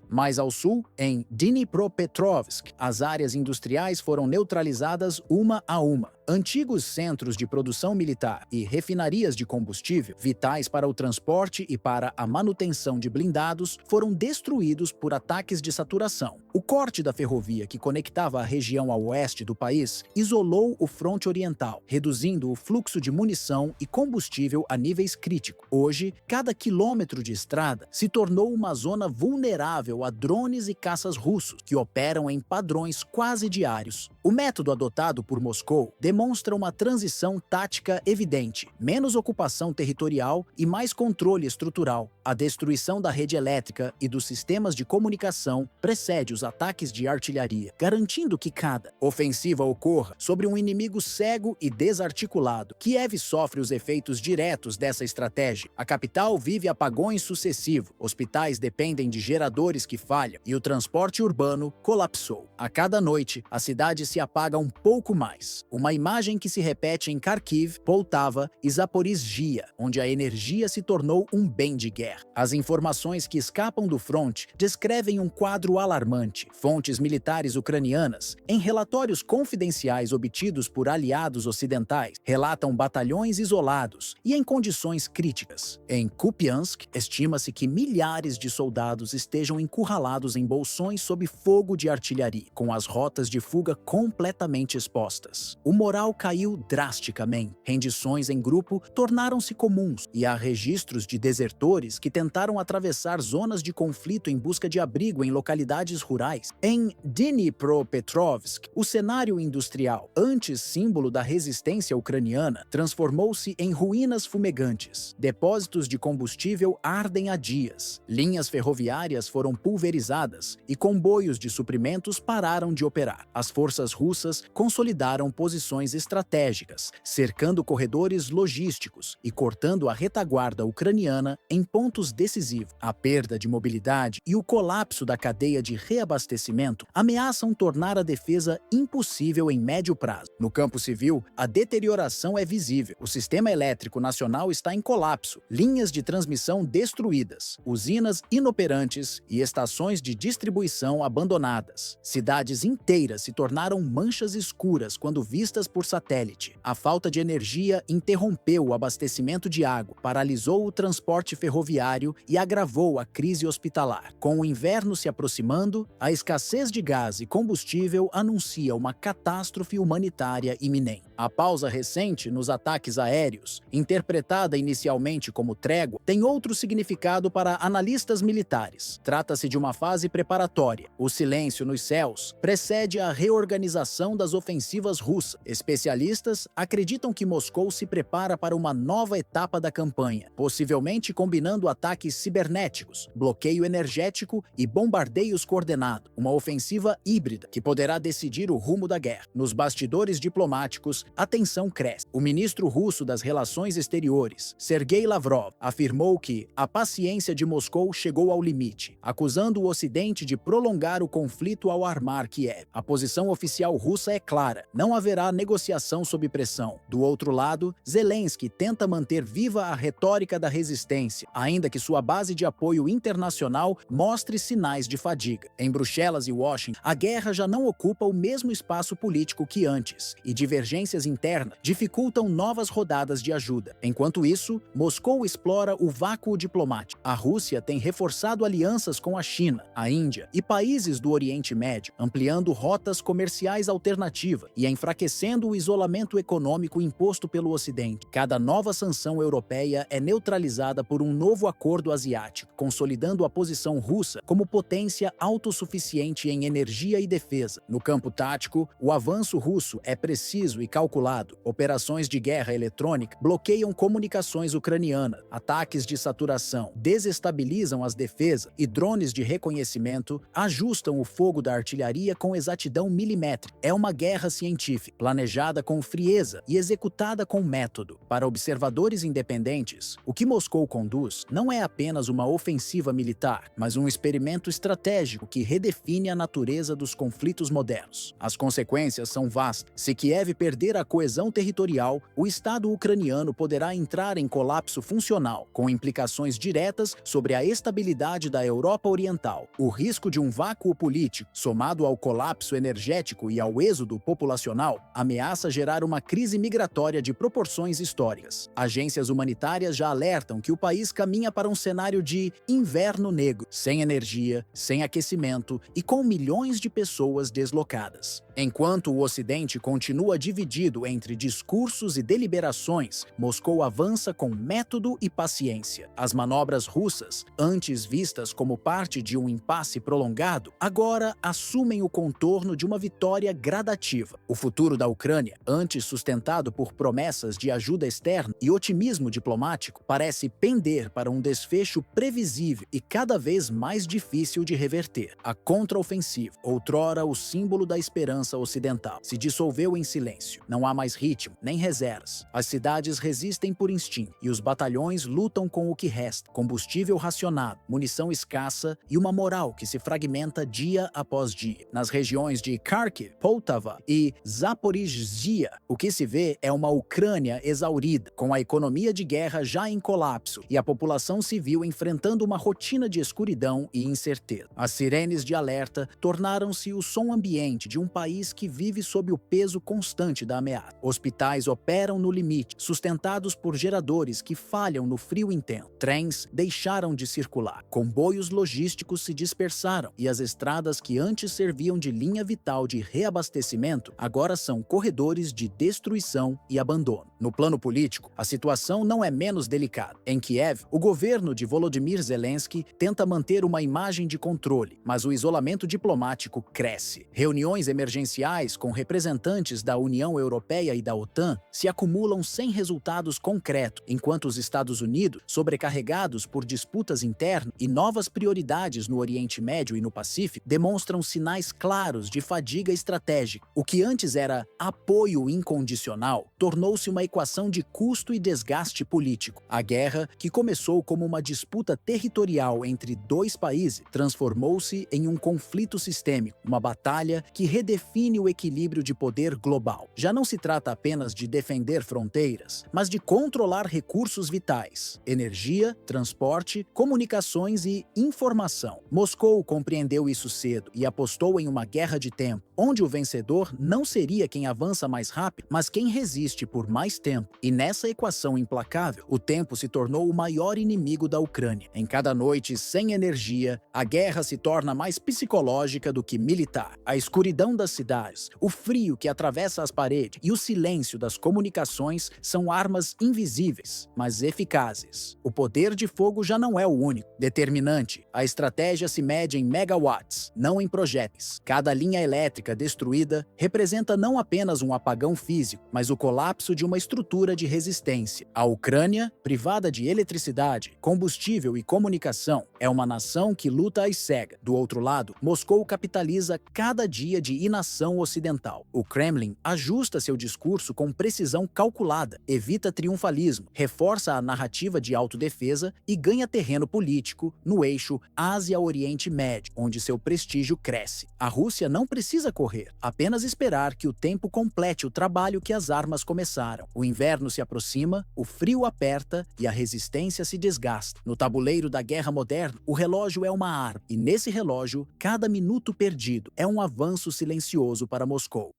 Mais ao sul, em Dnipropetrovsk, as áreas industriais foram neutralizadas uma a uma. Antigos centros de produção militar e refinarias de combustível, vitais para o transporte e para a manutenção de blindados, foram destruídos por ataques de saturação. O corte da ferrovia que conectava a região ao oeste do país isolou o fronte oriental, reduzindo o fluxo de munição e combustível a níveis críticos. Hoje, cada quilômetro de estrada se tornou uma zona vulnerável a drones e caças russos, que operam em padrões quase diários. O método adotado por Moscou demonstra uma transição tática evidente, menos ocupação territorial e mais controle estrutural. A destruição da rede elétrica e dos sistemas de comunicação precede os ataques de artilharia, garantindo que cada ofensiva ocorra sobre um inimigo cego e desarticulado. Kiev sofre os efeitos diretos dessa estratégia. A capital vive apagões sucessivos, hospitais dependem de geradores que falham e o transporte urbano colapsou. A cada noite, a cidade se apaga um pouco mais. Uma imagem imagem que se repete em Kharkiv, Poltava e Zaporizhia, onde a energia se tornou um bem de guerra. As informações que escapam do fronte descrevem um quadro alarmante. Fontes militares ucranianas, em relatórios confidenciais obtidos por aliados ocidentais, relatam batalhões isolados e em condições críticas. Em Kupiansk, estima-se que milhares de soldados estejam encurralados em bolsões sob fogo de artilharia, com as rotas de fuga completamente expostas. O moral caiu drasticamente. Rendições em grupo tornaram-se comuns e há registros de desertores que tentaram atravessar zonas de conflito em busca de abrigo em localidades rurais. Em Dnipropetrovsk, o cenário industrial, antes símbolo da resistência ucraniana, transformou-se em ruínas fumegantes. Depósitos de combustível ardem há dias. Linhas ferroviárias foram pulverizadas e comboios de suprimentos pararam de operar. As forças russas consolidaram posições estratégicas, cercando corredores logísticos e cortando a retaguarda ucraniana em pontos decisivos. A perda de mobilidade e o colapso da cadeia de reabastecimento ameaçam tornar a defesa impossível em médio prazo. No campo civil, a deterioração é visível. O sistema elétrico nacional está em colapso, linhas de transmissão destruídas, usinas inoperantes e estações de distribuição abandonadas. Cidades inteiras se tornaram manchas escuras quando vistas por satélite. A falta de energia interrompeu o abastecimento de água, paralisou o transporte ferroviário e agravou a crise hospitalar. Com o inverno se aproximando, a escassez de gás e combustível anuncia uma catástrofe humanitária iminente. A pausa recente nos ataques aéreos, interpretada inicialmente como trégua, tem outro significado para analistas militares. Trata-se de uma fase preparatória. O silêncio nos céus precede a reorganização das ofensivas russas. Especialistas acreditam que Moscou se prepara para uma nova etapa da campanha, possivelmente combinando ataques cibernéticos, bloqueio energético e bombardeios coordenados, uma ofensiva híbrida que poderá decidir o rumo da guerra. Nos bastidores diplomáticos, a tensão cresce. O ministro russo das Relações Exteriores, Sergei Lavrov, afirmou que a paciência de Moscou chegou ao limite, acusando o Ocidente de prolongar o conflito ao armar Kiev. A posição oficial russa é clara: não haverá negociação sob pressão. Do outro lado, Zelensky tenta manter viva a retórica da resistência, ainda que sua base de apoio internacional mostre sinais de fadiga. Em Bruxelas e Washington, a guerra já não ocupa o mesmo espaço político que antes, e divergências internas dificultam novas rodadas de ajuda. Enquanto isso, Moscou explora o vácuo diplomático. A Rússia tem reforçado alianças com a China, a Índia e países do Oriente Médio, ampliando rotas comerciais alternativas e enfraquecendo o isolamento econômico imposto pelo Ocidente. Cada nova sanção europeia é neutralizada por um novo acordo asiático, consolidando a posição russa como potência autossuficiente em energia e defesa. No campo tático, o avanço russo é preciso e calculado. Operações de guerra eletrônica bloqueiam comunicações ucranianas, ataques de saturação desestabilizam as defesas e drones de reconhecimento ajustam o fogo da artilharia com exatidão milimétrica. É uma guerra científica, planejada com frieza e executada com método. Para observadores independentes, o que Moscou conduz não é apenas uma ofensiva militar, mas um experimento estratégico que redefine a natureza dos conflitos modernos. As consequências são vastas. Se Kiev perder a coesão territorial, o Estado ucraniano poderá entrar em colapso funcional, com implicações diretas sobre a estabilidade da Europa Oriental. O risco de um vácuo político, somado ao colapso energético e ao êxodo populacional, ameaça gerar uma crise migratória de proporções históricas. Agências humanitárias já alertam que o país caminha para um cenário de inverno negro, sem energia, sem aquecimento e com milhões de pessoas deslocadas. Enquanto o Ocidente continua dividido entre discursos e deliberações, Moscou avança com método e paciência. As manobras russas, antes vistas como parte de um impasse prolongado, agora assumem o contorno de uma vitória gradativa. O futuro da Ucrânia, antes sustentado por promessas de ajuda externa e otimismo diplomático, parece pender para um desfecho previsível e cada vez mais difícil de reverter. A contraofensiva, outrora o símbolo da esperança Aliança Ocidental se dissolveu em silêncio. Não há mais ritmo, nem reservas. As cidades resistem por instinto e os batalhões lutam com o que resta: combustível racionado, munição escassa e uma moral que se fragmenta dia após dia. Nas regiões de Kharkiv, Poltava e Zaporizhzhia, o que se vê é uma Ucrânia exaurida, com a economia de guerra já em colapso e a população civil enfrentando uma rotina de escuridão e incerteza. As sirenes de alerta tornaram-se o som ambiente de um país que vive sob o peso constante da ameaça. Hospitais operam no limite, sustentados por geradores que falham no frio intenso. Trens deixaram de circular, comboios logísticos se dispersaram e as estradas que antes serviam de linha vital de reabastecimento agora são corredores de destruição e abandono. No plano político, a situação não é menos delicada. Em Kiev, o governo de Volodymyr Zelensky tenta manter uma imagem de controle, mas o isolamento diplomático cresce. Reuniões emergenciais com representantes da União Europeia e da OTAN se acumulam sem resultados concretos, enquanto os Estados Unidos, sobrecarregados por disputas internas e novas prioridades no Oriente Médio e no Pacífico, demonstram sinais claros de fadiga estratégica. O que antes era apoio incondicional tornou-se uma equação de custo e desgaste político. A guerra, que começou como uma disputa territorial entre dois países, transformou-se em um conflito sistêmico, uma batalha que redefine o equilíbrio de poder global. Já não se trata apenas de defender fronteiras, mas de controlar recursos vitais: energia, transporte, comunicações e informação. Moscou compreendeu isso cedo e apostou em uma guerra de tempo, onde o vencedor não seria quem avança mais rápido, mas quem resiste por mais tempo. E nessa equação implacável, o tempo se tornou o maior inimigo da Ucrânia. Em cada noite sem energia, a guerra se torna mais psicológica do que militar. A escuridão das cidades, o frio que atravessa as paredes e o silêncio das comunicações são armas invisíveis, mas eficazes. O poder de fogo já não é o único determinante. A estratégia se mede em megawatts, não em projéteis. Cada linha elétrica destruída representa não apenas um apagão físico, mas o colapso de uma estrutura de resistência. A Ucrânia, privada de eletricidade, combustível e comunicação, é uma nação que luta às cegas. Do outro lado, Moscou capitaliza cada dia de inação ocidental. O Kremlin ajusta seu discurso com precisão calculada, evita triunfalismo, reforça a narrativa de autodefesa e ganha terreno político no eixo Ásia-Oriente Médio, onde seu prestígio cresce. A Rússia não precisa correr, apenas esperar que o tempo complete o trabalho que as armas começaram. O inverno se aproxima, o frio aperta e a resistência se desgasta. No tabuleiro da guerra moderna, o relógio é uma arma, e nesse relógio, cada minuto perdido é um avanço silencioso para Moscou.